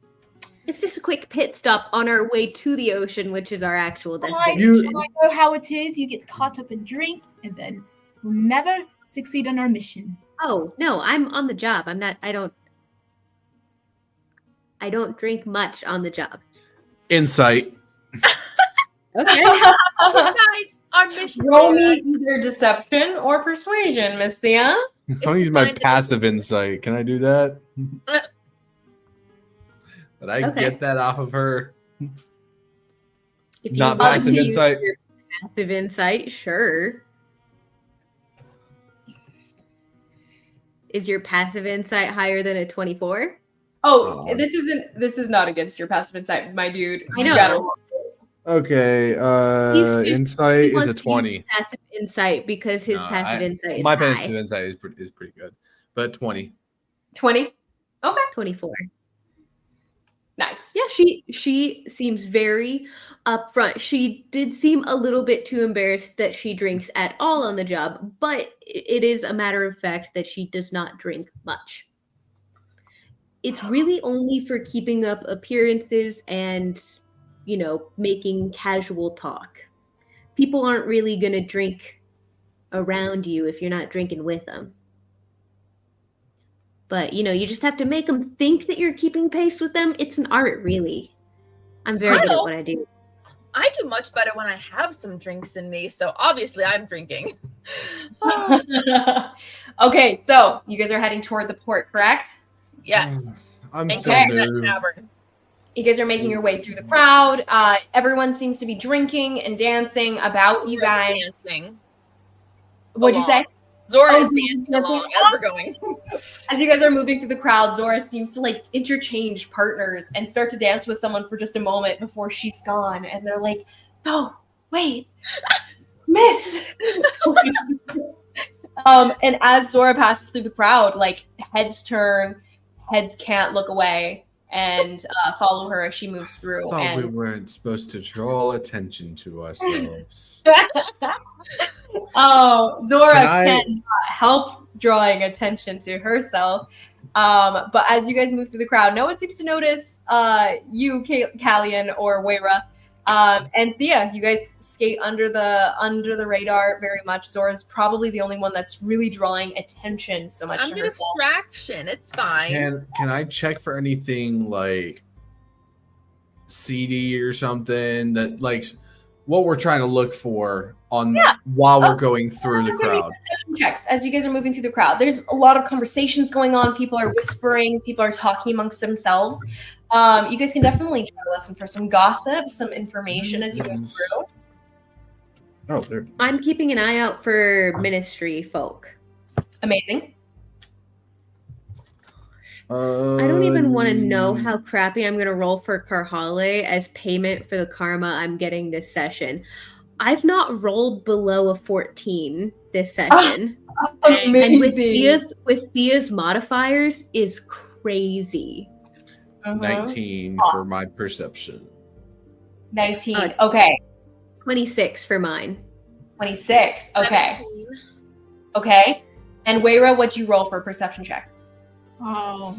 Speaker 3: It's just a quick pit stop on our way to the ocean, which is our actual
Speaker 5: I,
Speaker 3: destination.
Speaker 5: I know how it is. You get caught up in drink and then we'll never succeed on our mission.
Speaker 3: Oh no, I'm on the job. I'm not. I don't drink much on the job.
Speaker 4: Insight.
Speaker 3: Okay.
Speaker 2: Besides, our mission.
Speaker 1: Roll me either deception or persuasion, Miss Thea.
Speaker 4: I'll
Speaker 2: to
Speaker 4: use my
Speaker 2: find the-
Speaker 4: passive insight. Can I do that?
Speaker 2: Uh.
Speaker 4: Did I
Speaker 3: Okay.
Speaker 4: get that off of her?
Speaker 3: If
Speaker 4: Not
Speaker 3: want
Speaker 4: passive
Speaker 3: to use
Speaker 4: insight?
Speaker 3: your Passive insight, sure. Is your passive insight higher than a 24?
Speaker 1: Oh,
Speaker 4: Oh.
Speaker 1: this is not against your passive insight, my dude.
Speaker 3: I know.
Speaker 1: You gotta roll.
Speaker 4: Okay.
Speaker 3: He's-
Speaker 4: Insight
Speaker 3: He
Speaker 4: is
Speaker 3: wants
Speaker 4: a
Speaker 3: to use
Speaker 4: 20.
Speaker 3: Passive insight because his
Speaker 4: No,
Speaker 3: passive insight is
Speaker 4: My
Speaker 3: high.
Speaker 4: passive insight is pretty good, but 20.
Speaker 1: 20. Okay.
Speaker 3: 24.
Speaker 1: Nice.
Speaker 3: Yeah, she seems very upfront. She did seem a little bit too embarrassed that she drinks at all on the job, but it is a matter of fact that she does not drink much. It's really only for keeping up appearances and, making casual talk. People aren't really going to drink around you if you're not drinking with them. But, you just have to make them think that you're keeping pace with them. It's an art, really. I'm very good at what I do.
Speaker 2: I do much better when I have some drinks in me, so obviously I'm drinking.
Speaker 1: Okay, so you guys are heading toward the port, correct?
Speaker 2: Yes.
Speaker 4: I'm
Speaker 2: And
Speaker 4: so
Speaker 2: get to that
Speaker 4: new.
Speaker 2: tavern.
Speaker 1: You guys are making your way through the crowd. Everyone seems to be drinking and dancing about you
Speaker 2: Zora's
Speaker 1: guys.
Speaker 2: dancing.
Speaker 1: What'd you say?
Speaker 2: Zora
Speaker 1: Oh,
Speaker 2: is
Speaker 1: Zora's
Speaker 2: dancing
Speaker 1: dancing.
Speaker 2: along as we're going.
Speaker 1: As you guys are moving through the crowd, Zora seems to interchange partners and start to dance with someone for just a moment before she's gone. And they're like, no, wait, miss. And as Zora passes through the crowd, heads turn, heads can't look away and follow her as she moves through.
Speaker 4: Thought we
Speaker 1: And
Speaker 4: weren't supposed to draw attention to ourselves.
Speaker 1: oh, Zora
Speaker 4: Can I-
Speaker 1: cannot help drawing attention to herself. But as you guys move through the crowd, no one seems to notice you, Callian or Wayra. And Thea, you guys skate under the radar very much. Zora's probably the only one that's really drawing attention so much
Speaker 2: I'm
Speaker 1: to
Speaker 2: the
Speaker 1: herself.
Speaker 2: distraction. It's fine.
Speaker 4: Can I check for anything like seedy or something that what we're trying to look for on while we're going through the crowd?
Speaker 1: Perception checks as you guys are moving through the crowd. There's a lot of conversations going on. People are whispering. People are talking amongst themselves. You guys can definitely try to listen for some gossip, some information as you go through.
Speaker 4: Oh, there.
Speaker 3: I'm keeping an eye out for ministry folk.
Speaker 1: Amazing.
Speaker 3: I don't even want to know how crappy I'm going to roll for Karhale as payment for the karma I'm getting this session. I've not rolled below a 14 this session.
Speaker 1: Amazing.
Speaker 3: And with Thea's modifiers is crazy.
Speaker 4: 19 for my perception.
Speaker 1: 19. Okay.
Speaker 3: 26 for mine.
Speaker 1: 26. Okay.
Speaker 2: 17.
Speaker 1: Okay. And Weira, what'd you roll for a perception check?
Speaker 5: Oh,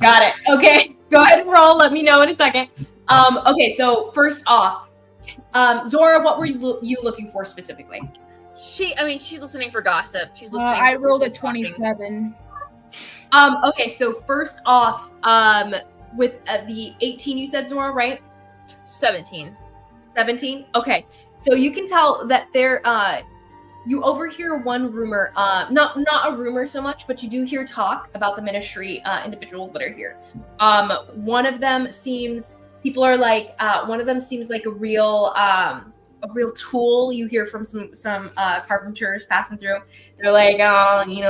Speaker 1: Got it. Okay. Go ahead and roll. Let me know in a second. Okay, so first off, Zora, what were you looking for specifically?
Speaker 2: She's listening for gossip. She's listening.
Speaker 5: I
Speaker 2: for
Speaker 5: rolled a
Speaker 2: people talking.
Speaker 5: 27.
Speaker 1: Okay, so first off, with the 18 you said, Zora, right?
Speaker 2: 17.
Speaker 1: 17? Okay. So you can tell that you overhear one rumor, not a rumor so much, but you do hear talk about the ministry individuals that are here. One of them seems like a real tool. You hear from some carpenters passing through. They're like, he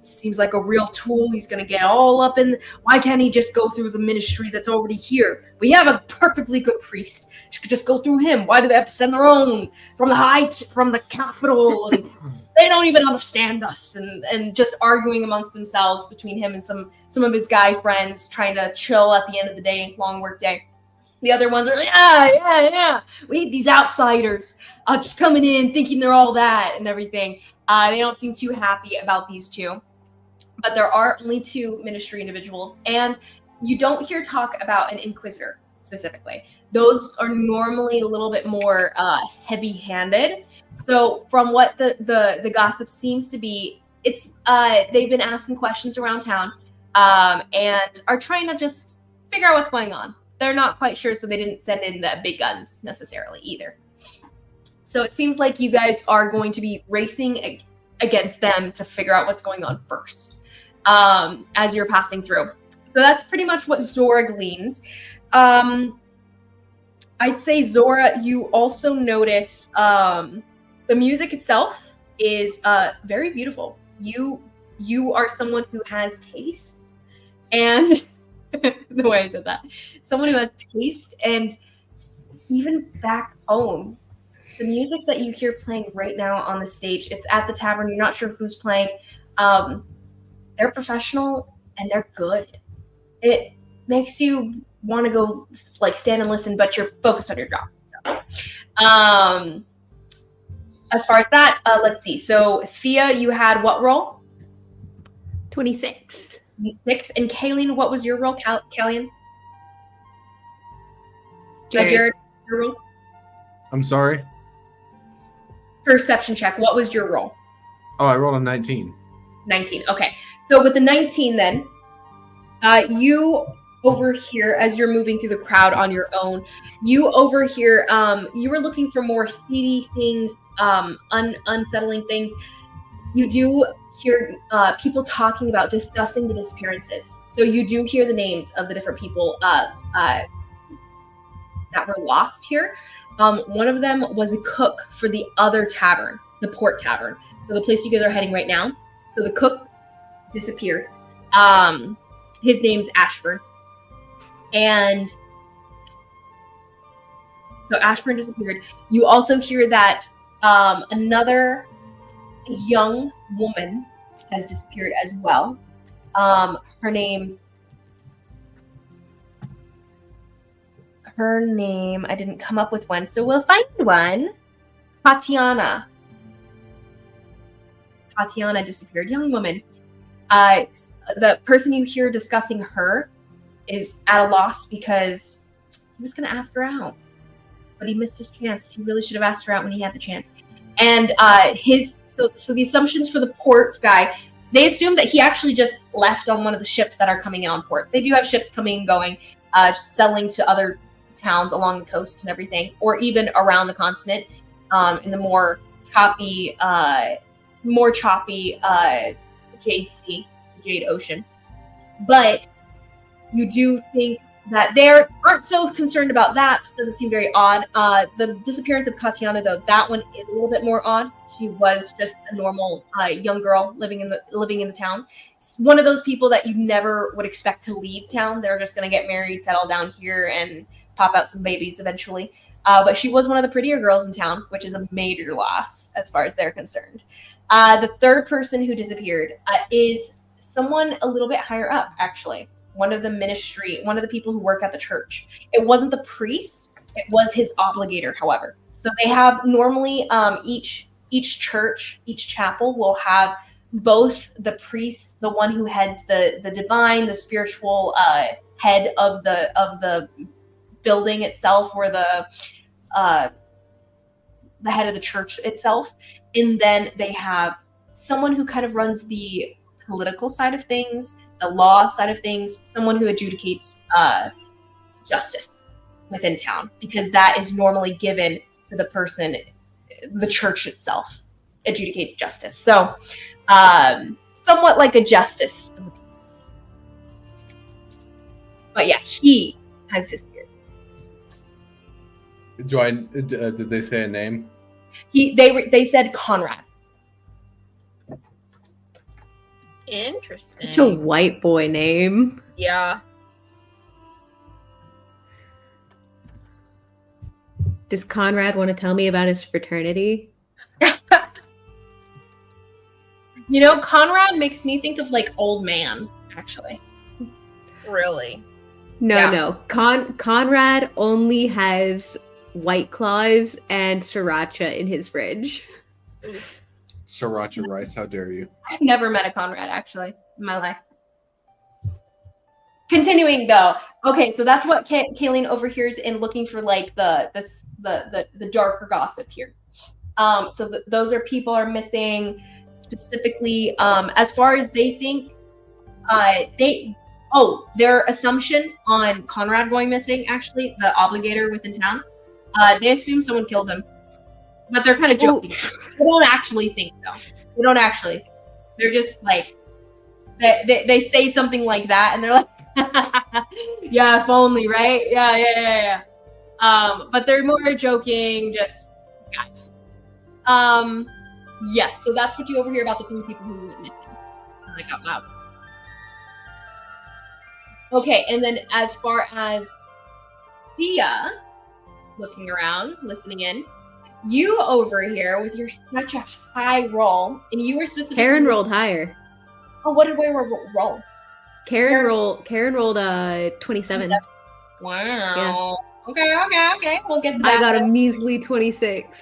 Speaker 1: seems like a real tool. He's gonna get all up in. Why can't he just go through the ministry that's already here? We have a perfectly good priest. She could just go through him. Why do they have to send their own from the capital? And they don't even understand us. And just arguing amongst themselves between him and some of his guy friends, trying to chill at the end of the day, long work day. The other ones are like, yeah. We hate these outsiders just coming in thinking they're all that and everything. They don't seem too happy about these two. But there are only two ministry individuals, and you don't hear talk about an inquisitor specifically. Those are normally a little bit more heavy-handed. So from what the gossip seems to be, it's they've been asking questions around town and are trying to just figure out what's going on. They're not quite sure, so they didn't send in the big guns necessarily either. So it seems like you guys are going to be racing against them to figure out what's going on first as you're passing through. So that's pretty much what Zora gleans. I'd say, Zora, you also notice the music itself is very beautiful. You are someone who has taste, and the way I said that, someone who has taste, and even back home, the music that you hear playing right now on the stage, it's at the tavern. You're not sure who's playing. They're professional and they're good. It makes you want to go stand and listen, but you're focused on your job. So, as far as that, let's see. So Thea, you had what roll?
Speaker 3: 26.
Speaker 1: 26. And Kayleen, what was your roll? Kayleen?
Speaker 3: Jared.
Speaker 1: Your roll?
Speaker 4: I'm sorry.
Speaker 1: Perception check. What was your roll?
Speaker 4: Oh, I rolled a 19.
Speaker 1: 19. Okay. So with the 19 then, you overhear as you're moving through the crowd on your own, you overhear, you were looking for more seedy things, unsettling things. You do hear people talking about discussing the disappearances. So you do hear the names of the different people that were lost here. One of them was a cook for the other tavern, the Port Tavern. So the place you guys are heading right now. So the cook disappeared. His name's Ashburn. And so Ashburn disappeared. You also hear that another young woman has disappeared as well. Her name I didn't come up with one, so we'll find one. Tatiana disappeared, young woman. The person you hear discussing her is at a loss because he was going to ask her out, but he missed his chance. He really should have asked her out when he had the chance. And so the assumptions for the port guy, they assume that he actually just left on one of the ships that are coming in on port. They do have ships coming and going, selling to other towns along the coast and everything, or even around the continent, in the more choppy Jade Sea, Jade Ocean. But you do think that they aren't so concerned about that. Doesn't seem very odd. The disappearance of Tatiana, though, that one is a little bit more odd. She was just a normal young girl living in the town. It's one of those people that you never would expect to leave town. They're just going to get married, settle down here, and pop out some babies eventually. But she was one of the prettier girls in town, which is a major loss as far as they're concerned. The third person who disappeared is someone a little bit higher up, actually. One of the people who work at the church. It wasn't the priest, it was his obligator, however. So they have normally each church, each chapel will have both the priest, the one who heads the divine, the spiritual head of the building itself, or the head of the church itself, and then they have someone who kind of runs the political side of things, the law side of things, someone who adjudicates justice within town, because that is normally given to the person. The church itself adjudicates justice, so somewhat like a justice of the peace. But yeah, he has disappeared.
Speaker 4: Did they say a name?
Speaker 1: They said Conrad.
Speaker 2: Interesting.
Speaker 3: Such a white boy name.
Speaker 2: Yeah.
Speaker 3: Does Conrad want to tell me about his fraternity?
Speaker 1: You know, Conrad makes me think of like old man, actually.
Speaker 2: Really.
Speaker 3: No. Conrad only has White Claws and Sriracha in his fridge.
Speaker 4: Sriracha rice. How dare you?
Speaker 1: I've never met a Conrad, actually, in my life. Continuing though, okay, so that's what Kayleen overhears in looking for like the darker gossip here. So those are people are missing specifically. As far as they think, their assumption on Conrad going missing, actually, the obligator within town, they assume someone killed him, but they're kind of joking. They don't actually think so. They don't actually think so. They're just like they say something like that, and they're like. Yeah, if only, right? Yeah. But they're more joking, just guys. Yes, so that's what you overhear about the three people who went missing. Like out loud. Okay, and then as far as Thea looking around, listening in, you over here with your such a high roll, and you were specifically
Speaker 3: Karen rolled higher.
Speaker 1: Oh, what did we roll?
Speaker 3: Karen rolled 27.
Speaker 1: Wow.
Speaker 3: Yeah.
Speaker 1: Okay. We'll get to that.
Speaker 3: I got a measly 26.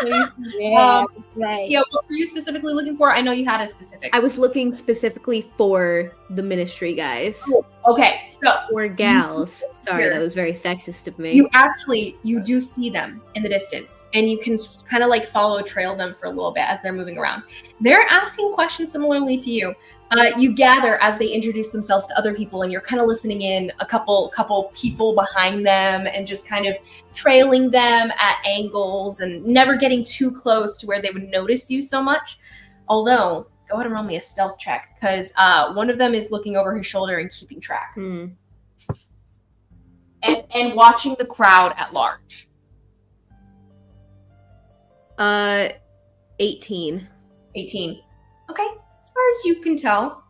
Speaker 5: Yeah, that's right.
Speaker 1: Yeah, what were you specifically looking for? I know you had a specific.
Speaker 3: I was looking specifically for the ministry guys.
Speaker 1: Okay, so
Speaker 3: Or gals. Sorry, that was very sexist of me.
Speaker 1: you do see them in the distance, and you can kind of like trail them for a little bit as they're moving around. They're asking questions similarly to you. You gather as they introduce themselves to other people, and you're kind of listening in a couple people behind them, and just kind of trailing them at angles and never getting too close to where they would notice you so much. Although, go ahead and roll me a stealth check, because one of them is looking over his shoulder and keeping track.
Speaker 3: Hmm.
Speaker 1: And watching the crowd at large.
Speaker 3: 18.
Speaker 1: 18. Okay. As far as you can tell,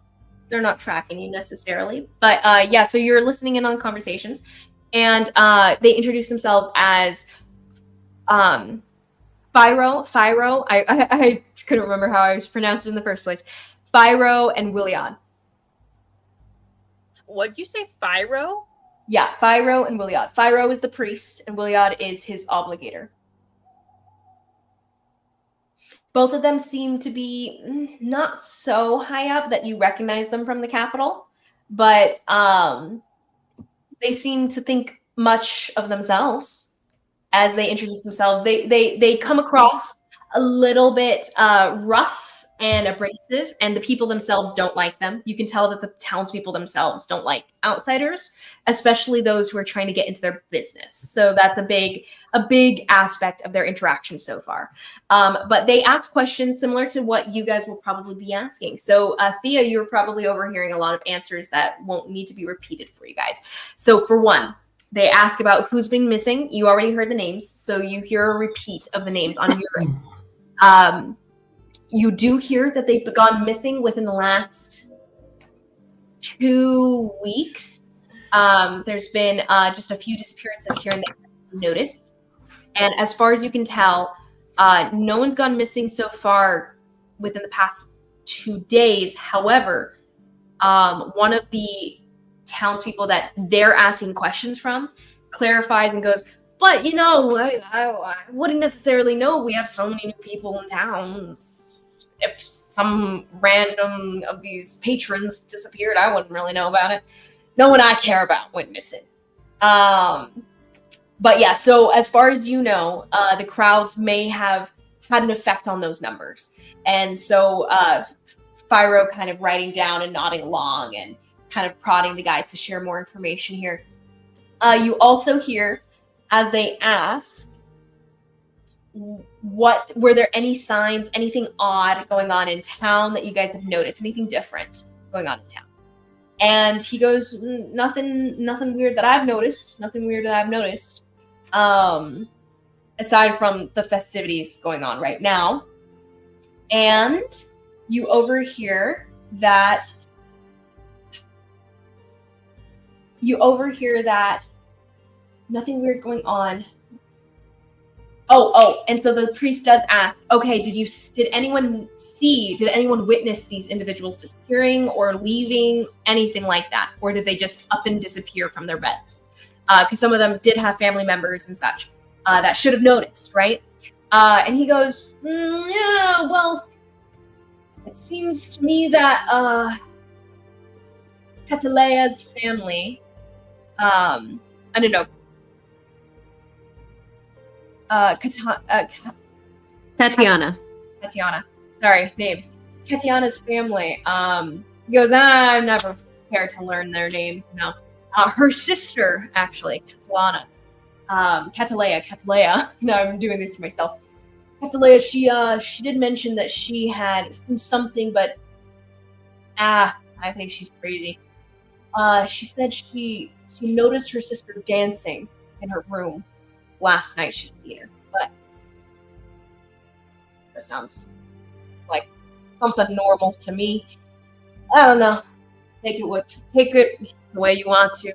Speaker 1: they're not tracking you necessarily. But yeah, so you're listening in on conversations. And they introduce themselves as Fyro. I couldn't remember how I was pronounced it in the first place. Fyro and Williad.
Speaker 2: What'd you say, Fyro?
Speaker 1: Yeah, Fyro and Williad. Fyro is the priest, and Williad is his obligator. Both of them seem to be not so high up that you recognize them from the capital, but they seem to think much of themselves as they introduce themselves. They come across a little bit rough and abrasive, and the people themselves don't like them. You can tell that the townspeople themselves don't like outsiders, especially those who are trying to get into their business. So that's a big aspect of their interaction so far. But they ask questions similar to what you guys will probably be asking. So Thea, you're probably overhearing a lot of answers that won't need to be repeated for you guys. So for one, they ask about who's been missing. You already heard the names, so you hear a repeat of the names on your you do hear that they've gone missing within the last 2 weeks. There's been just a few disappearances here and there noticed. And as far as you can tell, no one's gone missing so far within the past 2 days. However, one of the townspeople that they're asking questions from clarifies and goes, but I wouldn't necessarily know. We have so many new people in town. If some random of these patrons disappeared, I wouldn't really know about it. No one I care about went missing. But yeah, so as far as you know, the crowds may have had an effect on those numbers. And so Fyro kind of writing down and nodding along and kind of prodding the guys to share more information here. You also hear, as they ask, were there any signs, anything odd going on in town that you guys have noticed? Anything different going on in town? And he goes, nothing weird that I've noticed. Nothing weird that I've noticed. Aside from the festivities going on right now. And you overhear that nothing weird going on. Oh, and so the priest does ask, okay, did anyone witness these individuals disappearing or leaving, anything like that? Or did they just up and disappear from their beds? Because some of them did have family members and such that should have noticed, right? And he goes, yeah, well, it seems to me that Catalea's family, I don't know,
Speaker 3: Tatiana.
Speaker 1: Sorry, names. Tatiana's family. He goes, I'm never prepared to learn their names. No. Her sister, actually, Catalea. No, I'm doing this to myself. Catalea, she did mention that she had something, but I think she's crazy. She said she noticed her sister dancing in her room last night. She'd seen her, but that sounds like something normal to me. I don't know. Take it the way you want to.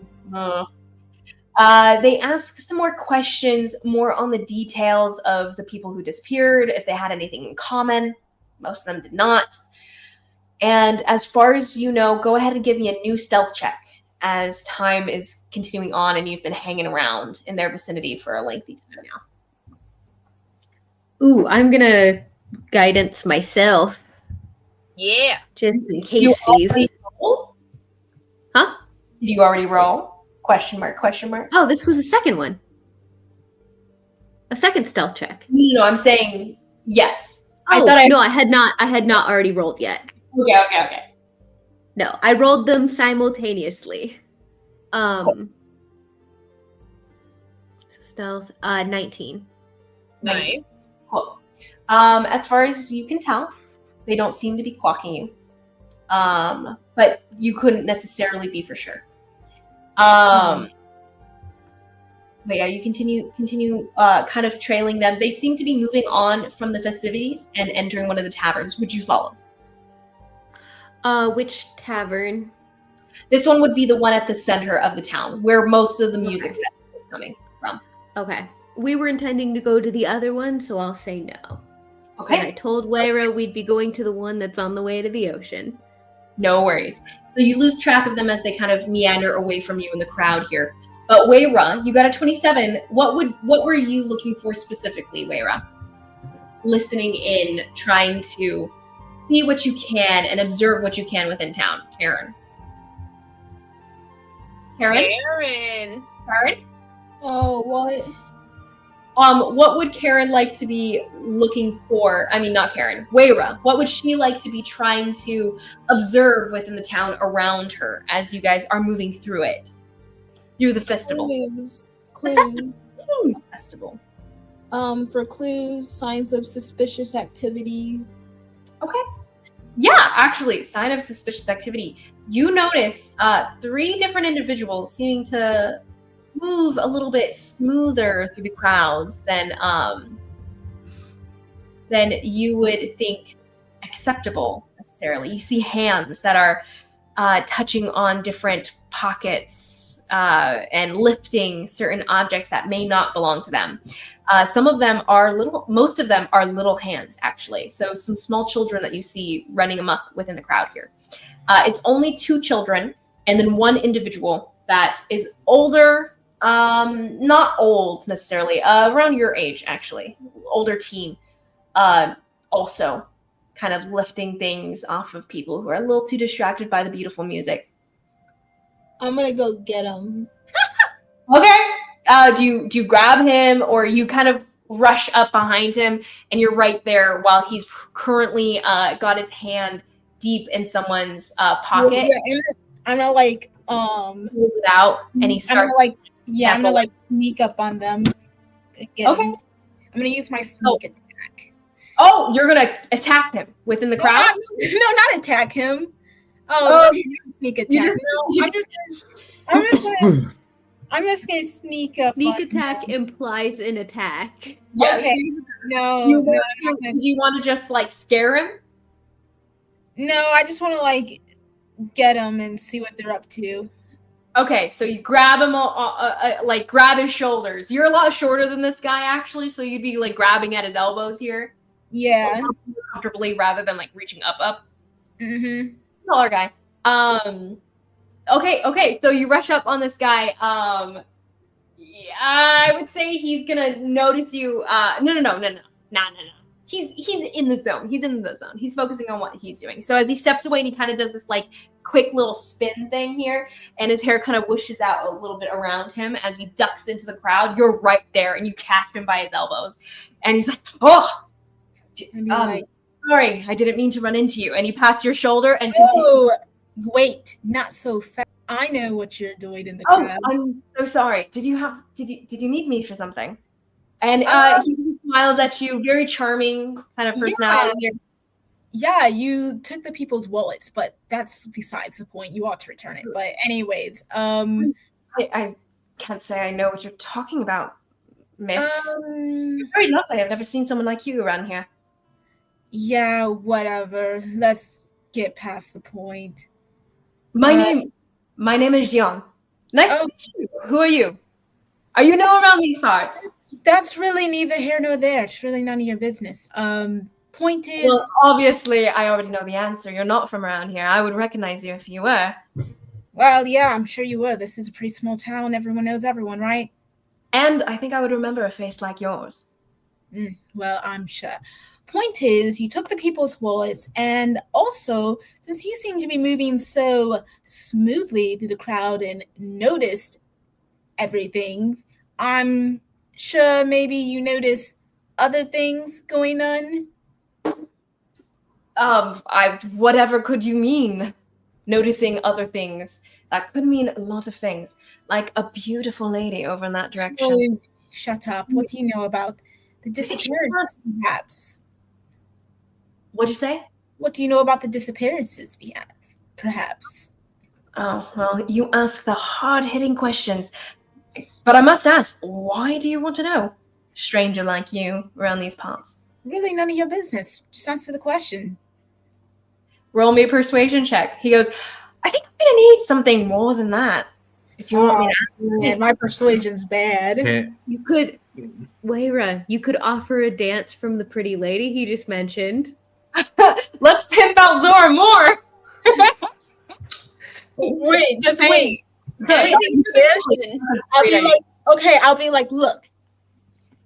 Speaker 1: They ask some more questions, more on the details of the people who disappeared, if they had anything in common. Most of them did not. And as far as you know, go ahead and give me a new stealth check as time is continuing on and you've been hanging around in their vicinity for a lengthy time now.
Speaker 3: Ooh, I'm gonna guidance myself.
Speaker 2: Yeah.
Speaker 3: Just in case these. Huh?
Speaker 1: Did you already roll? Question mark.
Speaker 3: Oh, this was a second one. A second stealth check.
Speaker 1: No, I'm saying yes.
Speaker 3: Oh, no, I had not already rolled yet.
Speaker 1: Okay.
Speaker 3: No, I rolled them simultaneously. Stealth, 19.
Speaker 2: Nice.
Speaker 1: Cool. As far as you can tell, they don't seem to be clocking you. But you couldn't necessarily be for sure. But yeah, you continue kind of trailing them. They seem to be moving on from the festivities and entering one of the taverns. Would you follow?
Speaker 3: Which tavern?
Speaker 1: This one would be the one at the center of the town, where most of the music festival is coming from.
Speaker 3: Okay. We were intending to go to the other one, so I'll say no.
Speaker 1: Okay.
Speaker 3: And I told Waira we'd be going to the one that's on the way to the ocean.
Speaker 1: No worries. So you lose track of them as they kind of meander away from you in the crowd here. But Waira, you got a 27. What were you looking for specifically, Waira? Listening in, trying to see what you can and observe what you can within town. Karen?
Speaker 5: Oh, what?
Speaker 1: What would Karen like to be looking for? I mean, not Karen. Waira. What would she like to be trying to observe within the town around her as you guys are moving through it? Through the festival.
Speaker 5: Clues.
Speaker 1: Festival.
Speaker 5: For clues, signs of suspicious activity.
Speaker 1: Okay. Yeah, actually, sign of suspicious activity. You notice 3 different individuals seeming to move a little bit smoother through the crowds than you would think acceptable necessarily. You see hands that are touching on different pockets and lifting certain objects that may not belong to them. Some of them are most of them are little hands, actually. So some small children that you see running amok within the crowd here. It's only 2 children and then 1 individual that is older, not old necessarily, around your age, actually, older teen, also kind of lifting things off of people who are a little too distracted by the beautiful music.
Speaker 5: I'm gonna go get him.
Speaker 1: Okay. Do you grab him, or you kind of rush up behind him and you're right there while he's currently got his hand deep in someone's pocket?
Speaker 5: Yeah, I'm gonna like
Speaker 1: Pulls it out and he
Speaker 5: I'm
Speaker 1: starts.
Speaker 5: gonna like sneak up on them. Get
Speaker 1: Okay.
Speaker 5: him. I'm gonna use my sneak attack.
Speaker 1: Oh, you're gonna attack him within the crowd?
Speaker 5: No, not attack him. Oh, okay, sneak attack. I'm just gonna sneak up.
Speaker 3: Sneak
Speaker 5: on
Speaker 3: attack
Speaker 5: him.
Speaker 3: implies an attack.
Speaker 1: Yes.
Speaker 5: Okay. No,
Speaker 1: Do you
Speaker 5: no, I'm not gonna-
Speaker 1: want to just like scare him?
Speaker 5: no, I just want to like get them and see what they're up to.
Speaker 1: Okay, so you grab him, like grab his shoulders. You're a lot shorter than this guy, actually, so you'd be like grabbing at his elbows here
Speaker 5: Yeah.
Speaker 1: comfortably rather than like reaching up.
Speaker 5: Mm-hmm.
Speaker 1: Smaller guy. Okay. So you rush up on this guy. Yeah, I would say he's gonna notice you. No. He's in the zone. He's in the zone. He's focusing on what he's doing. So as he steps away and he kind of does this like quick little spin thing here, and his hair kind of whooshes out a little bit around him as he ducks into the crowd. You're right there, and you catch him by his elbows, and he's like, "Oh, sorry, I didn't mean to run into you." And he pats your shoulder and continues.
Speaker 5: Oh, wait, not so fast. I know what you're doing in the
Speaker 1: Oh,
Speaker 5: crowd.
Speaker 1: I'm so sorry. Did you need me for something? And he smiles at you, very charming kind of personality.
Speaker 5: Yeah, you took the people's wallets, but that's besides the point. You ought to return it. But anyways,
Speaker 1: I can't say I know what you're talking about, miss. You're very lovely. I've never seen someone like you around here.
Speaker 5: yeah, whatever. Let's get past the point.
Speaker 1: My name is Jian. Nice to
Speaker 5: Oh.
Speaker 1: meet you. Who are you? Are you new around these parts?
Speaker 5: That's really neither here nor there. It's really none of your business. Point is,
Speaker 1: Well, obviously, I already know the answer. You're not from around here. I would recognize you if you were.
Speaker 5: well, yeah, I'm sure you were. This is a pretty small town. Everyone knows everyone, right?
Speaker 1: And I think I would remember a face like yours.
Speaker 5: Well, I'm sure. Point is, you took the people's wallets, and also, since you seem to be moving so smoothly through the crowd and noticed everything, I'm sure maybe you notice other things going on.
Speaker 1: Whatever could you mean? Noticing other things. That could mean a lot of things. Like a beautiful lady over in that direction.
Speaker 5: Oh, shut up. What do you know about the disappearance, perhaps?
Speaker 1: What'd you say?
Speaker 5: What do you know about the disappearances, perhaps?
Speaker 1: Oh, well, you ask the hard-hitting questions. But I must ask, why do you want to know? Stranger like you around these parts.
Speaker 5: Really none of your business. Just answer the question.
Speaker 1: Roll me a persuasion check. He goes, I think I'm gonna need something more than that. If you want me to.
Speaker 5: Yeah, my persuasion's bad.
Speaker 3: You could, Waira, you could offer a dance from the pretty lady he just mentioned.
Speaker 1: Let's pimp out Zora more.
Speaker 5: Wait, just
Speaker 2: Hey,
Speaker 5: wait.
Speaker 2: Hey,
Speaker 5: I'll be like, look,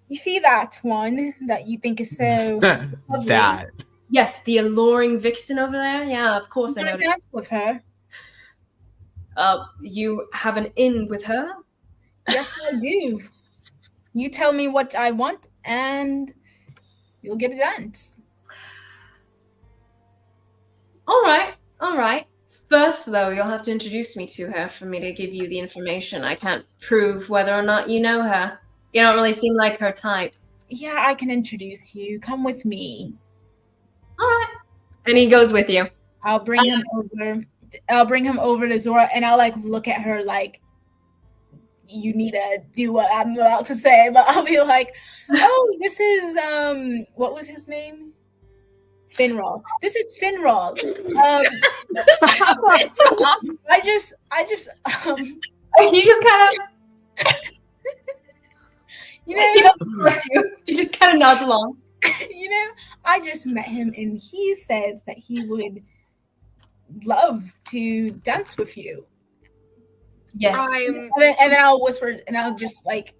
Speaker 5: you see that one that you think is so lovely?
Speaker 7: That.
Speaker 1: Yes, the alluring vixen over there. Yeah, of course I
Speaker 5: I'm gonna
Speaker 1: noticed.
Speaker 5: dance with her.
Speaker 1: You have an in with her?
Speaker 5: Yes, I do. You tell me what I want, and you'll get a dance.
Speaker 1: All right. First, though, you'll have to introduce me to her for me to give you the information. I can't prove whether or not you know her. You don't really seem like her type.
Speaker 5: Yeah, I can introduce you. Come with me.
Speaker 1: All right. And he goes with you.
Speaker 5: I'll bring him over. I'll bring him over to Zora, and I'll like look at her like, you need to do what I'm about to say. But I'll be like, oh, this is what was his name? Finral. This is Finral. I just
Speaker 1: He just kind of,
Speaker 5: you
Speaker 1: he
Speaker 5: know,
Speaker 1: doesn't correct you. He just kind of nods along.
Speaker 5: I just met him and he says that he would love to dance with you.
Speaker 1: Yes.
Speaker 5: And then I'll whisper and I'll just like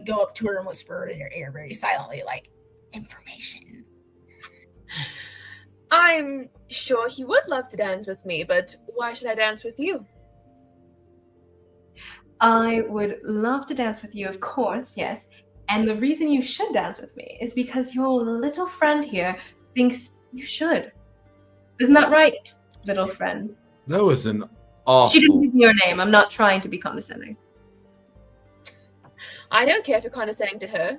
Speaker 5: go up to her and whisper in her ear very silently, like, information.
Speaker 2: I'm sure he would love to dance with me, but why should I dance with you?
Speaker 1: I would love to dance with you, of course, yes. And the reason you should dance with me is because your little friend here thinks you should. Isn't that right, little friend?
Speaker 4: That was an awful.
Speaker 1: She didn't give me your name. I'm not trying to be condescending.
Speaker 2: I don't care if you're condescending to her.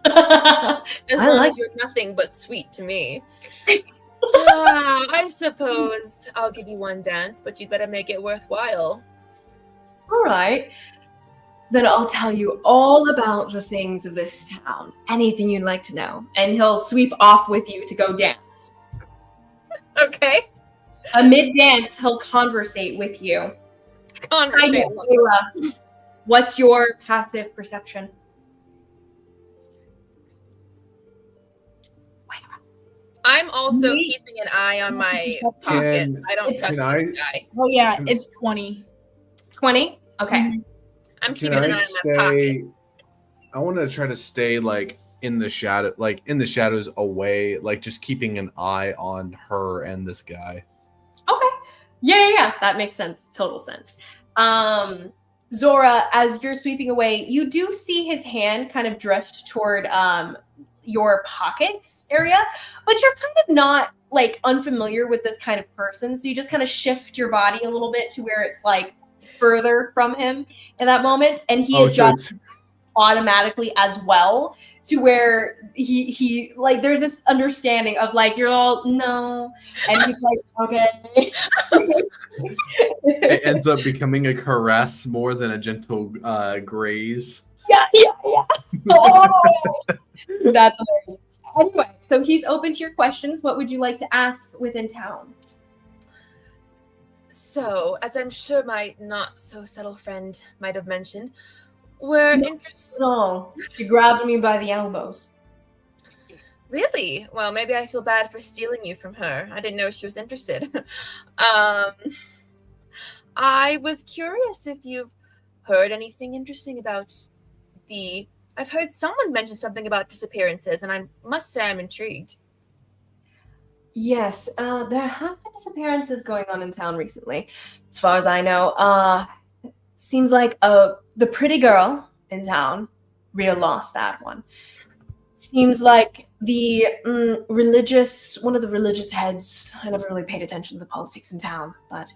Speaker 1: I
Speaker 2: As long
Speaker 1: like
Speaker 2: as you're nothing but sweet to me. I suppose I'll give you one dance, but you'd better make it worthwhile.
Speaker 1: All right. Then I'll tell you all about the things of this town. Anything you'd like to know. And he'll sweep off with you to go dance.
Speaker 2: Okay.
Speaker 1: Mid-dance, he'll conversate with you. Hi,
Speaker 2: Conversation.
Speaker 1: Layla. What's your passive perception?
Speaker 2: I'm also
Speaker 5: Me?
Speaker 2: keeping an eye on my
Speaker 5: Can-
Speaker 2: pocket. I don't trust
Speaker 4: can
Speaker 2: this guy.
Speaker 5: Oh yeah, it's 20.
Speaker 1: 20? Okay.
Speaker 5: Mhm.
Speaker 2: I'm
Speaker 4: Can
Speaker 2: keeping an
Speaker 4: I
Speaker 2: eye on my pocket.
Speaker 4: stay? I want to try to stay like in the shadow, like in the shadows, away, like just keeping an eye on her and this guy.
Speaker 1: Okay. Yeah. That makes sense. Total sense. Zora, as you're sweeping away, you do see his hand kind of drift toward your pockets area, but you're kind of not like unfamiliar with this kind of person. So you just kind of shift your body a little bit to where it's like further from him in that moment. And he adjusts automatically as well to where he like there's this understanding of like you're all no, and he's like okay.
Speaker 4: It ends up becoming a caress more than a gentle graze.
Speaker 1: Yeah. Oh, that's hilarious. Anyway, so he's open to your questions. What would you like to ask within town?
Speaker 2: So, as I'm sure my not so subtle friend might have mentioned, we're interested.
Speaker 1: No, she grabbed me by the elbows.
Speaker 2: Really? Well, maybe I feel bad for stealing you from her. I didn't know she was interested. I was curious if you've heard anything interesting about the. I've heard someone mention something about disappearances, and I must say I'm intrigued.
Speaker 1: Yes, there have been disappearances going on in town recently, as far as I know. Seems like the pretty girl in town, real lost that one. Seems like the one of the religious heads, I never really paid attention to the politics in town, but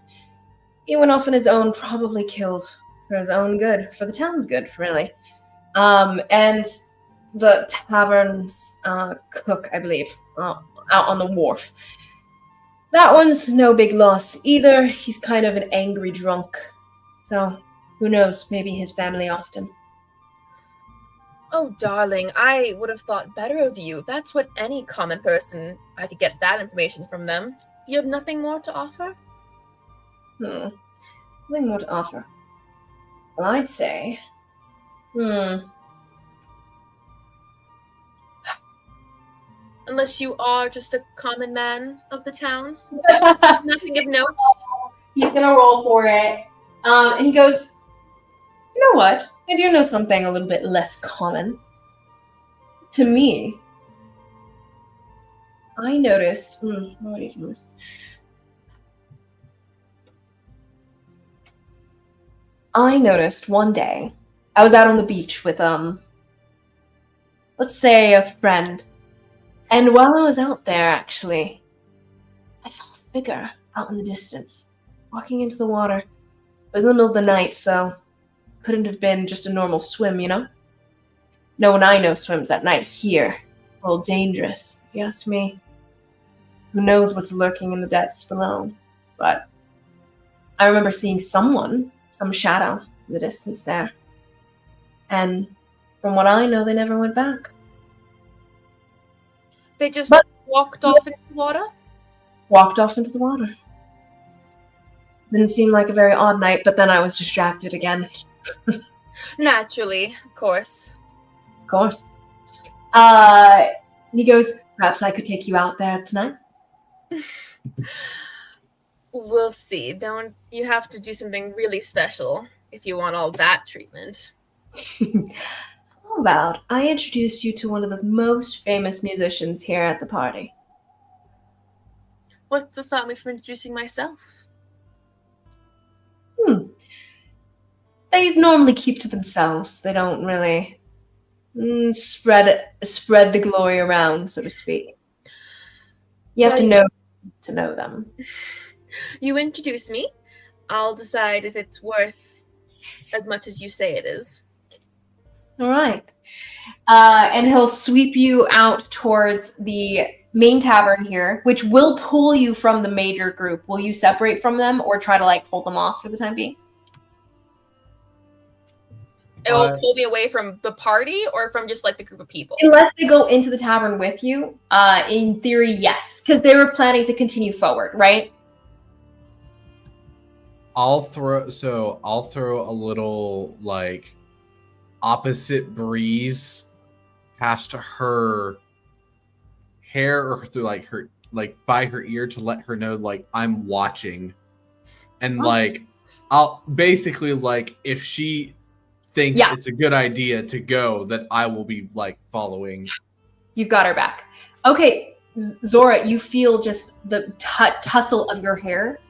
Speaker 1: he went off on his own, probably killed for his own good, for the town's good, really. And the tavern's cook, I believe, out on the wharf. That one's no big loss either. He's kind of an angry drunk. So, who knows, maybe his family often.
Speaker 2: Oh, darling, I would have thought better of you. That's what any common person, I could get that information from them. You have nothing more to offer?
Speaker 1: Nothing more to offer. Well, I'd say,
Speaker 2: Unless you are just a common man of the town? Nothing of note?
Speaker 1: He's gonna roll for it. And he goes, you know what? I do know something a little bit less common. To me, I noticed. I noticed one day, I was out on the beach with, let's say a friend. And while I was out there, actually, I saw a figure out in the distance, walking into the water. It was in the middle of the night, so couldn't have been just a normal swim, you know? No one I know swims at night here. A little dangerous, if you ask me. Who knows what's lurking in the depths below? But I remember seeing some shadow in the distance there. And from what I know, they never went back.
Speaker 2: They just
Speaker 1: But-
Speaker 2: walked off into the water?
Speaker 1: Walked off into the water. Didn't seem like a very odd night, but then I was distracted again.
Speaker 2: Naturally, of course.
Speaker 1: Of course. He goes, perhaps I could take you out there tonight?
Speaker 2: We'll see. Don't you have to do something really special if you want all that treatment?
Speaker 1: How about I introduce you to one of the most famous musicians here at the party?
Speaker 2: What's to stop me from introducing myself?
Speaker 1: They normally keep to themselves. They don't really spread the glory around, so to speak. You have to know them.
Speaker 2: You introduce me. I'll decide if it's worth as much as you say it is.
Speaker 1: All right. And he'll sweep you out towards the main tavern here, which will pull you from the major group. Will you separate from them or try to like hold them off for the time being?
Speaker 2: It will pull me away from the party or from just like the group of people?
Speaker 1: Unless they go into the tavern with you, in theory, yes, because they were planning to continue forward, right?
Speaker 4: I'll throw a little like opposite breeze past her hair or through like her like by her ear to let her know like I'm watching. And like I'll basically like if she thinks it's a good idea to go, that I will be like following.
Speaker 1: You've got her back. Okay, Zora, you feel just the tussle of your hair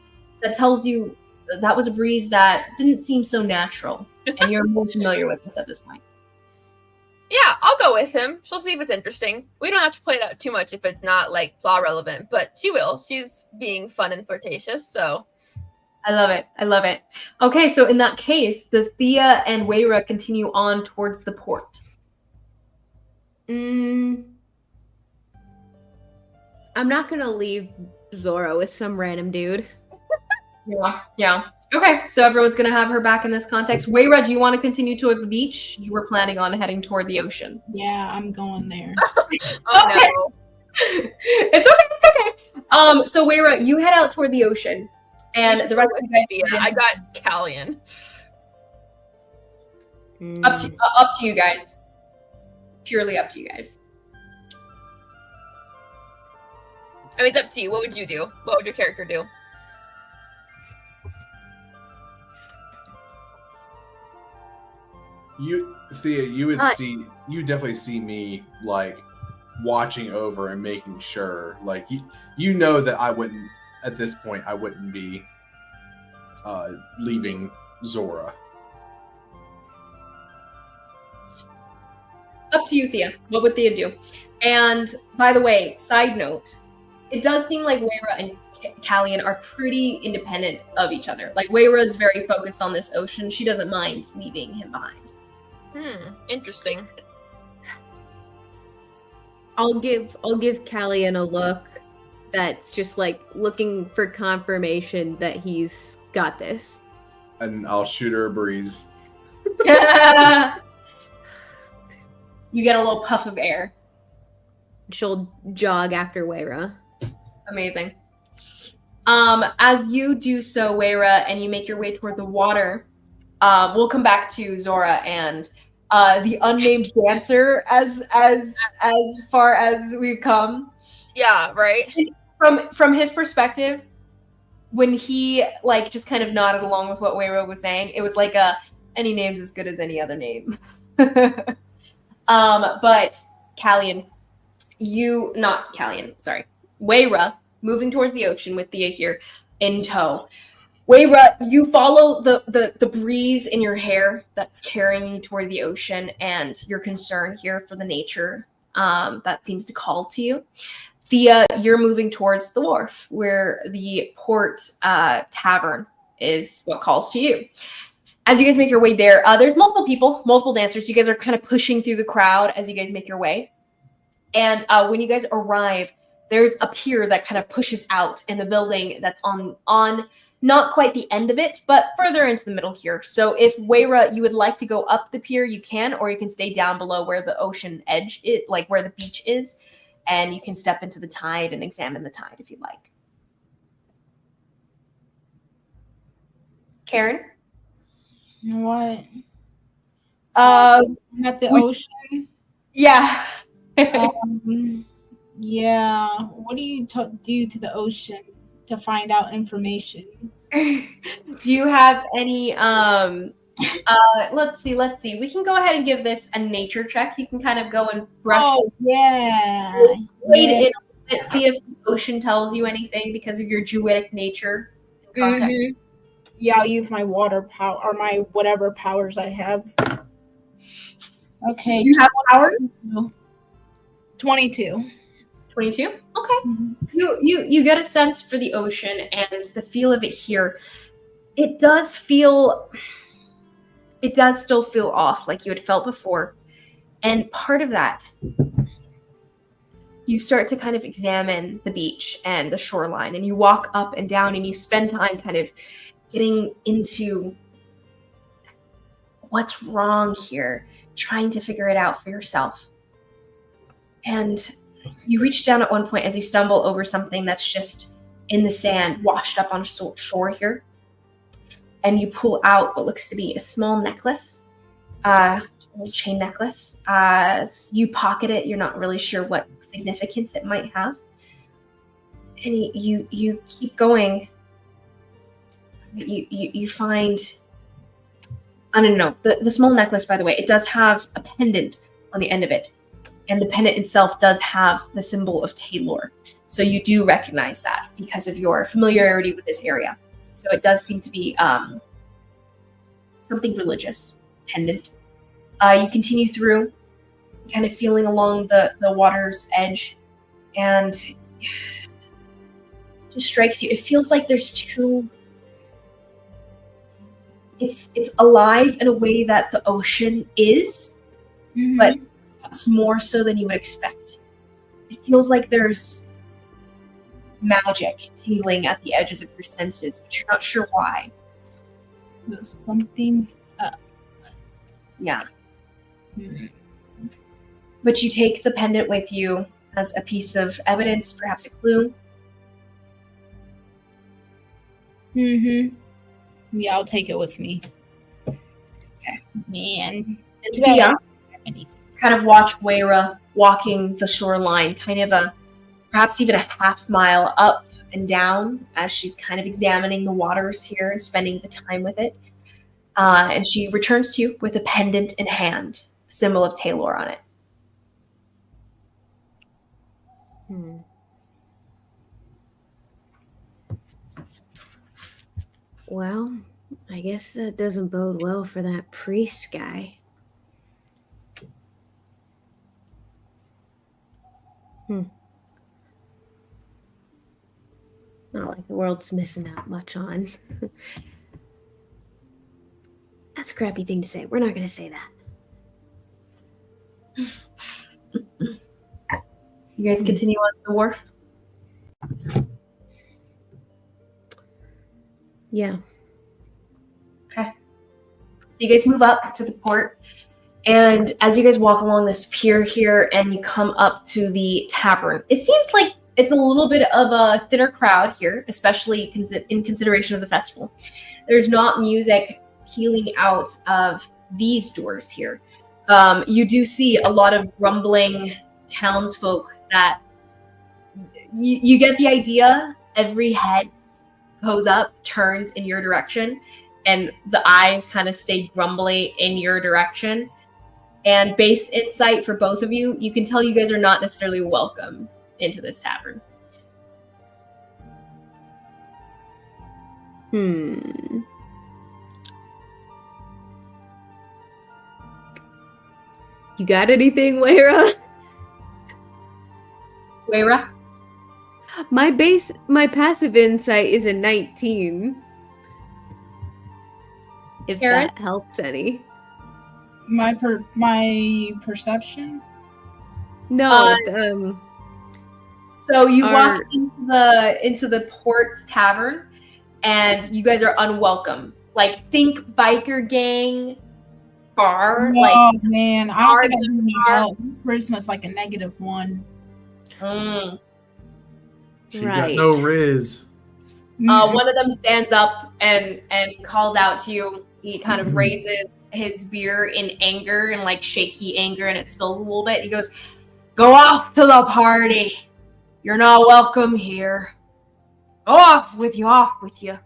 Speaker 1: that tells you that was a breeze that didn't seem so natural, and you're more familiar with this at this point.
Speaker 2: Yeah, I'll go with him. She'll see if it's interesting. We don't have to play it out too much if it's not like plot relevant, but she will. She's being fun and flirtatious, so.
Speaker 1: I love it. I love it. Okay, so in that case, does Thea and Weira continue on towards the port?
Speaker 3: I'm not gonna leave Zora with some random dude.
Speaker 1: Yeah. Okay, so everyone's gonna have her back in this context. Weira, do you want to continue toward the beach? You were planning on heading toward the ocean.
Speaker 5: Yeah, I'm going there.
Speaker 2: Oh
Speaker 1: Okay.
Speaker 2: no.
Speaker 1: It's okay. So Weira, you head out toward the ocean. And the rest of you guys,
Speaker 2: I got Callian.
Speaker 1: up to you guys. Purely up to you guys.
Speaker 2: I mean, it's up to you. What would you do? What would your character do?
Speaker 4: Thea, you definitely see me like watching over and making sure, like you know that I wouldn't at this point. I wouldn't be leaving Zora.
Speaker 1: Up to you, Thea. What would Thea do? And by the way, side note, it does seem like Weira and Callian are pretty independent of each other. Like Weira is very focused on this ocean. She doesn't mind leaving him behind.
Speaker 2: Interesting.
Speaker 3: I'll give Callian a look that's just like looking for confirmation that he's got this.
Speaker 4: And I'll shoot her a breeze.
Speaker 1: You get a little puff of air.
Speaker 3: She'll jog after Weira.
Speaker 1: Amazing. As you do so, Weira, and you make your way toward the water, we'll come back to Zora and the unnamed dancer as far as we've come.
Speaker 2: Yeah, right.
Speaker 1: From his perspective, when he like just kind of nodded along with what Weira was saying, it was like any name's as good as any other name. But Callian, Weira, moving towards the ocean with Thea here in tow. Weira, you follow the breeze in your hair that's carrying you toward the ocean and your concern here for the nature that seems to call to you. Thea, you're moving towards the wharf where the port tavern is what calls to you. As you guys make your way there, there's multiple people, multiple dancers. You guys are kind of pushing through the crowd as you guys make your way. And when you guys arrive, there's a pier that kind of pushes out in the building that's on not quite the end of it, but further into the middle here. So if Weira, you would like to go up the pier, you can, or you can stay down below where the ocean edge is, like where the beach is, and you can step into the tide and examine the tide if you'd like. Karen?
Speaker 5: What?
Speaker 1: Um,
Speaker 5: I'm at the
Speaker 1: which-
Speaker 5: ocean.
Speaker 1: Yeah.
Speaker 5: Yeah. What do you do to the ocean to find out information?
Speaker 1: Do you have any let's see. We can go ahead and give this a nature check. You can kind of go and brush
Speaker 5: Oh yeah.
Speaker 1: wade
Speaker 5: Yeah.
Speaker 1: in a bit, see if the ocean tells you anything because of your druidic nature.
Speaker 5: Mhm. Yeah, I'll use my water power or my whatever powers I have. Okay.
Speaker 1: You have powers?
Speaker 5: 22.
Speaker 1: 22? Okay.
Speaker 5: Mhm.
Speaker 1: You get a sense for the ocean and the feel of it here. It does still feel off like you had felt before. And part of that, you start to kind of examine the beach and the shoreline, and you walk up and down and you spend time kind of getting into what's wrong here, trying to figure it out for yourself. And you reach down at one point as you stumble over something that's just in the sand, washed up on shore here. And you pull out what looks to be a small necklace, a little chain necklace. You pocket it. You're not really sure what significance it might have. And you keep going. You find, I don't know, the small necklace, by the way, it does have a pendant on the end of it. And the pendant itself does have the symbol of Taylor. So you do recognize that because of your familiarity with this area. So it does seem to be something religious, pendant. You continue through, kind of feeling along the water's edge, and it just strikes you. It feels like there's two. It's alive in a way that the ocean is, but perhaps more so than you would expect. It feels like there's magic tingling at the edges of your senses, but you're not sure why.
Speaker 5: So something's up.
Speaker 1: Yeah. But you take the pendant with you as a piece of evidence, perhaps a clue.
Speaker 5: Yeah, I'll take it with me.
Speaker 1: Okay.
Speaker 5: Man.
Speaker 1: And Thea, kind of watch Moira walking the shoreline, kind of perhaps even a half mile up and down as she's kind of examining the waters here and spending the time with it. And she returns to you with a pendant in hand, symbol of Taylor on it.
Speaker 3: Well, I guess that doesn't bode well for that priest guy. Not like the world's missing out much on. That's a crappy thing to say. We're not going to say that.
Speaker 1: You guys continue on the wharf?
Speaker 3: Yeah.
Speaker 1: Okay. So you guys move up to the port, and as you guys walk along this pier here and you come up to the tavern, it seems like it's a little bit of a thinner crowd here, especially in consideration of the festival. There's not music pealing out of these doors here. You do see a lot of grumbling townsfolk that you get the idea. Every head goes up, turns in your direction, and the eyes kind of stay grumbly in your direction. And base insight for both of you, you can tell you guys are not necessarily welcome into this tavern.
Speaker 3: You got anything, Moira?
Speaker 1: Moira?
Speaker 3: My passive insight is a 19. If
Speaker 1: Karen?
Speaker 3: that helps any.
Speaker 5: My perception?
Speaker 3: No,
Speaker 1: So you
Speaker 3: Are-
Speaker 1: walk into the port's tavern, and you guys are unwelcome. Like, think biker gang bar.
Speaker 5: Oh
Speaker 1: Like,
Speaker 5: man, I don't think I'm gonna help. Charisma's like a -1.
Speaker 1: Mm.
Speaker 4: She got no
Speaker 3: Right.
Speaker 4: riz.
Speaker 1: One of them stands up and calls out to you. He kind of raises his spear in anger and like shaky anger, and it spills a little bit. He goes, "Go off to the party. You're not welcome here. Go off with you. Off with you.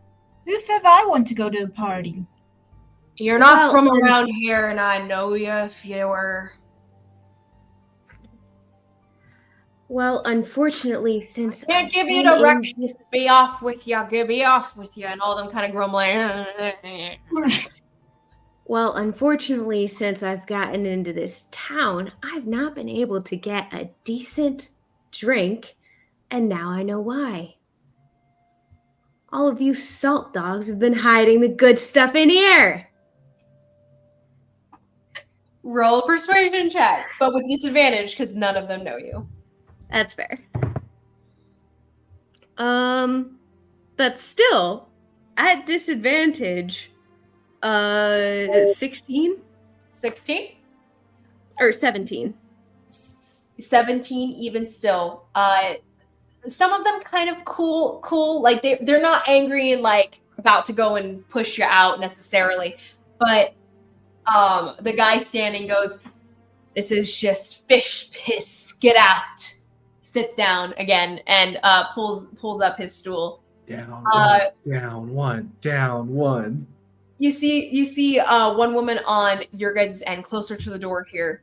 Speaker 5: Who says I want to go to the party?
Speaker 1: You're not
Speaker 3: Well,
Speaker 1: from around here, and I know you if you were."
Speaker 3: Well, unfortunately, since
Speaker 1: Can't
Speaker 3: I've
Speaker 1: give you
Speaker 3: been in
Speaker 1: directions.
Speaker 3: this-
Speaker 1: Be off with you. Be off with you. And all of them kind of grumbling.
Speaker 3: Well, unfortunately, since I've gotten into this town, I've not been able to get a decent drink, and now I know why. All of you salt dogs have been hiding the good stuff in here.
Speaker 1: Roll a persuasion check, but with disadvantage because none of them know you.
Speaker 3: That's fair. But still, at disadvantage, 16
Speaker 1: 16?
Speaker 3: or 17.
Speaker 1: 17 even still. Some of them kind of cool. Like they're not angry and like about to go and push you out necessarily. But the guy standing goes, "This is just fish piss. Get out." Sits down again and pulls up his stool.
Speaker 4: Down
Speaker 1: Uh,
Speaker 4: one.
Speaker 1: You see one woman on your guys' end, closer to the door here.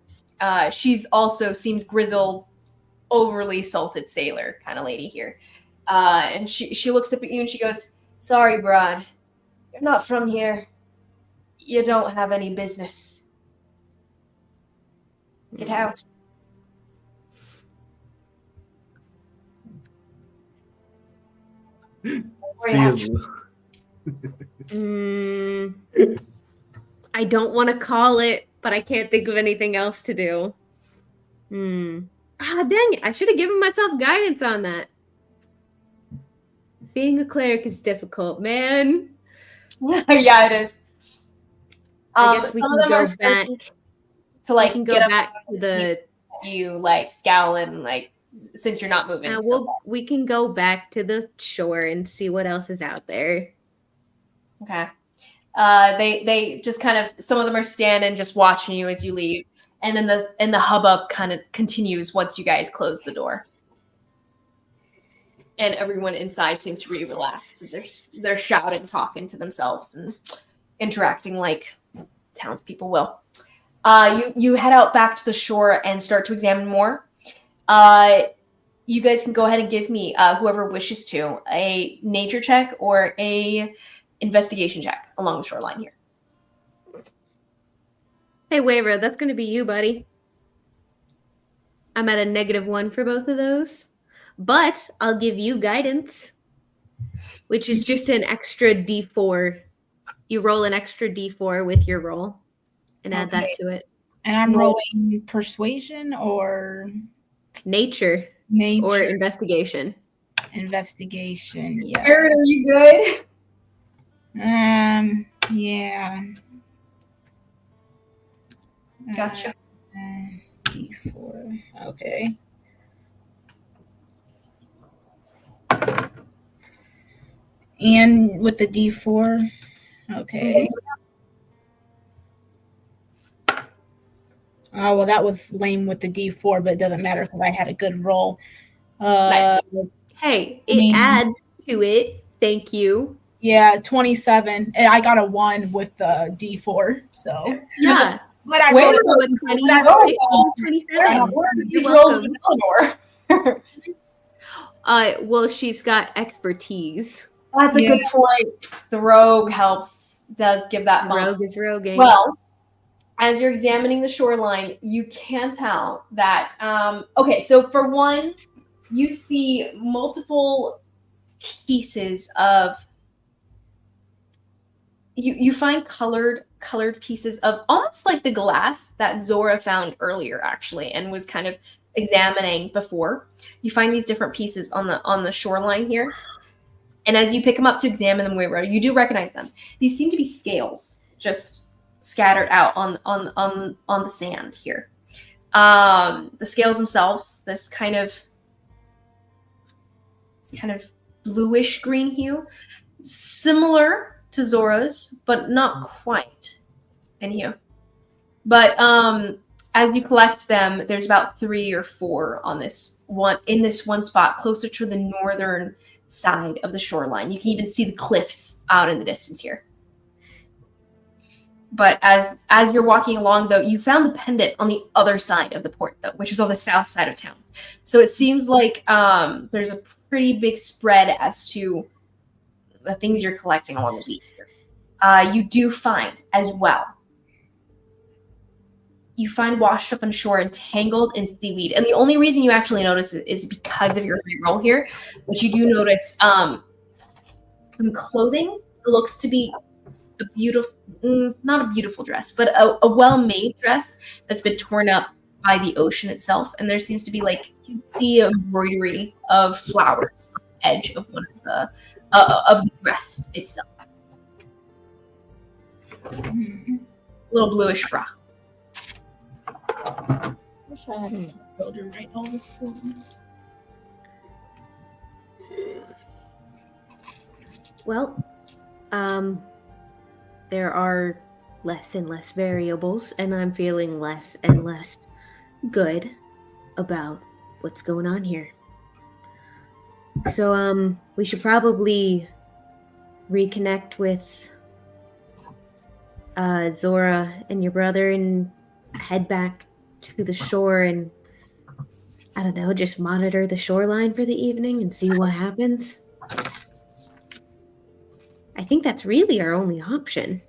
Speaker 1: She's also seems grizzled, overly salted sailor kind of lady here. And she looks up at you and she goes, "Sorry, Brad. You're not from here. You don't have any business. Get out." Worry out.
Speaker 3: I don't want to call it, but I can't think of anything else to do. Ah, dang it. I should have given myself guidance on that. Being a cleric is difficult, man.
Speaker 1: Yeah, it is.
Speaker 3: I guess we
Speaker 1: some
Speaker 3: can
Speaker 1: of them
Speaker 3: go
Speaker 1: are
Speaker 3: back.
Speaker 1: starting to like
Speaker 3: We can go
Speaker 1: get up
Speaker 3: back to the.
Speaker 1: at you, like scowling, like since you're not moving.
Speaker 3: We can go back to the shore and see what else is out there.
Speaker 1: Okay. They just kind of, some of them are standing just watching you as you leave, and then the hubbub kind of continues once you guys close the door. And everyone inside seems to be relaxed. They're shouting, talking to themselves, and interacting like townspeople will. You head out back to the shore and start to examine more. You guys can go ahead and give me, whoever wishes to, a nature check or a investigation check along the shoreline here.
Speaker 3: Hey, Waver, that's going to be you, buddy. I'm at a -1 for both of those. But I'll give you guidance, which is just an extra D4. You roll an extra D4 with your roll and add that to it.
Speaker 5: And I'm rolling persuasion or
Speaker 3: Nature. Or investigation.
Speaker 5: Investigation, yeah.
Speaker 1: Aaron, are you good?
Speaker 5: Yeah.
Speaker 1: Gotcha.
Speaker 5: D4. Okay. And with the D4. Okay. Oh, well, that was lame with the D4, but it doesn't matter because I had a good roll.
Speaker 3: Hey, it adds to it. Thank you.
Speaker 5: Yeah, 27. And I got a 1 with the D4. So
Speaker 3: yeah.
Speaker 5: But I
Speaker 1: rolled
Speaker 3: a 27.
Speaker 1: These rolls with Eleanor.
Speaker 3: Well, she's got expertise.
Speaker 1: That's a good point. The rogue does give that bump.
Speaker 3: Rogue is roguing.
Speaker 1: Well, as you're examining the shoreline, you can tell that, okay, so for one, you see multiple pieces of, you find colored pieces of almost like the glass that Zora found earlier, actually, and was kind of examining before. You find these different pieces on the shoreline here. And as you pick them up to examine them, you do recognize them. These seem to be scales, just scattered out on the sand here. The scales themselves, this kind of It's kind of bluish green hue, similar to Zora's, but not quite in hue. But as you collect them, there's about 3 or 4 on this one spot, closer to the northern side of the shoreline. You can even see the cliffs out in the distance here. But as you're walking along, though, you found the pendant on the other side of the port, though, which is on the south side of town. So it seems like there's a pretty big spread as to the things you're collecting along the beach here. You do find, as well, you find washed up on shore and tangled in seaweed. And the only reason you actually notice it is because of your roll here, but you do notice some clothing that looks to be a beautiful, not a beautiful dress, but a well-made dress that's been torn up by the ocean itself. And there seems to be, like, you can see embroidery of flowers on the edge of one of the dress itself. Little bluish frock.
Speaker 5: Wish I had a soldier write all this for me.
Speaker 3: Well, there are less and less variables, and I'm feeling less and less good about what's going on here. So, we should probably reconnect with Zora and your brother and head back to the shore and, I don't know, just monitor the shoreline for the evening and see what happens. I think that's really our only option.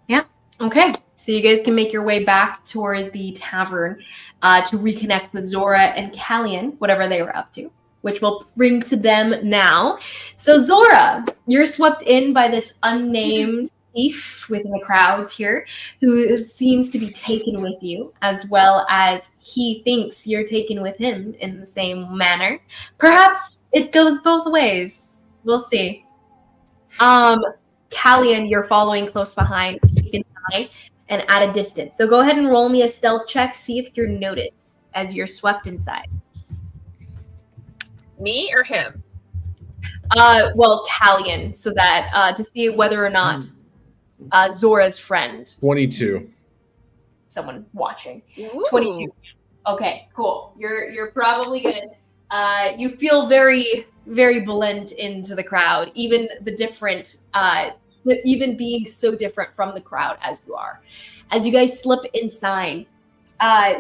Speaker 1: Yeah. Okay. So you guys can make your way back toward the tavern to reconnect with Zora and Callian, whatever they were up to, which we'll bring to them now. So Zora, you're swept in by this unnamed thief within the crowds here who seems to be taken with you, as well as he thinks you're taken with him in the same manner. Perhaps it goes both ways. We'll see. Callian, you're following close behind, keep an eye, and at a distance. So go ahead and roll me a stealth check, see if you're noticed as you're swept inside.
Speaker 2: Me or him?
Speaker 1: Well, Callian, so that to see whether or not Zora's friend,
Speaker 4: 22.
Speaker 1: someone watching.
Speaker 2: Ooh.
Speaker 1: 22. Okay, cool. You're probably gonna you feel very, very blend into the crowd, even the different even being so different from the crowd as you are. As you guys slip inside,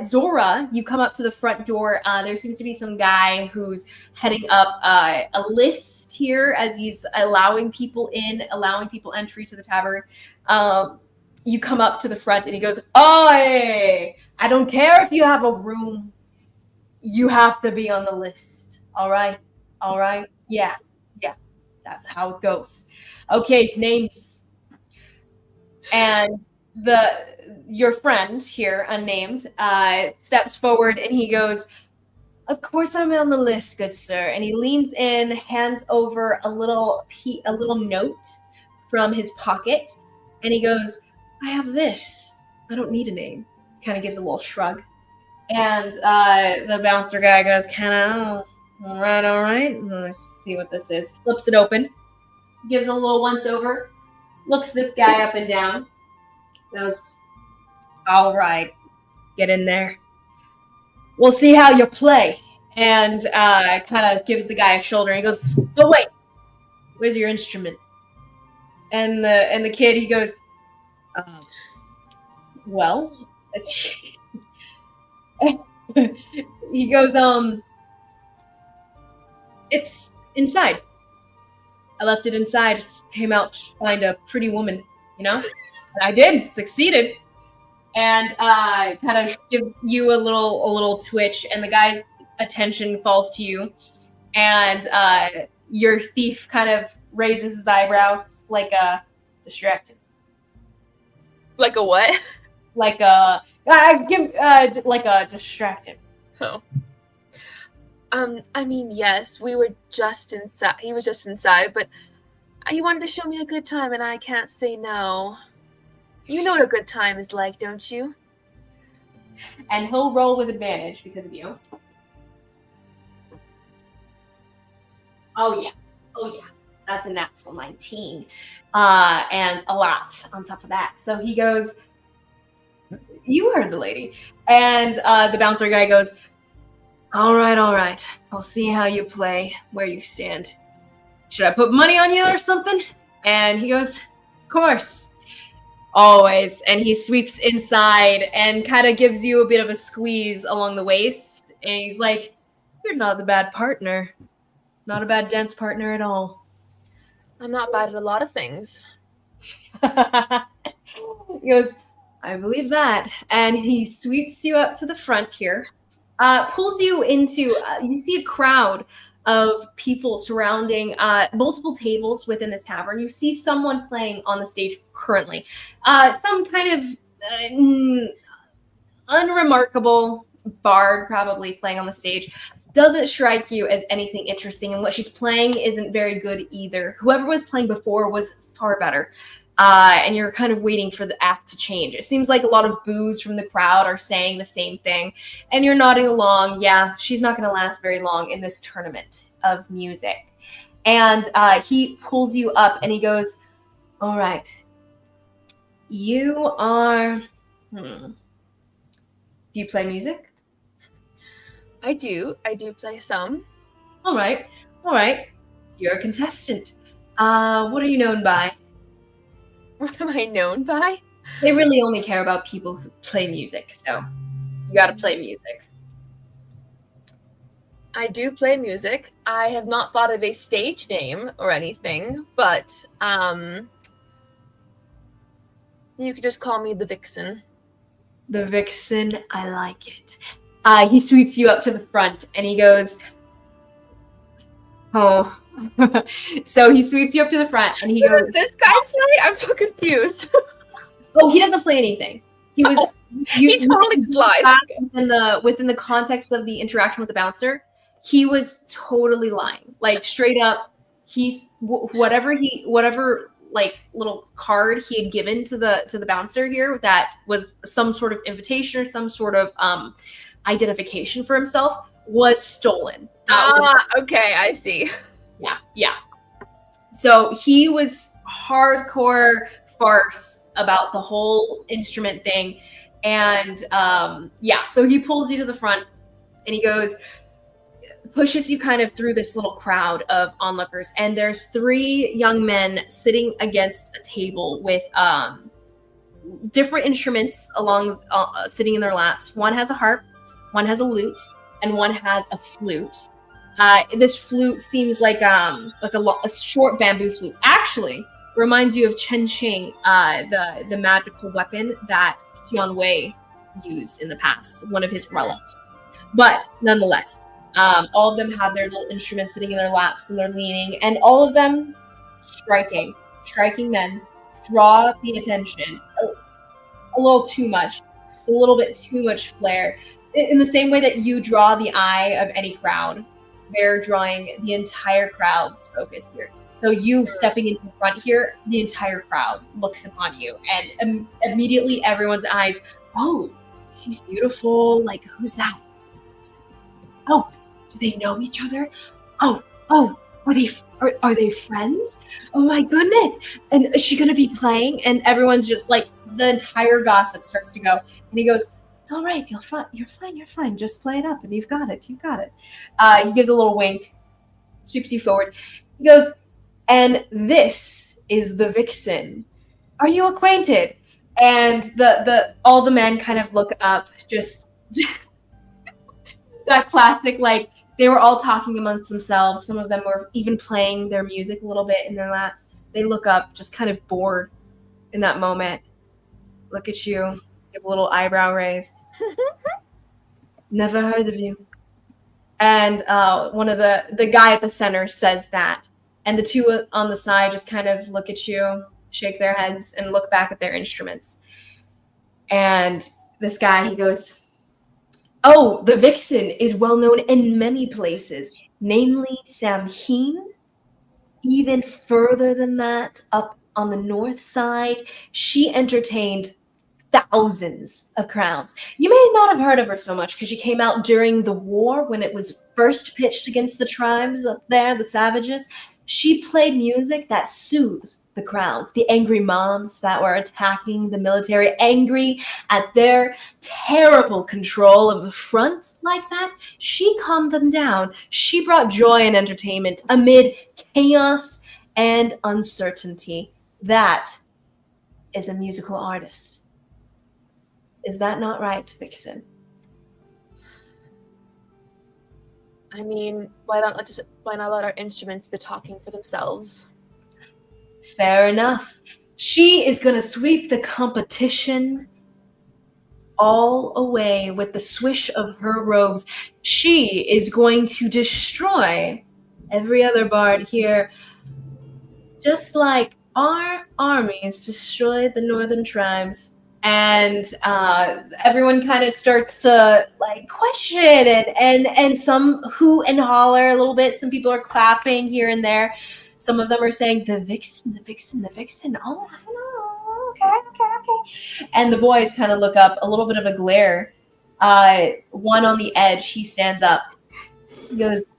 Speaker 1: Zora, you come up to the front door. There seems to be some guy who's heading up a list here as he's allowing people entry to the tavern. You come up to the front and he goes, "Oi! I don't care if you have a room. You have to be on the list. All right? All right? Yeah. That's how it goes. Okay, names." And your friend here, unnamed, steps forward and he goes, "Of course I'm on the list, good sir." And he leans in, hands over a little note from his pocket, and he goes, "I have this. I don't need a name." Kind of gives a little shrug. And the bouncer guy goes, all right. Let's see what this is. Flips it open, gives a little once over, looks this guy up and down, goes, "All right, get in there. We'll see how you play." And kind of gives the guy a shoulder. And he goes, "But wait, where's your instrument?" And the kid, he goes, "Well," he goes, "It's inside. I left it inside. Just came out to find a pretty woman, you know? And I did. Succeeded." And kind of give you a little twitch, and the guy's attention falls to you. And your thief kind of raises his eyebrows like a distracted.
Speaker 2: Like a what?
Speaker 1: Like a distracted.
Speaker 2: Oh. I mean, yes, we were just inside. He was just inside, but he wanted to show me a good time, and I can't say no. You know what a good time is like, don't you?
Speaker 1: And he'll roll with advantage because of you. Oh yeah. That's a natural 19. And a lot on top of that. So he goes, you heard the lady. And the bouncer guy goes, all right. I'll see how you play, where you stand. Should I put money on you or something? And he goes, of course. Always. And he sweeps inside and kind of gives you a bit of a squeeze along the waist. And he's like, you're not a bad partner. Not a bad dance partner at all.
Speaker 2: I'm not bad at a lot of things.
Speaker 1: He goes, I believe that. And he sweeps you up to the front here, pulls you into, you see a crowd of people surrounding multiple tables within this tavern. You see someone playing on the stage currently. Some kind of unremarkable bard probably playing on the stage. Doesn't strike you as anything interesting, and what she's playing isn't very good either. Whoever was playing before was far better. And you're kind of waiting for the act to change. It seems like a lot of boos from the crowd are saying the same thing, and you're nodding along. Yeah, she's not going to last very long in this tournament of music. And he pulls you up, and he goes, all right, you are... Do you play music?
Speaker 2: I do play some.
Speaker 1: All right. You're a contestant. What are you known by?
Speaker 2: What am I known by?
Speaker 1: They really only care about people who play music, so you gotta play music.
Speaker 2: I do play music. I have not thought of a stage name or anything, but you could just call me the Vixen.
Speaker 1: The Vixen, I like it. He sweeps you up to the front and he goes, oh. So he sweeps you up to the front and he goes,
Speaker 2: this guy play? I'm so confused.
Speaker 1: oh, he doesn't play anything. He was
Speaker 2: He totally slides.
Speaker 1: Within the context of the interaction with the bouncer, he was totally lying. Like straight up, he's whatever like little card he had given to the bouncer here that was some sort of invitation or some sort of identification for himself was stolen.
Speaker 2: Okay, I see.
Speaker 1: Yeah. So he was hardcore farce about the whole instrument thing. And so he pulls you to the front and he goes, pushes you kind of through this little crowd of onlookers. And there's 3 young men sitting against a table with different instruments sitting in their laps. One has a harp, one has a lute, and one has a flute. This flute seems like a short bamboo flute. Actually, reminds you of Chen Qing, the magical weapon that Qian Wei used in the past, one of his relics. But nonetheless, all of them have their little instruments sitting in their laps and they're leaning, and all of them striking men, draw the attention a little too much. It's a little bit too much flair. In the same way that you draw the eye of any crowd, they're drawing the entire crowd's focus here. So you stepping into the front here, the entire crowd looks upon you, and immediately everyone's eyes, oh, she's beautiful. Like, who's that? Oh, do they know each other? Oh, are they friends? Oh my goodness! And is she gonna be playing? And everyone's just like, the entire gossip starts to go, and he goes, it's all right, you're fine. Just play it up, and you've got it. He gives a little wink, sweeps you forward. He goes, and this is the Vixen. Are you acquainted? And all the men kind of look up, just that classic, like, they were all talking amongst themselves. Some of them were even playing their music a little bit in their laps. They look up, just kind of bored in that moment. Look at you, give a little eyebrow raise. Never heard of you. And one of the guy at the center says that. And the 2 on the side just kind of look at you, shake their heads, and look back at their instruments. And this guy, he goes, oh, the Vixen is well known in many places, namely Samhain. Even further than that, up on the north side, she entertained thousands of crowns. You may not have heard of her so much because she came out during the war when it was first pitched against the tribes up there, the savages. She played music that soothed the crowds, the angry mobs that were attacking the military, angry at their terrible control of the front like that. She calmed them down. She brought joy and entertainment amid chaos and uncertainty. That is a musical artist. Is that not right, Vixen?
Speaker 2: I mean, why not let our instruments do the talking for themselves?
Speaker 1: Fair enough. She is going to sweep the competition all away with the swish of her robes. She is going to destroy every other bard here, just like our armies destroyed the northern tribes. And everyone kind of starts to like question and some hoo and holler a little bit. Some people are clapping here and there. Some of them are saying, the Vixen, the Vixen, the Vixen. Oh, I know. Okay. And the boys kind of look up, a little bit of a glare. One on the edge, he stands up. He goes,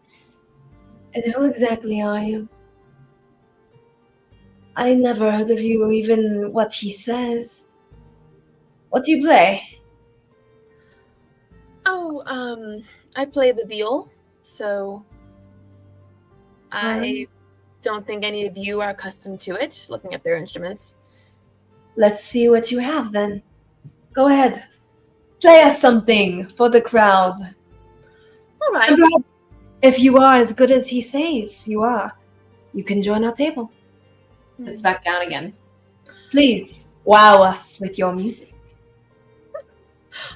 Speaker 1: and who exactly are you? I never heard of you or even what he says. What do you play?
Speaker 2: Oh, I play the viol, so I don't think any of you are accustomed to it, looking at their instruments.
Speaker 1: Let's see what you have then. Go ahead. Play us something for the crowd.
Speaker 2: All right.
Speaker 1: And if you are as good as he says you are, you can join our table. Sits back down again. Please wow us with your music.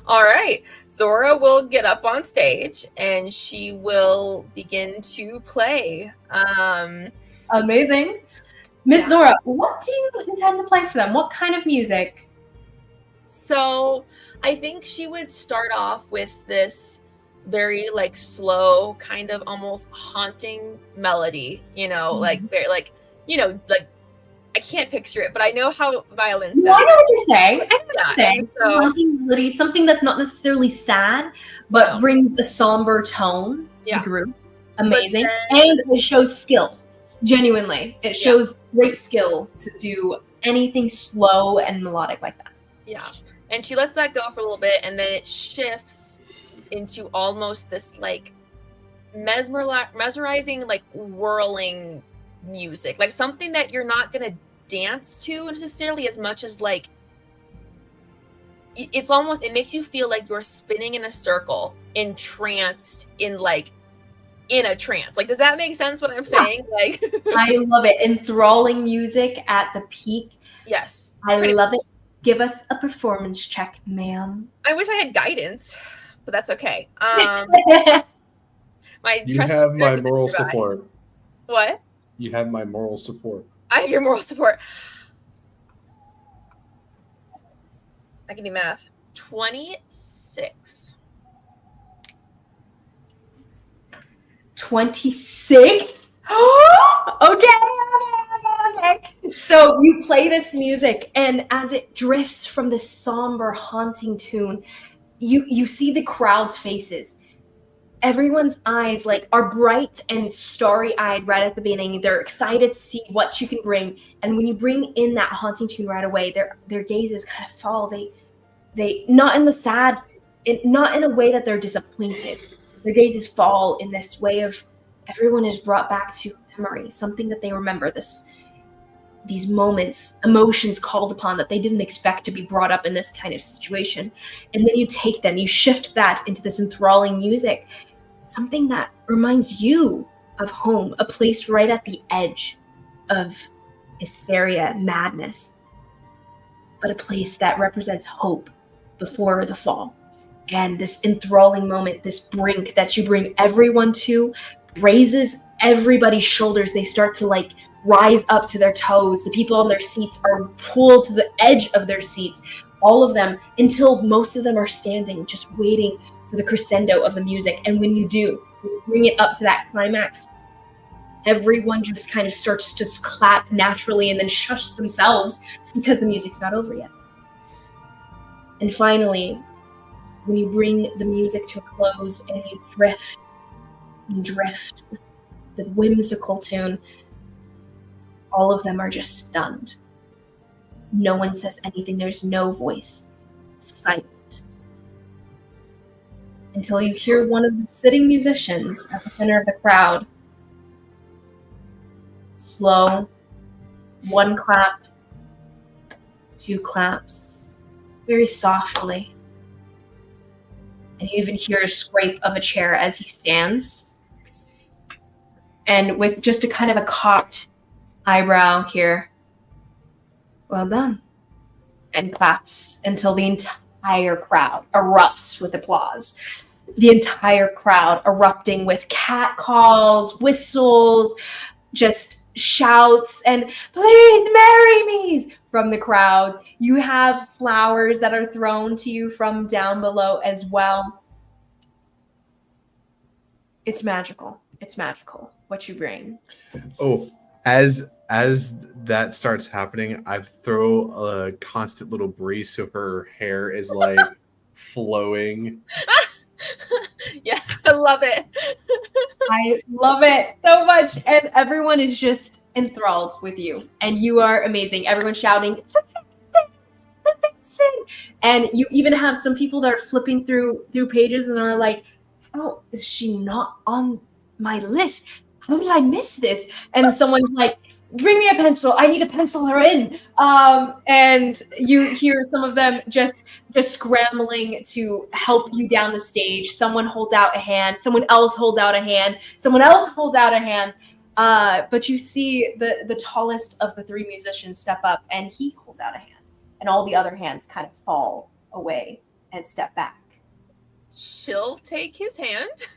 Speaker 2: All right. Zora will get up on stage and she will begin to play.
Speaker 1: Amazing. Miss Zora, what do you intend to play for them? What kind of music?
Speaker 2: So I think she would start off with this very like slow, kind of almost haunting melody, like very like, like I can't picture it, but I know how violin sounds.
Speaker 1: No, I know what you're saying. I know what you're saying.
Speaker 2: So,
Speaker 1: haunting melody, something that's not necessarily sad, but brings a somber tone to the group. Amazing. And it shows skill. Genuinely. It shows great skill to do anything slow and melodic like that.
Speaker 2: Yeah. And she lets that go for a little bit, and then it shifts into almost this like mesmerizing, like whirling music, like something that you're not gonna dance to necessarily as much as like it makes you feel like you're spinning in a circle, entranced in a trance. Like, does that make sense what I'm saying? Like,
Speaker 1: I love it. Enthralling music at the peak.
Speaker 2: Yes,
Speaker 1: I love it. Give us a performance check, ma'am.
Speaker 2: I wish I had guidance, but that's okay.
Speaker 4: You have my moral support.
Speaker 2: What?
Speaker 4: You have my moral support.
Speaker 2: I have your moral support. I can do math. 26.
Speaker 1: 26? Okay. So you play this music, and as it drifts from this somber, haunting tune, you see the crowd's faces. Everyone's eyes are bright and starry-eyed right at the beginning. They're excited to see what you can bring, and when you bring in that haunting tune right away, their gazes kind of fall. They not in the sad, not in a way that they're disappointed. Their gazes fall in this way of everyone is brought back to memory, something that they remember. These moments, emotions called upon that they didn't expect to be brought up in this kind of situation. And then you take them, you shift that into this enthralling music, something that reminds you of home, a place right at the edge of hysteria, madness, but a place that represents hope before the fall. And this enthralling moment, this brink that you bring everyone to, raises everybody's shoulders. They start to rise up to their toes. The people on their seats are pulled to the edge of their seats, all of them, until most of them are standing, just waiting for the crescendo of the music. And when you do, you bring it up to that climax, everyone just kind of starts to just clap naturally and then shush themselves because the music's not over yet. And finally, when you bring the music to a close and you drift with the whimsical tune, all of them are just stunned. No one says anything. There's no voice. It's silent. Until you hear one of the sitting musicians at the center of the crowd. Slow. One clap. Two claps. Very softly. And you even hear a scrape of a chair as he stands. And with just a kind of a cocked eyebrow here. Well done. And claps until the entire crowd erupts with applause. The entire crowd erupting with cat calls, whistles, just shouts, and please marry me from the crowds. You have flowers that are thrown to you from down below as well. It's magical. It's magical what you bring.
Speaker 4: Oh, as that starts happening, I throw a constant little breeze so her hair is like flowing.
Speaker 2: Yeah, I love it.
Speaker 1: I love it so much. And everyone is just enthralled with you. And you are amazing. Everyone's shouting, and you even have some people that are flipping through pages and are like, oh, is she not on my list? How did I miss this? And someone's like, bring me a pencil. I need to pencil her in. And you hear some of them just scrambling to help you down the stage. Someone holds out a hand. Someone else holds out a hand. Someone else holds out a hand. But you see the tallest of the three musicians step up, and he holds out a hand. And all the other hands kind of fall away and step back.
Speaker 2: She'll take his hand.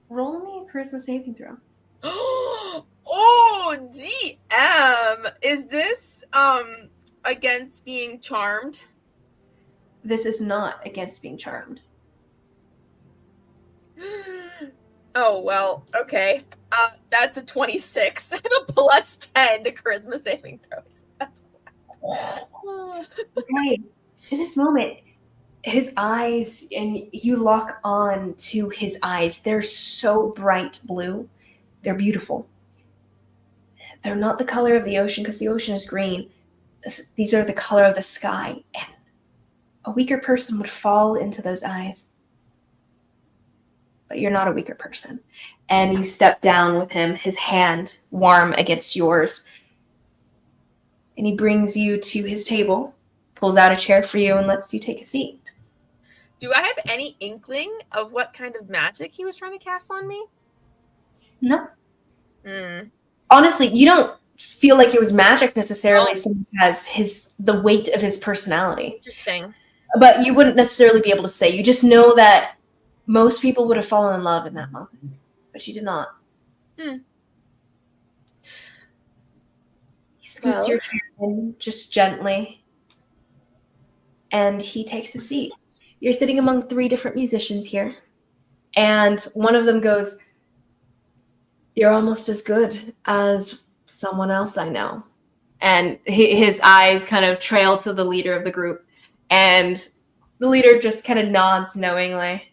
Speaker 1: Roll me a charisma saving throw.
Speaker 2: Oh, DM. Is this against being charmed?
Speaker 1: This is not against being charmed.
Speaker 2: Oh, well, okay. That's a 26. I have a plus 10 to charisma saving throws. That's
Speaker 1: Okay. In this moment, his eyes, and you lock on to his eyes. They're so bright blue. They're beautiful. They're not the color of the ocean because the ocean is green. These are the color of the sky. And a weaker person would fall into those eyes. But you're not a weaker person. And you step down with him, his hand warm against yours. And he brings you to his table, pulls out a chair for you, and lets you take a seat.
Speaker 2: Do I have any inkling of what kind of magic he was trying to cast on me?
Speaker 1: No.
Speaker 2: Hmm.
Speaker 1: Honestly, you don't feel like it was magic necessarily so much as the weight of his personality.
Speaker 2: Interesting.
Speaker 1: But you wouldn't necessarily be able to say. You just know that most people would have fallen in love in that moment. But you did not.
Speaker 2: Hmm.
Speaker 1: He scoots your chair in just gently. And he takes a seat. You're sitting among three different musicians here. And one of them goes, "You're almost as good as someone else I know." And his eyes kind of trail to the leader of the group. And the leader just kind of nods knowingly.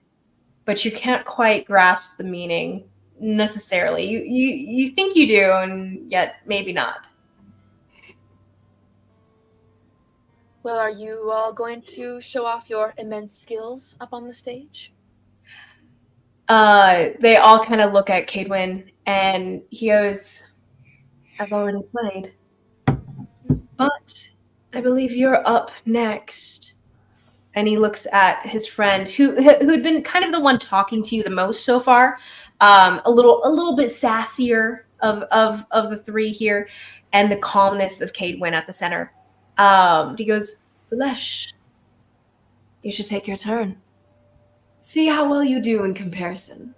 Speaker 1: But you can't quite grasp the meaning necessarily. You think you do, and yet maybe not.
Speaker 2: Well, are you all going to show off your immense skills up on the stage?
Speaker 1: They all kind of look at Cadwin, and he goes, "I've already played. But I believe you're up next." And he looks at his friend, who'd been kind of the one talking to you the most so far, a little bit sassier of the three here, and the calmness of Cadwin at the center. He goes, "Ulesh, you should take your turn. See how well you do in comparison,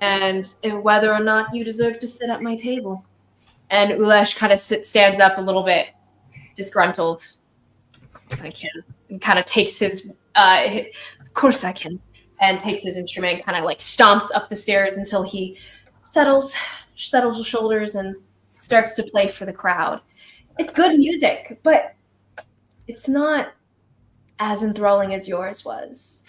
Speaker 1: and whether or not you deserve to sit at my table." And Ulesh kind of stands up a little bit, disgruntled. "Of course I can," and kind of takes his, "Of course I can," and takes his instrument, kind of like stomps up the stairs until he settles his shoulders and starts to play for the crowd. It's good music, but it's not as enthralling as yours was.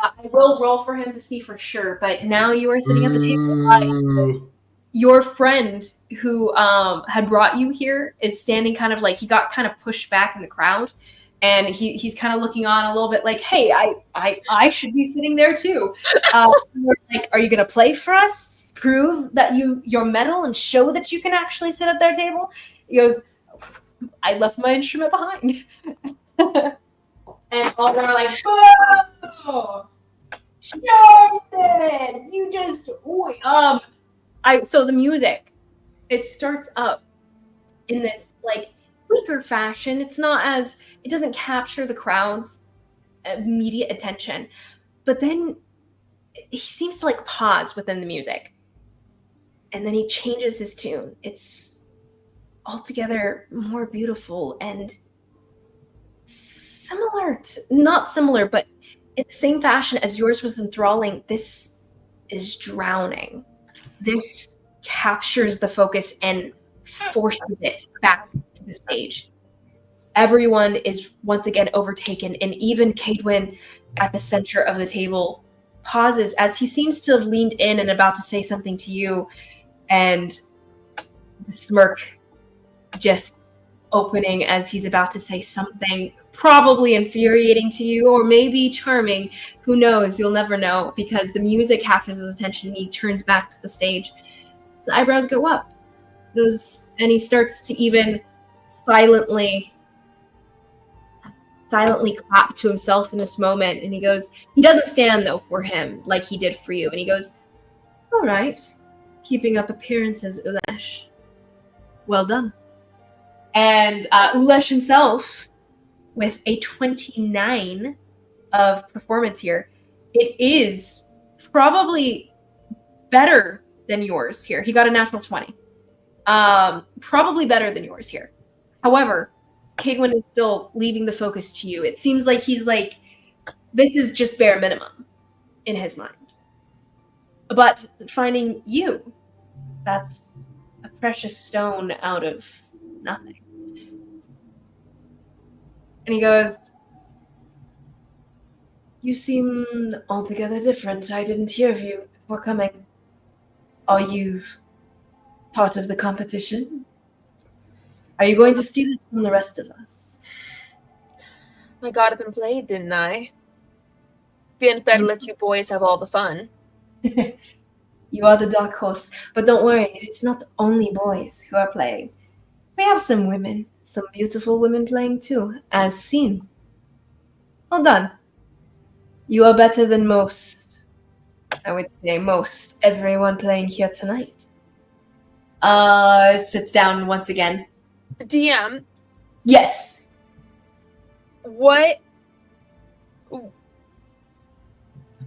Speaker 1: I will roll for him to see for sure, but now you are sitting at the table.
Speaker 4: Ooh.
Speaker 1: Your friend who had brought you here is standing kind of like, he got kind of pushed back in the crowd, and he's kind of looking on a little bit like, hey, I should be sitting there too. We're like, are you gonna play for us? Prove that your medal and show that you can actually sit at their table? He goes, I left my instrument behind. And all of them are like, whoa! Jonathan, you just so the music, it starts up in this like weaker fashion. It doesn't capture the crowd's immediate attention, but then he seems to like pause within the music, and then he changes his tune. It's altogether more beautiful and not similar, but in the same fashion as yours was enthralling. This is drowning. This captures the focus and forces it back to the stage. Everyone is once again overtaken, and even Cadwin at the center of the table pauses as he seems to have leaned in and about to say something to you, and the smirk just opening as he's about to say something probably infuriating to you, or maybe charming. Who knows? You'll never know, because the music captures his attention and he turns back to the stage. His eyebrows go up. And he starts to even silently clap to himself in this moment. And he doesn't stand though for him like he did for you. And he goes, all right, keeping up appearances, Ulesh. Well done. And Ulesh himself, with a 29 of performance here, it is probably better than yours here. He got a natural 20. Probably better than yours here. However, Cadwin is still leaving the focus to you. It seems like he's like, this is just bare minimum in his mind. But finding you, that's a precious stone out of nothing. And he goes, you seem altogether different. I didn't hear of you before coming. Are you part of the competition? Are you going to steal it from the rest of us?
Speaker 2: I got up and played, didn't I? Being fair to let you boys have all the fun.
Speaker 1: You are the dark horse, but don't worry, it's not only boys who are playing. We have some women, some beautiful women playing too, as seen. Well done. You are better than most. I would say most everyone playing here tonight. Sits down once again.
Speaker 2: DM,
Speaker 1: Yes.
Speaker 2: what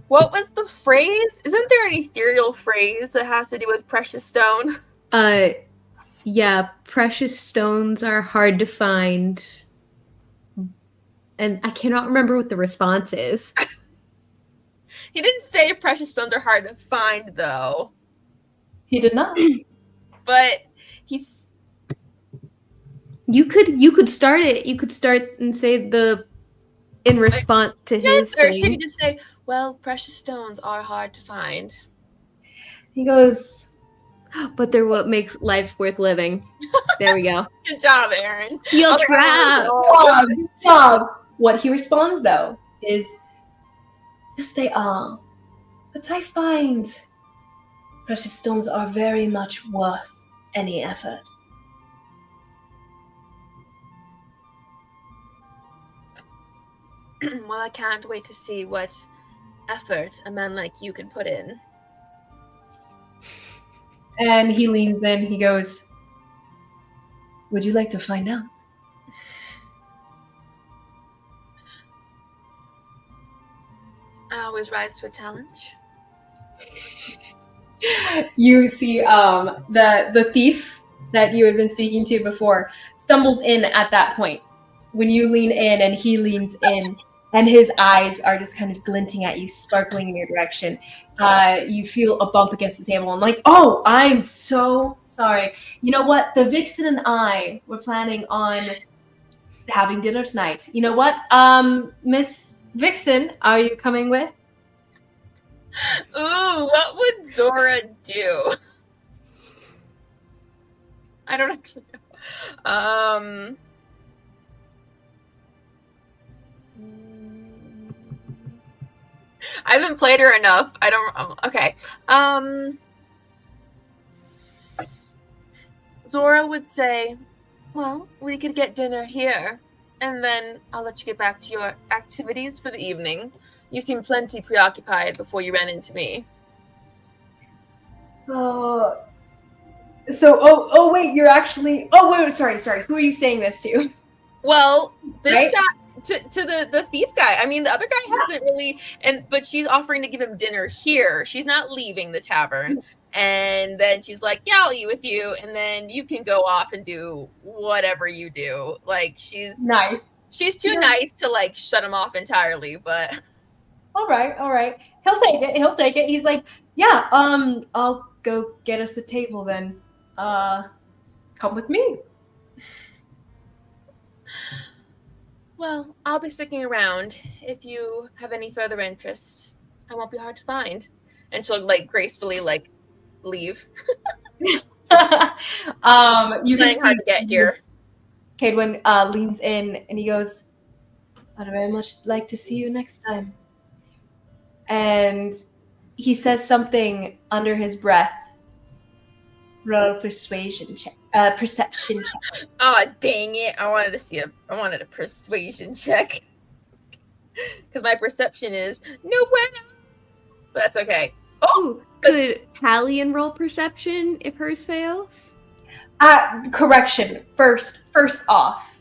Speaker 2: was the phrase? Isn't there an ethereal phrase that has to do with precious stone?
Speaker 3: Yeah, precious stones are hard to find. And I cannot remember what the response is.
Speaker 2: He didn't say precious stones are hard to find, though.
Speaker 1: He did not.
Speaker 2: But he's...
Speaker 3: You could start it. You could start and say in response to his
Speaker 2: Or should he
Speaker 3: thing.
Speaker 2: just say, well, precious stones are hard to find?
Speaker 1: He goes,
Speaker 3: But they're what makes life worth living. There we go.
Speaker 2: Good job, Aaron.
Speaker 3: Steel
Speaker 2: Other
Speaker 3: trap.
Speaker 2: Aaron-
Speaker 1: Dog. What he responds though is, yes, they are. But I find precious stones are very much worth any effort.
Speaker 2: Well, I can't wait to see what effort a man like you can put in.
Speaker 1: And he leans in, he goes, would you like to find out?
Speaker 2: I always rise to a challenge.
Speaker 1: You see the thief that you had been speaking to before stumbles in at that point. When you lean in and he leans in, and his eyes are just kind of glinting at you, sparkling in your direction. You feel a bump against the table and like, oh, I'm so sorry. You know what? The Vixen and I were planning on having dinner tonight. You know what? Miss Vixen, are you coming with?
Speaker 2: Ooh, what would Zora do? I don't actually know. I haven't played her enough. I don't. Okay. Zora would say, "Well, we could get dinner here, and then I'll let you get back to your activities for the evening. You seem plenty preoccupied before you ran into me."
Speaker 1: Wait, you're actually. Oh, wait, sorry. Who are you saying this to?
Speaker 2: Well, this
Speaker 1: Right?
Speaker 2: guy to the thief guy. I mean, the other guy hasn't really, but she's offering to give him dinner here. She's not leaving the tavern. And then she's like, "Yeah, I'll eat with you, and then you can go off and do whatever you do." Like
Speaker 1: Nice.
Speaker 2: she's too
Speaker 1: Yeah.
Speaker 2: nice to like shut him off entirely, but
Speaker 1: All right. He'll take it. He's like, yeah. I'll go get us a table then. Come with me.
Speaker 2: well, I'll be sticking around if you have any further interest. I won't be hard to find. And she'll like gracefully like leave.
Speaker 1: You
Speaker 2: Playing
Speaker 1: can
Speaker 2: hard
Speaker 1: see
Speaker 2: to get here.
Speaker 1: Cadwin leans in and he goes, "I'd very much like to see you next time." And he says something under his breath. Roll perception check.
Speaker 2: Oh dang it! I wanted a persuasion check because my perception is no bueno. But that's okay.
Speaker 3: Ooh, could Hallian roll perception if hers fails?
Speaker 1: Correction. First off,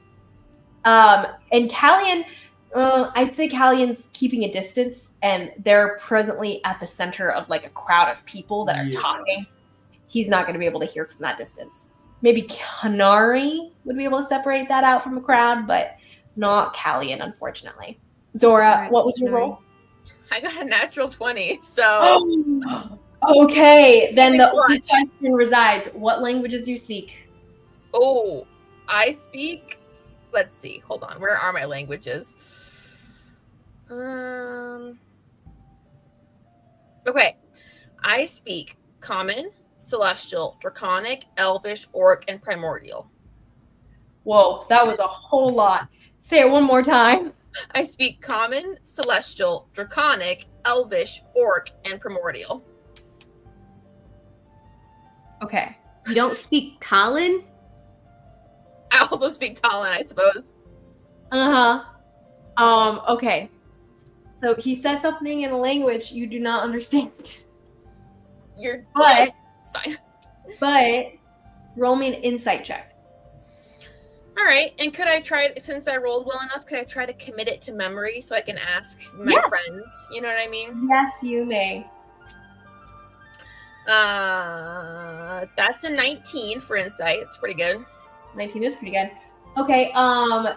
Speaker 1: and Callian, I'd say Callian's keeping a distance, and they're presently at the center of like a crowd of people that are talking. He's not going to be able to hear from that distance. Maybe Kanari would be able to separate that out from a crowd, but not Callian, unfortunately. Zora,
Speaker 3: Alright,
Speaker 1: what was your
Speaker 3: Kanari.
Speaker 1: roll?
Speaker 2: I got a natural 20, so
Speaker 1: Okay, then the only
Speaker 2: Clutch.
Speaker 1: question resides: what languages do you speak?
Speaker 2: oh, I speak. Let's see. Hold on. Where are my languages? Okay, I speak Common, Celestial, Draconic, Elvish, Orc, and Primordial.
Speaker 1: Whoa, that was a whole lot. Say it one more time.
Speaker 2: I speak Common, Celestial, Draconic, Elvish, Orc, and Primordial.
Speaker 1: Okay.
Speaker 3: You don't speak Talon?
Speaker 2: I also speak Talon, I suppose.
Speaker 1: Okay. So he says something in a language you do not understand. But
Speaker 2: It's fine.
Speaker 1: roll me an insight check.
Speaker 2: All right, and could I try, since I rolled well enough, could I try to commit it to memory so I can ask my
Speaker 1: Yes.
Speaker 2: friends? You know what I mean?
Speaker 1: Yes, you may.
Speaker 2: That's a 19 for insight. It's pretty good.
Speaker 1: 19 is pretty good. Okay,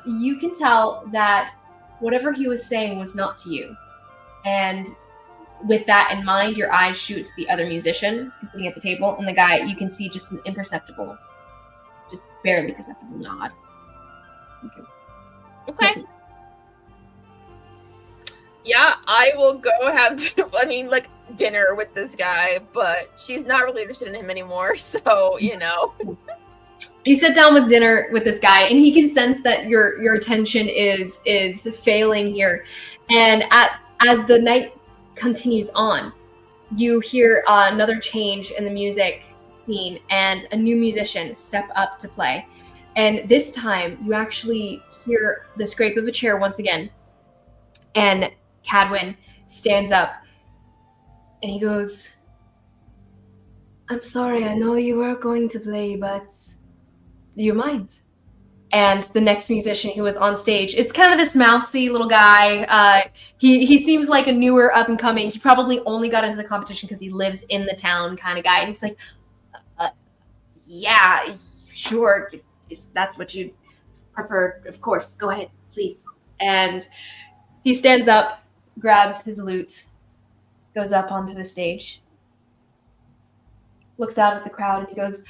Speaker 1: you can tell that whatever he was saying was not to you. And with that in mind, your eyes shoot to the other musician who's sitting at the table, and the guy, you can see just an imperceptible, just barely perceptible nod.
Speaker 2: Okay. Yeah, I will go have dinner with this guy, but she's not really interested in him anymore, so, you know.
Speaker 1: You sit down with dinner with this guy, and he can sense that your attention is failing here. And as the night continues on, you hear another change in the music scene, and a new musician step up to play. And this time, you actually hear the scrape of a chair once again. And Cadwin stands up, and he goes, "I'm sorry, I know you were going to play, but do you mind?" And the next musician who was on stage, it's kind of this mousy little guy. He seems like a newer up and coming. He probably only got into the competition because he lives in the town kind of guy. And he's like, "Yeah, sure. If that's what you prefer, of course. Go ahead, please." And he stands up, grabs his lute, goes up onto the stage, looks out at the crowd, and he goes,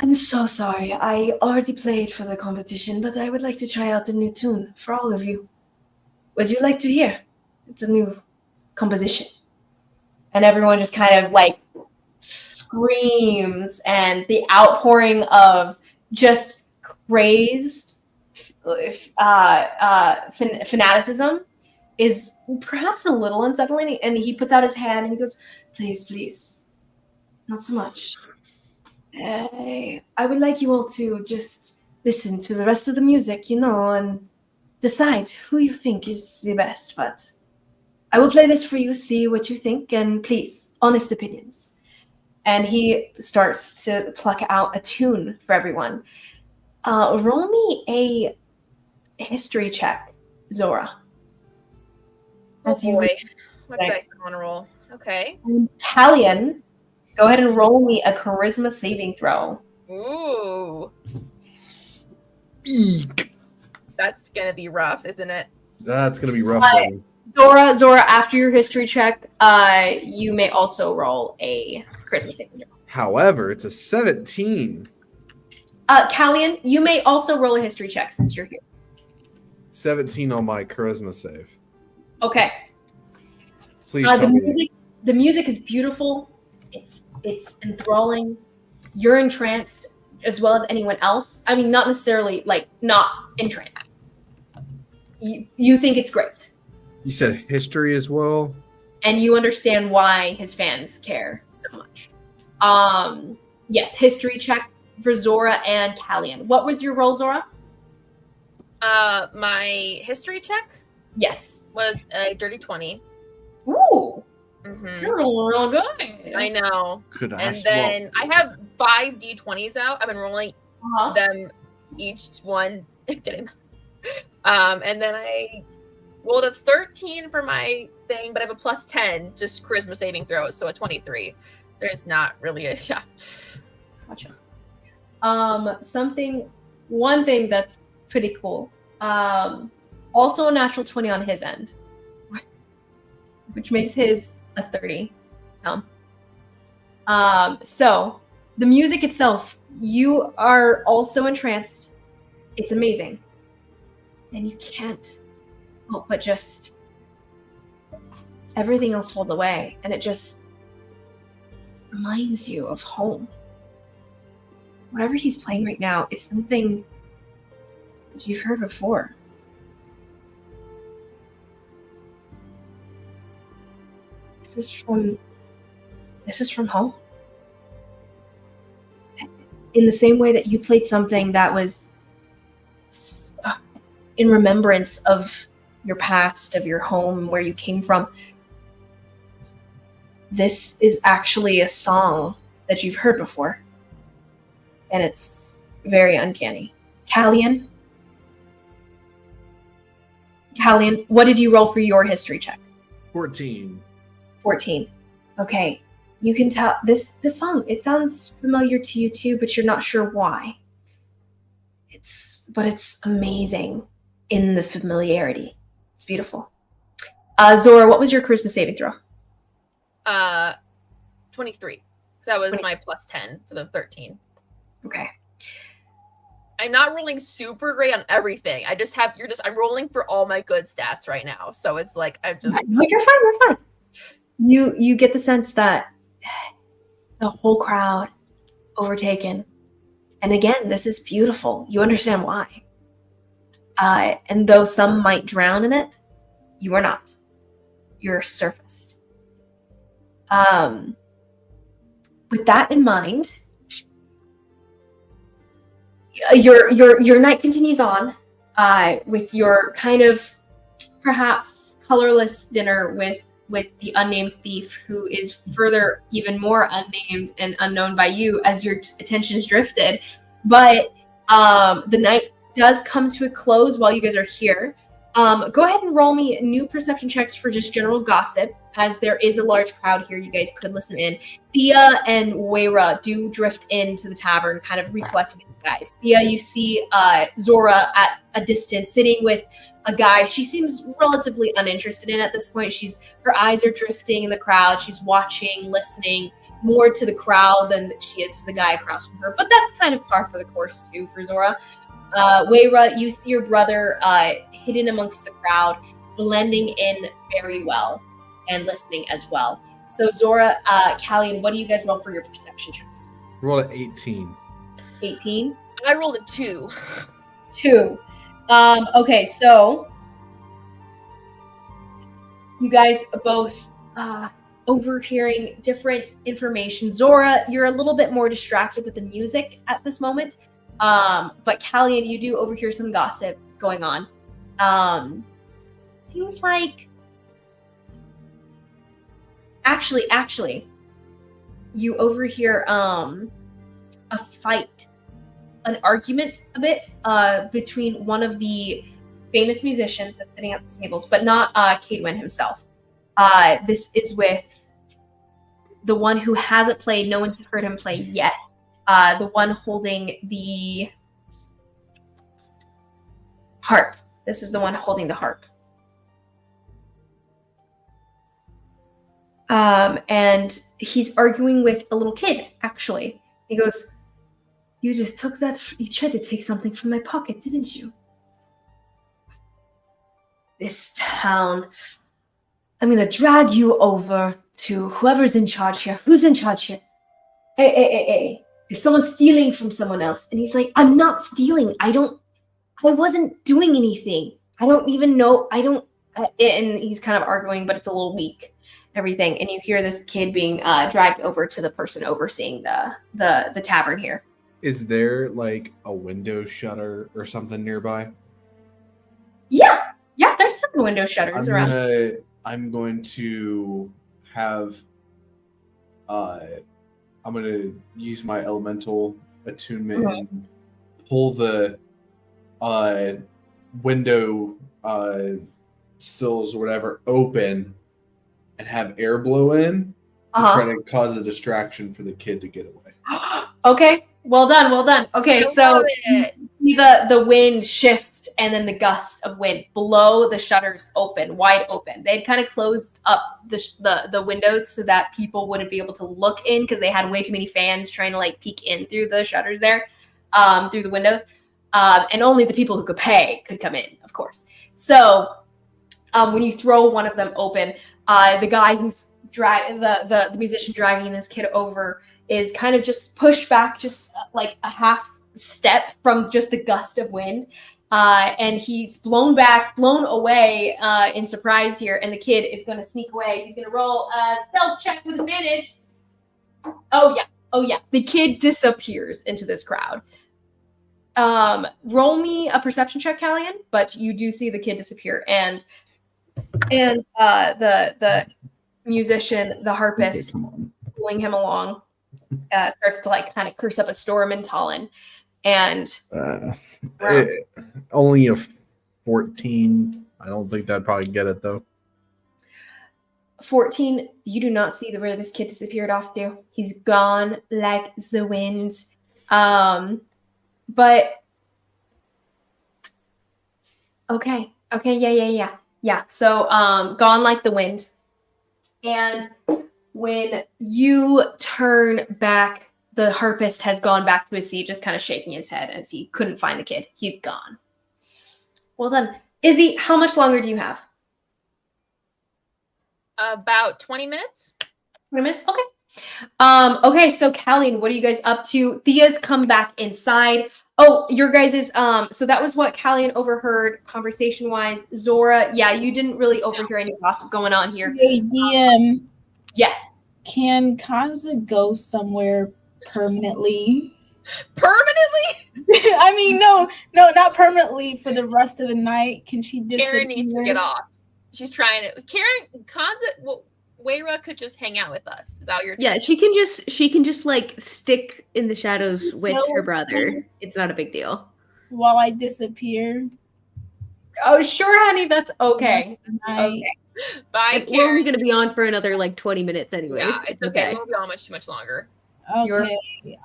Speaker 1: I'm so sorry. I already played for the competition, but I would like to try out a new tune for all of you. Would you like to hear? It's a new composition. And everyone just kind of like screams, and the outpouring of just crazed fanaticism is perhaps a little unsettling. And he puts out his hand and he goes, "Please, please, not so much. I would like you all to just listen to the rest of the music, and decide who you think is the best. But I will play this for you, see what you think, and please, honest opinions." And he starts to pluck out a tune for everyone. Roll me a history check, Zora.
Speaker 2: Oh
Speaker 1: As you-
Speaker 2: boy. What
Speaker 1: Thanks.
Speaker 2: dice do I want to roll? Okay.
Speaker 1: Talion, go ahead and roll me a charisma saving throw.
Speaker 2: Ooh.
Speaker 4: Eek.
Speaker 2: That's gonna be rough, isn't it?
Speaker 4: That's gonna be rough.
Speaker 1: Hi.
Speaker 4: One.
Speaker 1: Zora, after your history check, you may also roll a charisma saving throw.
Speaker 4: However, it's a 17.
Speaker 1: Callian, you may also roll a history check since you're here.
Speaker 4: 17 on my charisma save.
Speaker 1: Okay.
Speaker 4: Please
Speaker 1: The
Speaker 4: tell me.
Speaker 1: music is beautiful. It's enthralling. You're entranced as well as anyone else. I mean, not necessarily not entranced. You think it's great,
Speaker 4: You said history as well.
Speaker 1: and you understand why his fans care so much. Yes, history check for Zora and Callian. What was your roll, Zora?
Speaker 2: My history check
Speaker 1: Yes.
Speaker 2: was a dirty 20.
Speaker 1: Ooh,
Speaker 2: Mm-hmm.
Speaker 1: you're rolling real good.
Speaker 2: I know.
Speaker 4: Could I?
Speaker 2: And then I have 5 D20s out. I've been rolling
Speaker 1: Uh-huh.
Speaker 2: them each one. And then I rolled a 13 for my thing, but I have a plus 10 just charisma saving throws, so a 23. There's not really a yeah.
Speaker 1: Gotcha. One thing that's pretty cool. Also a natural 20 on his end, which makes his a 30. So the music itself, you are also entranced. It's amazing. And you can't help but just everything else falls away, and it just reminds you of home. Whatever he's playing right now is something that you've heard before. This is from home. In the same way that you played something that was in remembrance of your past, of your home, where you came from. This is actually a song that you've heard before. And it's very uncanny. Callian, what did you roll for your history check?
Speaker 4: 14.
Speaker 1: 14. Okay. You can tell this song, it sounds familiar to you too, but you're not sure why. But it's amazing in the familiarity. It's beautiful. Zora, what was your charisma saving throw?
Speaker 2: 23. So that was my plus 10 for the 13.
Speaker 1: Okay.
Speaker 2: I'm not rolling super great on everything. I'm rolling for all my good stats right now. So it's like I'm just
Speaker 1: No, you're fine. You get the sense that the whole crowd overtaken. And again, this is beautiful. You understand why. And though some might drown in it, you are not. You're surfaced. With that in mind, your night continues on with your kind of perhaps colorless dinner with the unnamed thief, who is further even more unnamed and unknown by you as your attention is drifted. But the night does come to a close while you guys are here. Go ahead and roll me new perception checks for just general gossip, as there is a large crowd here. You guys could listen in. Thea and Weira do drift into the tavern, kind of reflecting with you guys. Thea, you see Zora at a distance, sitting with a guy she seems relatively uninterested in at this point. Her eyes are drifting in the crowd. She's watching, listening. more to the crowd than she is to the guy across from her. But that's kind of par for the course too for Zora. Weira, you see your brother hidden amongst the crowd, blending in very well and listening as well. So Zora, Callian, what do you guys roll for your perception checks?
Speaker 4: Rolled at 18.
Speaker 1: 18?
Speaker 2: I rolled a 2.
Speaker 1: 2. Okay, so you guys both overhearing different information. Zora, you're a little bit more distracted with the music at this moment. But Callian, you do overhear some gossip going on. Seems like actually, you overhear a fight, an argument a bit between one of the famous musicians that's sitting at the tables, but not Cadwin himself. This is with the one who hasn't played, no one's heard him play yet. The one holding the harp. This is the one holding the harp. And he's arguing with a little kid, actually. He goes, "You just took that, you tried to take something from my pocket, didn't you? This town, I'm gonna drag you over to whoever's in charge here. Who's in charge here? Hey. If someone's stealing from someone else," and he's like, "I'm not stealing. I wasn't doing anything. I don't even know. And he's kind of arguing, but it's a little weak, everything. And you hear this kid being dragged over to the person overseeing the tavern here.
Speaker 4: Is there like a window shutter or something nearby?
Speaker 1: Yeah, there's some window shutters around.
Speaker 4: I'm going to have I'm going to use my elemental attunement and pull the window sills or whatever open and have air blow in to try to cause a distraction for the kid to get away.
Speaker 1: Okay, well done. Okay, so see the wind shift and then the gust of wind blow the shutters open, wide open. They'd kind of closed up the windows so that people wouldn't be able to look in because they had way too many fans trying to like peek in through the shutters there, through the windows. And only the people who could pay could come in, of course. So when you throw one of them open, the guy who's the musician dragging this kid over is kind of just pushed back just like a half step from just the gust of wind. And he's blown away in surprise here. And the kid is going to sneak away. He's going to roll a stealth check with advantage. Oh yeah. The kid disappears into this crowd. Roll me a perception check, Callian, but you do see the kid disappear. And the musician, the harpist, pulling him along, starts to like kind of curse up a storm in Tallinn. And
Speaker 4: only a 14. I don't think that'd probably get it though.
Speaker 1: 14. You do not see where this kid disappeared off to. He's gone like the wind. But okay, yeah. So gone like the wind. And when you turn back, the harpist has gone back to his seat, just kind of shaking his head as he couldn't find the kid. He's gone. Well done. Izzy, how much longer do you have?
Speaker 2: About 20 minutes.
Speaker 1: 20 minutes? Okay. Okay, so Callian, what are you guys up to? Thea's come back inside. Oh, your guys' so that was what Callian overheard conversation-wise. Zora, yeah, you didn't really overhear any gossip going on here.
Speaker 5: Hey, DM.
Speaker 1: Yes.
Speaker 5: Can Kaza go somewhere permanently?
Speaker 2: Permanently?
Speaker 5: I mean, no, not permanently for the rest of the night. Can she disappear?
Speaker 2: Karen needs to get off. She's trying to. Karen, Weira could just hang out with us. Is that your?
Speaker 3: Yeah, she can just like stick in the shadows with her brother. It's not a big deal.
Speaker 5: While I disappear.
Speaker 1: Oh, sure, honey, that's okay.
Speaker 5: Okay.
Speaker 2: Bye, Karen.
Speaker 3: We're only going to be on for another like 20 minutes anyways.
Speaker 2: Yeah, it's okay. We won't be on much too much longer.
Speaker 5: Okay.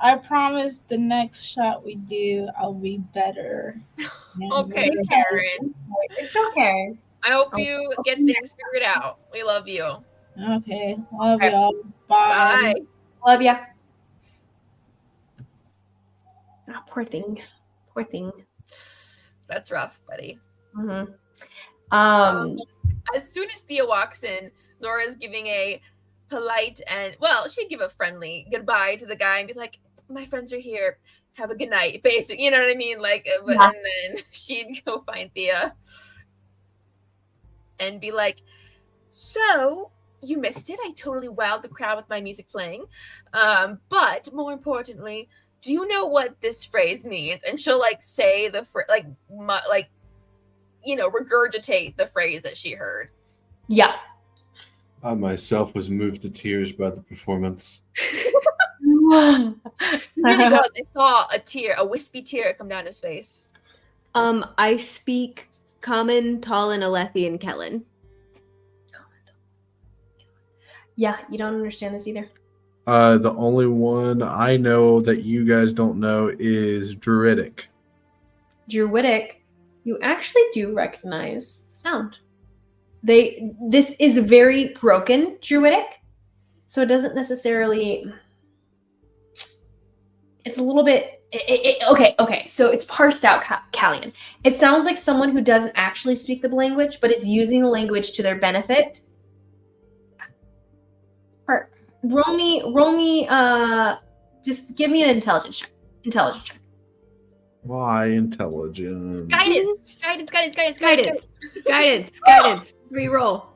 Speaker 5: I promise the next shot we do, I'll be better.
Speaker 2: Okay, Karen.
Speaker 1: It's okay.
Speaker 2: I hope you get things figured out. We love you.
Speaker 5: Okay. Love y'all. Bye.
Speaker 2: Bye.
Speaker 1: Love ya. Oh, poor thing. Poor thing.
Speaker 2: That's rough, buddy.
Speaker 1: Mm-hmm.
Speaker 2: As soon as Thea walks in, Zora is giving a polite and, well, she'd give a friendly goodbye to the guy and be like, my friends are here. Have a good night. Basic, you know what I mean? Like,
Speaker 1: Yeah.
Speaker 2: and then she'd go find Thea and be like, so you missed it. I totally wowed the crowd with my music playing. But more importantly, do you know what this phrase means? And she'll like say the regurgitate the phrase that she heard.
Speaker 1: Yeah.
Speaker 7: I myself was moved to tears by the performance.
Speaker 2: It really was. I saw a wispy tear come down his face.
Speaker 3: I speak Common, Talon, Alethi, and Kellen.
Speaker 1: Yeah, you don't understand this either.
Speaker 7: The only one I know that you guys don't know is Druidic.
Speaker 1: Druidic, you actually do recognize the sound. This is very broken Druidic, so it doesn't necessarily. It's a little bit. Okay. So it's parsed out Callian. It sounds like someone who doesn't actually speak the language, but is using the language to their benefit. Roll me. Just give me an intelligence check.
Speaker 7: Why intelligent?
Speaker 2: Guidance.
Speaker 3: Reroll.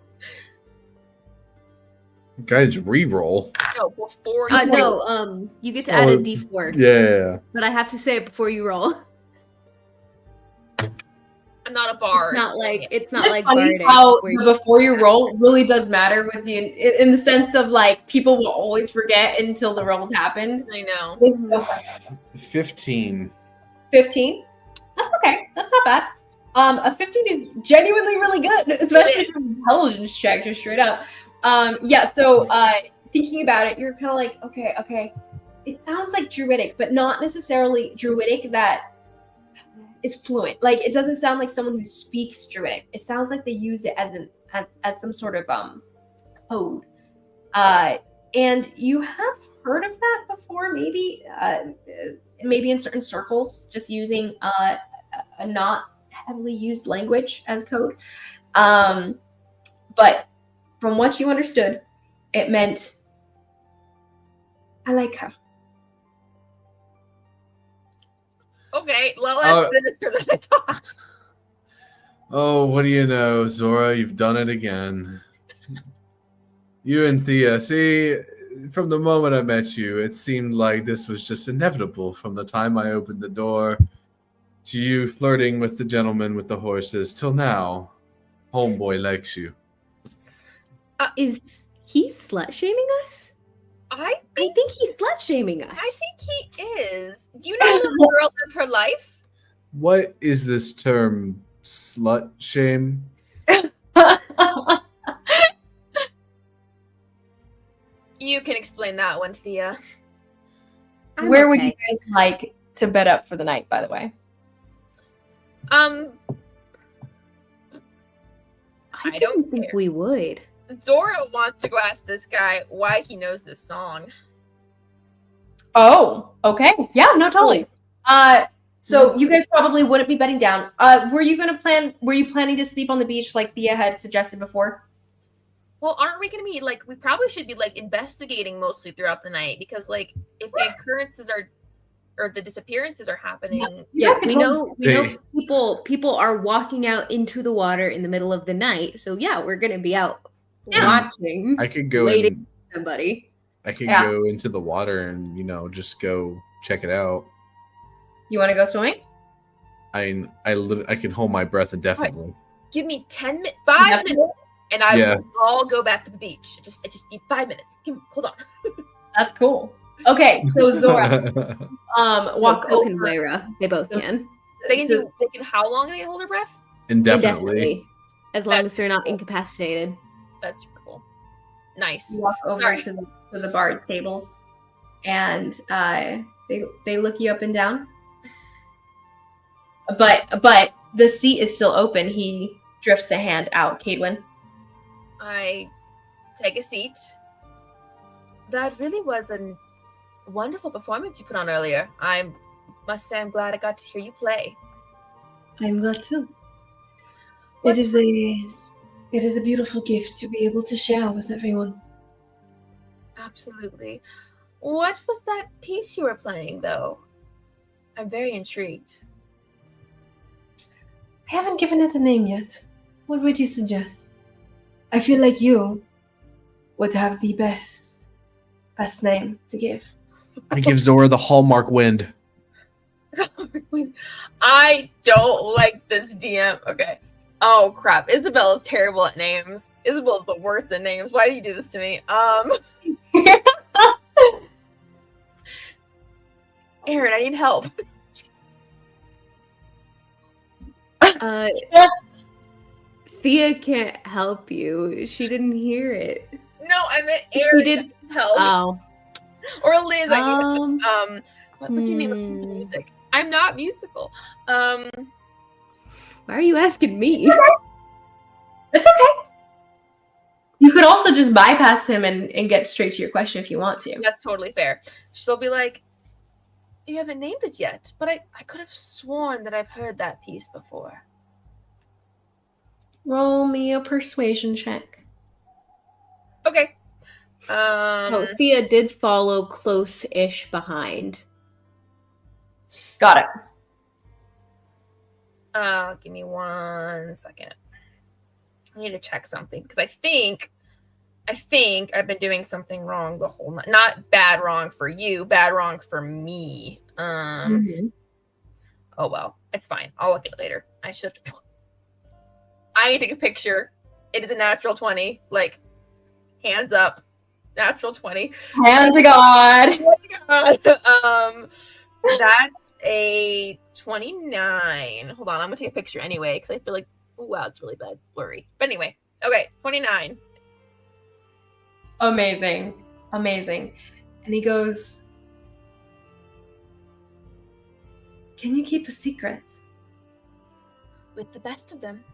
Speaker 7: Guys, reroll.
Speaker 2: No, before
Speaker 3: No, you get to add a d4.
Speaker 7: Yeah.
Speaker 3: But I have to say it before you roll.
Speaker 2: I'm not a bard.
Speaker 3: It's not like
Speaker 1: funny
Speaker 3: Bardic,
Speaker 1: how
Speaker 3: where you-
Speaker 1: before you roll really does matter with the in the sense of like people will always forget until the rolls happen.
Speaker 2: I know.
Speaker 1: This
Speaker 7: 15.
Speaker 1: 15. That's okay. That's not bad. A 15 is genuinely really good, especially for an intelligence check, just straight up. Yeah. So thinking about it, you're kind of like, okay. It sounds like Druidic, but not necessarily Druidic that is fluent. Like it doesn't sound like someone who speaks Druidic. It sounds like they use it as some sort of code. And you have heard of that before, maybe in certain circles, just using a not heavily used language as code. But from what you understood, it meant I like her.
Speaker 2: Okay, well, less sinister than I thought.
Speaker 7: Oh, what do you know, Zora? You've done it again. You and Thea. See, from the moment I met you, it seemed like this was just inevitable from the time I opened the door to you flirting with the gentleman with the horses till now. Homeboy likes you.
Speaker 3: Is he slut shaming us?
Speaker 2: I
Speaker 3: I think he's slut shaming us.
Speaker 2: think he is. Do you know the girl of her life?
Speaker 7: What is this term, slut shame?
Speaker 2: You can explain that one, Thea.
Speaker 1: Where would you guys like to bed up for the night, by the way?
Speaker 2: I
Speaker 3: I
Speaker 2: don't
Speaker 3: don't think
Speaker 2: care.
Speaker 3: we would.
Speaker 2: Zora wants to go ask this guy why he knows this song.
Speaker 1: Oh, okay. Yeah, no, totally. So you guys probably wouldn't be bedding down. Were you planning to sleep on the beach like Thea had suggested before?
Speaker 2: Well, aren't we going to be like, we probably should be like investigating mostly throughout the night because like if the occurrences are, or the disappearances are happening.
Speaker 3: Yeah,
Speaker 1: guys
Speaker 3: we
Speaker 1: could
Speaker 3: know people are walking out into the water in the middle of the night. So yeah, we're gonna be out watching.
Speaker 7: I could go
Speaker 3: waiting for somebody.
Speaker 7: I could
Speaker 1: Yeah.
Speaker 7: go into the water and just go check it out.
Speaker 1: You want to go swimming?
Speaker 7: I can hold my breath indefinitely.
Speaker 2: Give me 5 minutes and I
Speaker 7: Yeah.
Speaker 2: will all go back to the beach. I just need 5 minutes. Hold on.
Speaker 1: That's cool. Okay, so Zora, walk
Speaker 3: So can
Speaker 1: over.
Speaker 3: Moira. They both can.
Speaker 2: They can
Speaker 1: So-
Speaker 2: how long can they hold their breath?
Speaker 7: Indefinitely.
Speaker 3: As long as they're not incapacitated.
Speaker 2: That's super cool. Nice.
Speaker 1: You walk over
Speaker 2: Sorry.
Speaker 1: to the bard stables, and they look you up and down. But the seat is still open. He drifts a hand out. Cadwin.
Speaker 2: I take a seat. That really was a wonderful performance you put on earlier. I must say I'm glad I got to hear you play.
Speaker 1: I'm glad too.
Speaker 2: What-
Speaker 1: It is a beautiful gift to be able to share with everyone.
Speaker 2: Absolutely. What was that piece you were playing, though? I'm very intrigued.
Speaker 1: I haven't given it a name yet. What would you suggest? I feel like you would have the best name to give.
Speaker 4: I give Zora the Hallmark Wind.
Speaker 2: I don't like this DM. Okay. Oh crap. Isabel is terrible at names. Isabel is the worst at names. Why do you do this to me? Aaron, I need help.
Speaker 3: Thea can't help you. She didn't hear it.
Speaker 2: No, I meant Aaron.
Speaker 3: She did.
Speaker 2: Help.
Speaker 3: Oh.
Speaker 2: Or Liz, I need
Speaker 3: Um,
Speaker 2: what would you name a piece of music? I'm not musical.
Speaker 3: Why are you asking me?
Speaker 1: It's okay. You could also just bypass him and get straight to your question if you want to.
Speaker 2: That's totally fair. She'll be like, you haven't named it yet, but I could have sworn that I've heard that piece before.
Speaker 1: Roll me a persuasion check.
Speaker 2: Okay.
Speaker 3: Thea did follow close-ish behind.
Speaker 1: Got it.
Speaker 2: Give me 1 second. I need to check something because I think I've been doing something wrong the whole night. Not bad wrong for you, bad wrong for me. Oh well, it's fine. I'll look at it later. I should have. I need to take a picture. It is a natural 20. Like, hands up. Natural 20.
Speaker 1: Hands to God.
Speaker 2: That's a 29. Hold on, I'm gonna take a picture anyway because I feel like, oh wow, it's really bad, blurry. But anyway, okay, 29.
Speaker 1: Amazing. Amazing. And he goes, can you keep a secret?
Speaker 2: With the best of them.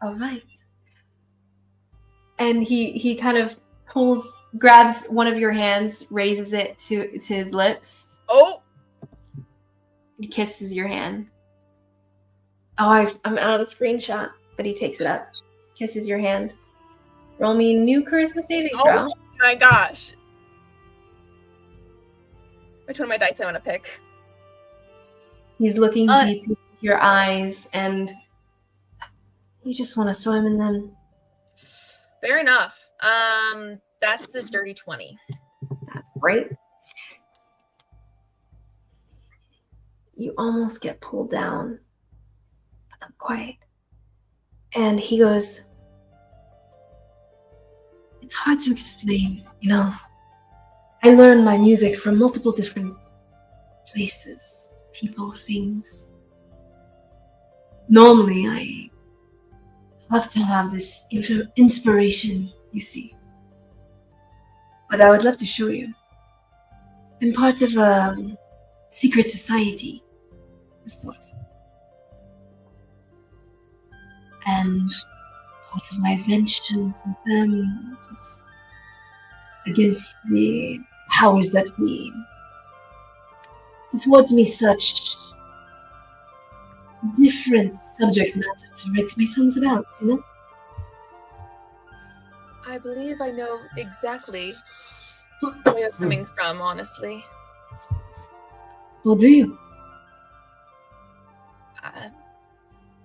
Speaker 1: All right. And he kind of grabs one of your hands, raises it to his lips.
Speaker 2: Oh!
Speaker 1: He kisses your hand. Oh, I'm out of the screenshot, but he takes it up, kisses your hand. Roll me new charisma saving throw.
Speaker 2: Oh my gosh. Which one of my dice I want to pick?
Speaker 1: He's looking deep into your eyes, and you just want to swim in them.
Speaker 2: Fair enough. That's a dirty 20.
Speaker 1: That's great. You almost get pulled down, but not quite. And he goes, it's hard to explain, you know. I learned my music from multiple different places, people, things. Normally, I love to have this inspiration, you see. But I would love to show you. I'm part of a secret society of sorts. And part of my ventures with them just against the powers that be affords me such different subject matter to write my songs about, you know?
Speaker 2: I believe I know exactly where you're coming from, honestly.
Speaker 1: Well, do you?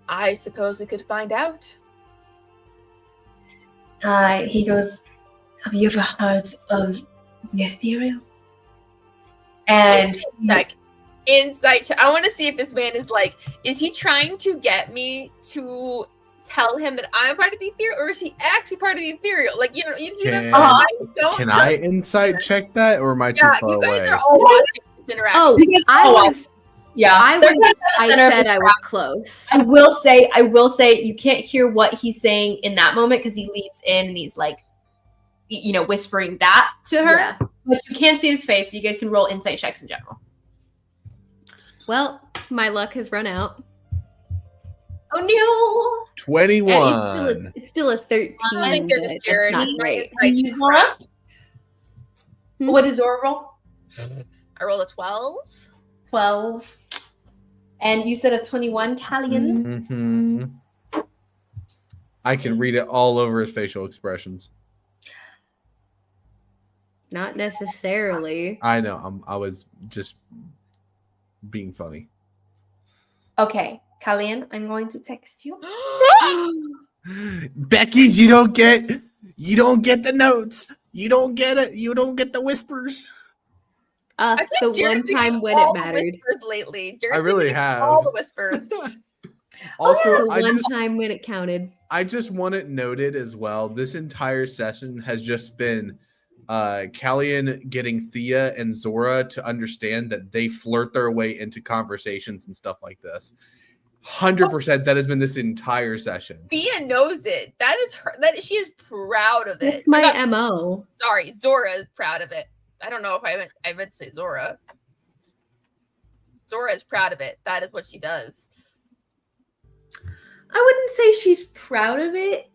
Speaker 2: I suppose we could find out.
Speaker 1: He goes, have you ever heard of the Ethereal? And
Speaker 2: Insight check. I want to see if this man is like, is he trying to get me to tell him that I'm part of the Ethereal, or is he actually part of the Ethereal? Like, you know,
Speaker 7: Can I insight check that, or am I too far
Speaker 2: you guys
Speaker 7: away?
Speaker 2: are all watching this interaction.
Speaker 3: Oh, I said I was close.
Speaker 1: I will say you can't hear what he's saying in that moment because he leads in and he's like, you know, whispering that to her.
Speaker 3: Yeah.
Speaker 1: But you can't see his face, so you guys can roll insight checks in general.
Speaker 3: Well, my luck has run out.
Speaker 1: Oh no.
Speaker 7: 21.
Speaker 3: It's still a 13.
Speaker 2: I think they're just
Speaker 3: but
Speaker 2: Jared.
Speaker 3: That's
Speaker 2: He's
Speaker 3: not great.
Speaker 2: right.
Speaker 1: And Zora?
Speaker 3: Hmm?
Speaker 1: What does Zora roll?
Speaker 2: I rolled a 12.
Speaker 1: 12. And you said a 21, Callian?
Speaker 7: Mm-hmm. I can read it all over his facial expressions.
Speaker 3: Not necessarily.
Speaker 7: I know. I was just being funny.
Speaker 1: Okay, Callian, I'm going to text you.
Speaker 7: Becky's, you don't get the notes. You don't get it. You don't get the whispers.
Speaker 2: I
Speaker 3: The
Speaker 2: think Jared's
Speaker 3: one
Speaker 2: been
Speaker 3: time
Speaker 2: getting
Speaker 3: when
Speaker 2: all
Speaker 3: it
Speaker 2: the
Speaker 3: mattered.
Speaker 2: whispers lately. Jared's
Speaker 7: I
Speaker 2: been
Speaker 7: really
Speaker 2: getting
Speaker 7: have.
Speaker 2: all the whispers.
Speaker 7: Also,
Speaker 3: The one time when it counted.
Speaker 7: I just want it noted as well. This entire session has just been Callian getting Thea and Zora to understand that they flirt their way into conversations and stuff like this. 100% that has been this entire session.
Speaker 2: Thea knows it. That is her. That she is proud of it.
Speaker 3: That's my MO.
Speaker 2: Sorry, Zora is proud of it. I don't know if I meant to say Zora. Zora is proud of it. That is what she does.
Speaker 3: I wouldn't say she's proud of it,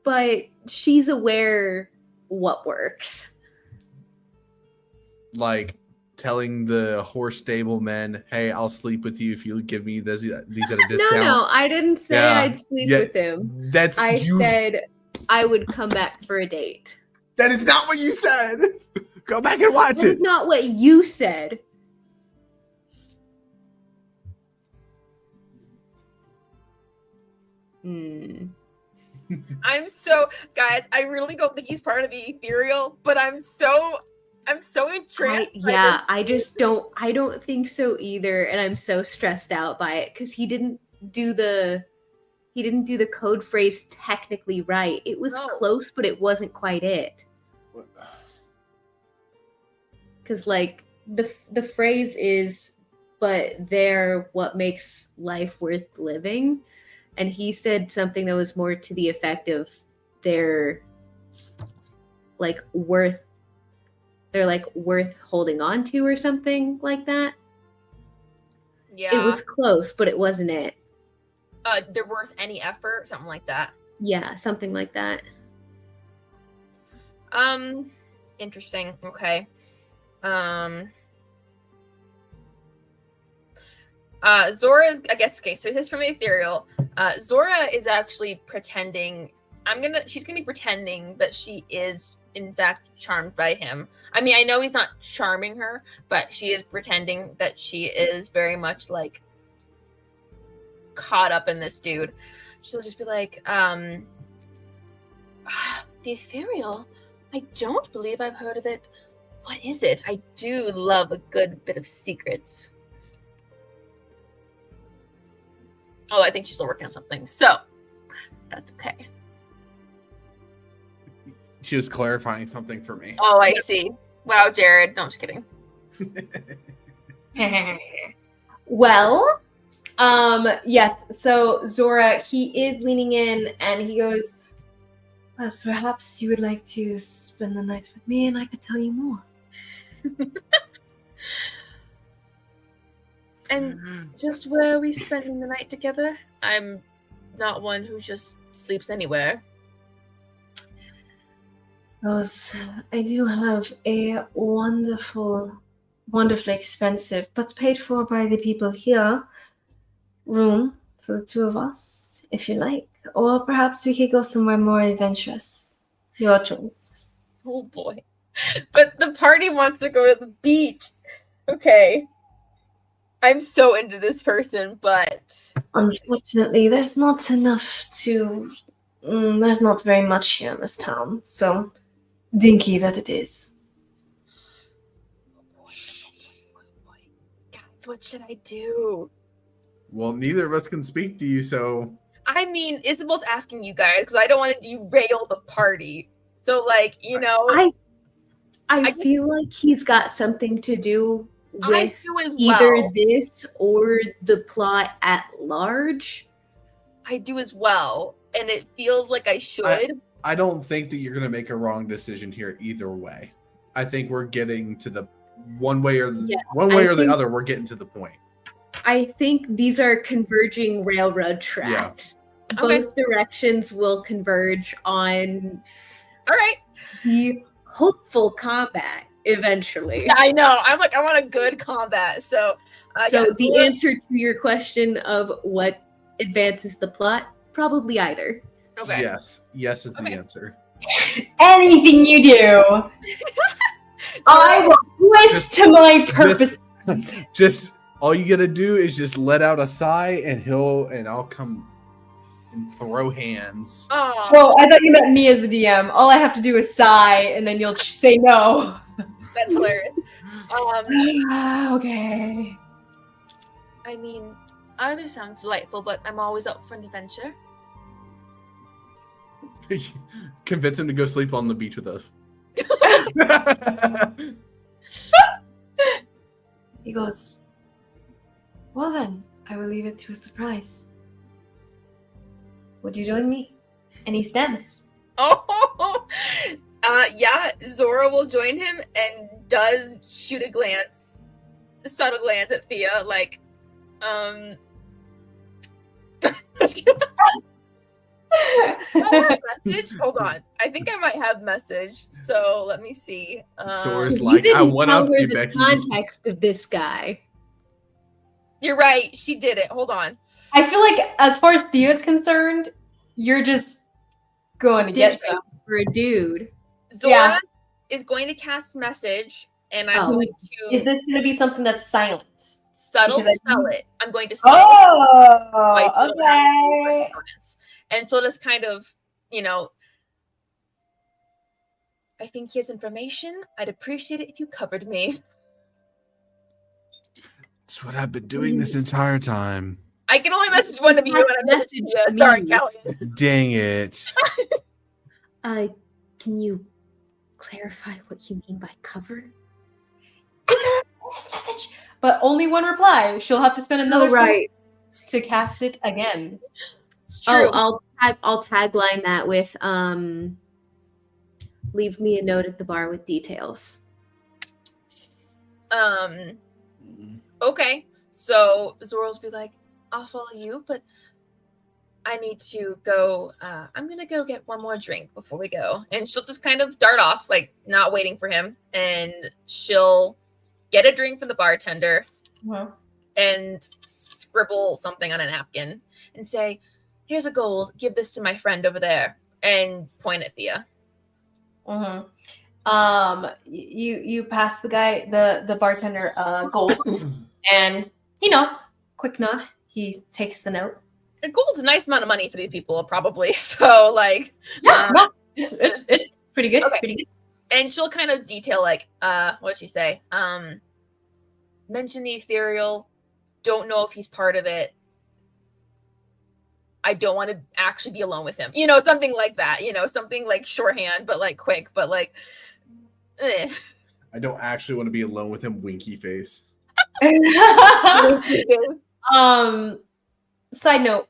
Speaker 3: but she's aware what works.
Speaker 7: Like telling the horse stable men, "Hey, I'll sleep with you if you give me these at a discount."
Speaker 3: No, I didn't say
Speaker 7: Yeah,
Speaker 3: I'd sleep
Speaker 7: yeah,
Speaker 3: with him.
Speaker 7: That's
Speaker 3: I
Speaker 7: you.
Speaker 3: said I would come back for a date.
Speaker 7: That is not what you said. Go back and watch
Speaker 3: That
Speaker 7: it.
Speaker 3: is not what you said. Hmm.
Speaker 2: I'm so guys. I really don't think he's part of the Ethereal, but I'm so intrigued.
Speaker 3: I just don't. I don't think so either, and I'm so stressed out by it because he didn't do the code phrase technically right. It was
Speaker 2: No.
Speaker 3: close, but it wasn't quite it. Because like the phrase is, but they're what makes life worth living, and he said something that was more to the effect of they're like worth holding on to or something like that.
Speaker 2: Yeah,
Speaker 3: It was close, but it wasn't it.
Speaker 2: they're worth any effort, something like that.
Speaker 3: Yeah, something like that.
Speaker 2: Interesting. Okay. Zora's, I guess, okay, so this is from the Ethereal. Zora is actually pretending, she's gonna be pretending that she is, in fact, charmed by him. I mean, I know he's not charming her, but she is pretending that she is very much, like, caught up in this dude. She'll just be like, the Ethereal? I don't believe I've heard of it. What is it? I do love a good bit of secrets. Oh, I think she's still working on something. So, that's okay.
Speaker 7: She was clarifying something for me.
Speaker 2: Oh, I see. Wow, Jared. No, I'm just kidding.
Speaker 1: Well, yes. So Zora, he is leaning in and he goes, well, perhaps you would like to spend the night with me and I could tell you more.
Speaker 2: And just where are we spending the night together? I'm not one who just sleeps anywhere.
Speaker 1: Because I do have a wonderfully expensive, but paid for by the people here, room for the two of us, if you like. Or perhaps we could go somewhere more adventurous. Your choice.
Speaker 2: Oh boy. But the party wants to go to the beach. Okay. I'm so into this person, but
Speaker 1: Unfortunately, there's not very much here in this town, so dinky that it is.
Speaker 2: guys, what should I do?
Speaker 7: Well, neither of us can speak to you, so
Speaker 2: I mean, Isabel's asking you guys because I don't want to derail the party. So, like, you know,
Speaker 3: I feel like he's got something to do
Speaker 2: I
Speaker 3: with
Speaker 2: do as
Speaker 3: either
Speaker 2: well.
Speaker 3: this or the plot at large.
Speaker 2: I do as well, and it feels like I should.
Speaker 7: I don't think that you're going to make a wrong decision here either way. I think we're getting to the one way or the
Speaker 3: I
Speaker 7: other.
Speaker 3: think-
Speaker 7: We're getting to the point.
Speaker 3: I think these are converging railroad tracks.
Speaker 2: Okay.
Speaker 3: Both directions will converge on
Speaker 2: All right.
Speaker 3: the hopeful combat eventually.
Speaker 2: Yeah, I know. I'm like, I want a good combat. So,
Speaker 3: So
Speaker 2: yeah,
Speaker 3: the
Speaker 2: Zora-
Speaker 3: answer to your question of what advances the plot, probably either.
Speaker 2: Okay.
Speaker 4: Yes is the
Speaker 2: Okay.
Speaker 4: answer.
Speaker 1: Anything you do, I will twist to my purpose.
Speaker 4: Just all you gotta do is just let out a sigh, and I'll come and throw hands.
Speaker 2: Oh,
Speaker 1: Well, I thought you meant me as the DM. All I have to do is sigh, and then you'll say no.
Speaker 2: that's hilarious.
Speaker 1: Okay.
Speaker 2: I mean, either sounds delightful, but I'm always up for an adventure.
Speaker 4: Convince him to go sleep on the beach with us.
Speaker 1: He goes, well then, I will leave it to a surprise. Would you join me? And he stands.
Speaker 2: Oh, yeah. Zora will join him and does shoot a subtle glance at Thea, like, message. Hold on, I think I might have message. So let me see.
Speaker 4: Zora's
Speaker 3: You
Speaker 4: like, I
Speaker 3: didn't
Speaker 4: went
Speaker 3: tell
Speaker 4: up
Speaker 3: her
Speaker 4: to you,
Speaker 3: the
Speaker 4: Becky.
Speaker 3: context of this guy.
Speaker 2: You're right. She did it. Hold on.
Speaker 1: I feel like, as far as Theo is concerned, you're just going to get some.
Speaker 3: For a dude.
Speaker 2: Zora
Speaker 1: Yeah.
Speaker 2: is going to cast message, and I'm
Speaker 3: Oh.
Speaker 2: going
Speaker 1: Is
Speaker 2: to
Speaker 1: this going to be something that's silent?
Speaker 2: subtle
Speaker 1: because I-
Speaker 2: spell it. I'm going to spell
Speaker 1: Oh,
Speaker 2: okay.
Speaker 1: okay.
Speaker 2: And she'll just kind of, I think he has information. I'd appreciate it if you covered me.
Speaker 7: That's what I've been doing this entire time.
Speaker 2: I can only message one of you, and I message you.
Speaker 3: Message
Speaker 2: Sorry,
Speaker 3: me.
Speaker 2: Callie.
Speaker 7: Dang it.
Speaker 3: Can you clarify what you mean by cover?
Speaker 1: This message. But only one reply. She'll have to spend another
Speaker 3: right.
Speaker 1: sentence to cast it again.
Speaker 2: It's true.
Speaker 3: Oh, I'll tagline that with leave me a note at the bar with details.
Speaker 2: Okay. So Zora'll be like, I'll follow you, but I need to go. I'm going to go get one more drink before we go. And she'll just kind of dart off, like not waiting for him. And she'll get a drink from the bartender and scribble something on a napkin and say, here's a gold. Give this to my friend over there. And point at Thea.
Speaker 1: You pass the guy, the bartender, gold, and he nods. Quick nod. He takes the note.
Speaker 2: And gold's a nice amount of money for these people, probably. So, like,
Speaker 1: No, it's pretty good.
Speaker 2: Okay.
Speaker 1: Pretty good.
Speaker 2: and she'll kind of detail, like, what'd she say? Mention the Ethereal. Don't know if he's part of it. I don't want to actually be alone with him. Something like that. Something like shorthand, but like quick, but like, eh.
Speaker 4: I don't actually want to be alone with him, winky face.
Speaker 1: Side note,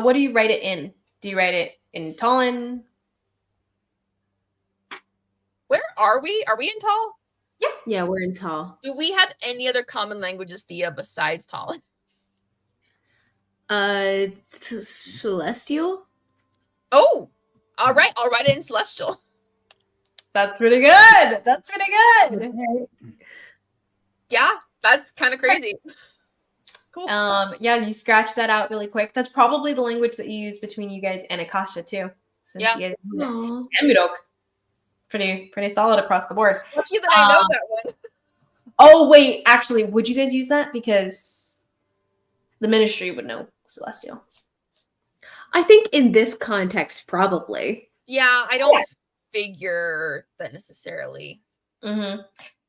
Speaker 1: what do you write it in? Do you write it in Talon?
Speaker 2: Where are we? Are we in Tal?
Speaker 3: Yeah, we're in Tall.
Speaker 2: Do we have any other common languages, Thea, besides Talon?
Speaker 3: Celestial?
Speaker 2: Oh, all right. I'll write it in Celestial.
Speaker 1: That's pretty good. That's pretty good.
Speaker 2: Yeah, that's kind of crazy. Cool.
Speaker 1: Yeah, you scratch that out really quick. That's probably the language that you use between you guys and Akasha too. Since
Speaker 2: Yeah.
Speaker 1: you guys
Speaker 3: Aw.
Speaker 1: and Mudok. Pretty solid across the board.
Speaker 2: Lucky that I know that one.
Speaker 1: Oh wait, actually, would you guys use that? Because the ministry would know Celestial.
Speaker 3: I think in this context, probably.
Speaker 2: Yeah, I don't figure that necessarily.
Speaker 1: Mm-hmm.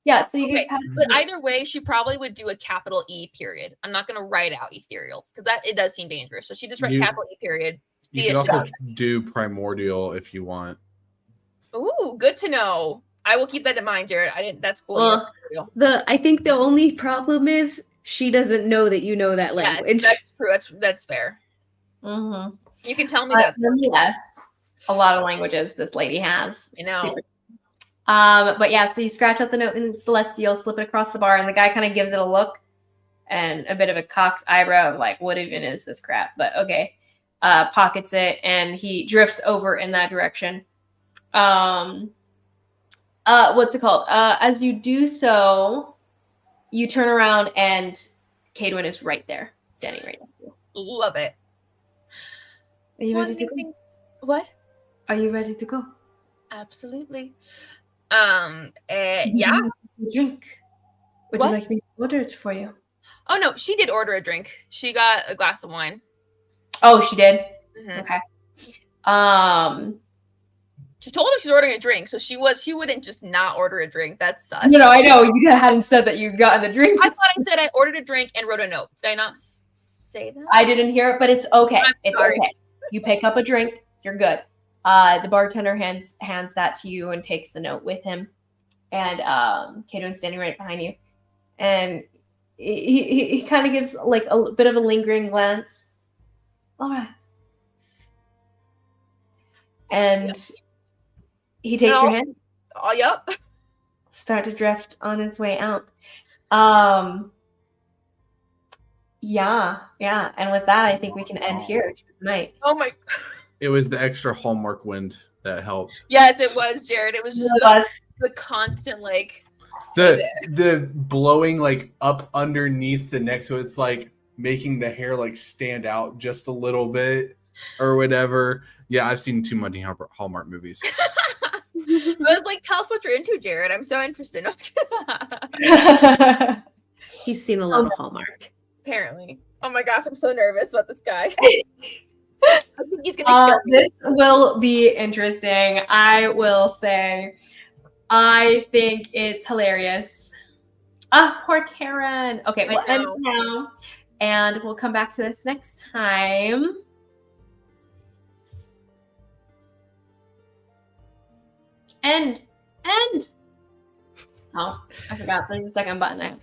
Speaker 1: Yeah, so you guys
Speaker 2: Okay,
Speaker 1: have
Speaker 2: but either way, she probably would do a capital E period. I'm not going to write out Ethereal because it does seem dangerous. So she just write
Speaker 4: You-
Speaker 2: capital E period.
Speaker 4: You
Speaker 2: Thea
Speaker 4: can
Speaker 2: should
Speaker 4: also do primordial if you want.
Speaker 2: Ooh, good to know. I will keep that in mind, Jared. That's cool.
Speaker 3: Well, I think the only problem is she doesn't know that you know that
Speaker 2: Yes,
Speaker 3: language.
Speaker 2: that's true. That's fair.
Speaker 1: Mm-hmm.
Speaker 2: You can tell me that.
Speaker 1: Nonetheless, a lot of languages this lady has.
Speaker 2: I know.
Speaker 1: Stupid. But yeah, so you scratch out the note in Celestial, slip it across the bar, and the guy kind of gives it a look, and a bit of a cocked eyebrow, like, what even is this crap? But okay. Pockets it, and he drifts over in that direction. What's it called? As you do so, you turn around, and Cadwin is right there, standing right next to you.
Speaker 2: Love it.
Speaker 1: Are you ready
Speaker 2: One
Speaker 1: to go?
Speaker 2: thing- What?
Speaker 1: Are you ready to go?
Speaker 2: Absolutely.
Speaker 1: Do you
Speaker 2: Yeah.
Speaker 1: want a drink? Would
Speaker 2: What?
Speaker 1: you like me to order it for you?
Speaker 2: Oh no, she did order a drink. She got a glass of wine.
Speaker 1: Oh, she did.
Speaker 2: Mhm.
Speaker 1: Okay.
Speaker 2: She told him she's ordering a drink, so she wouldn't just not order a drink. That's sus.
Speaker 1: No, I know you hadn't said that you'd gotten the drink.
Speaker 2: I thought I said I ordered a drink and wrote a note. Did I not say that?
Speaker 1: I didn't hear it, but it's okay.
Speaker 2: I'm
Speaker 1: It's
Speaker 2: sorry.
Speaker 1: okay. You pick up a drink, you're good. The bartender hands that to you and takes the note with him. And Cadwin's standing right behind you. And he kind of gives like a bit of a lingering glance. All right. And he takes your hand,
Speaker 2: Oh, yep.
Speaker 1: start to drift on his way out. Yeah. And with that, I think we can end here tonight.
Speaker 2: Oh my.
Speaker 7: It was the extra Hallmark wind that helped.
Speaker 2: Yes, it was, Jared. It was just the constant like.
Speaker 4: The blowing like up underneath the neck, so it's like making the hair like stand out just a little bit or whatever. Yeah, I've seen too many Hallmark movies.
Speaker 2: I was like, tell us what you're into, Jared. I'm so interested. No,
Speaker 3: He's seen a lot of Hallmark.
Speaker 2: apparently. Oh my gosh, I'm so nervous about this guy. I think he's gonna kill me.
Speaker 1: This will be interesting. I will say, I think it's hilarious. Poor Karen. Okay, we'll end now, and we'll come back to this next time. End. Oh, I forgot. There's a second button. I have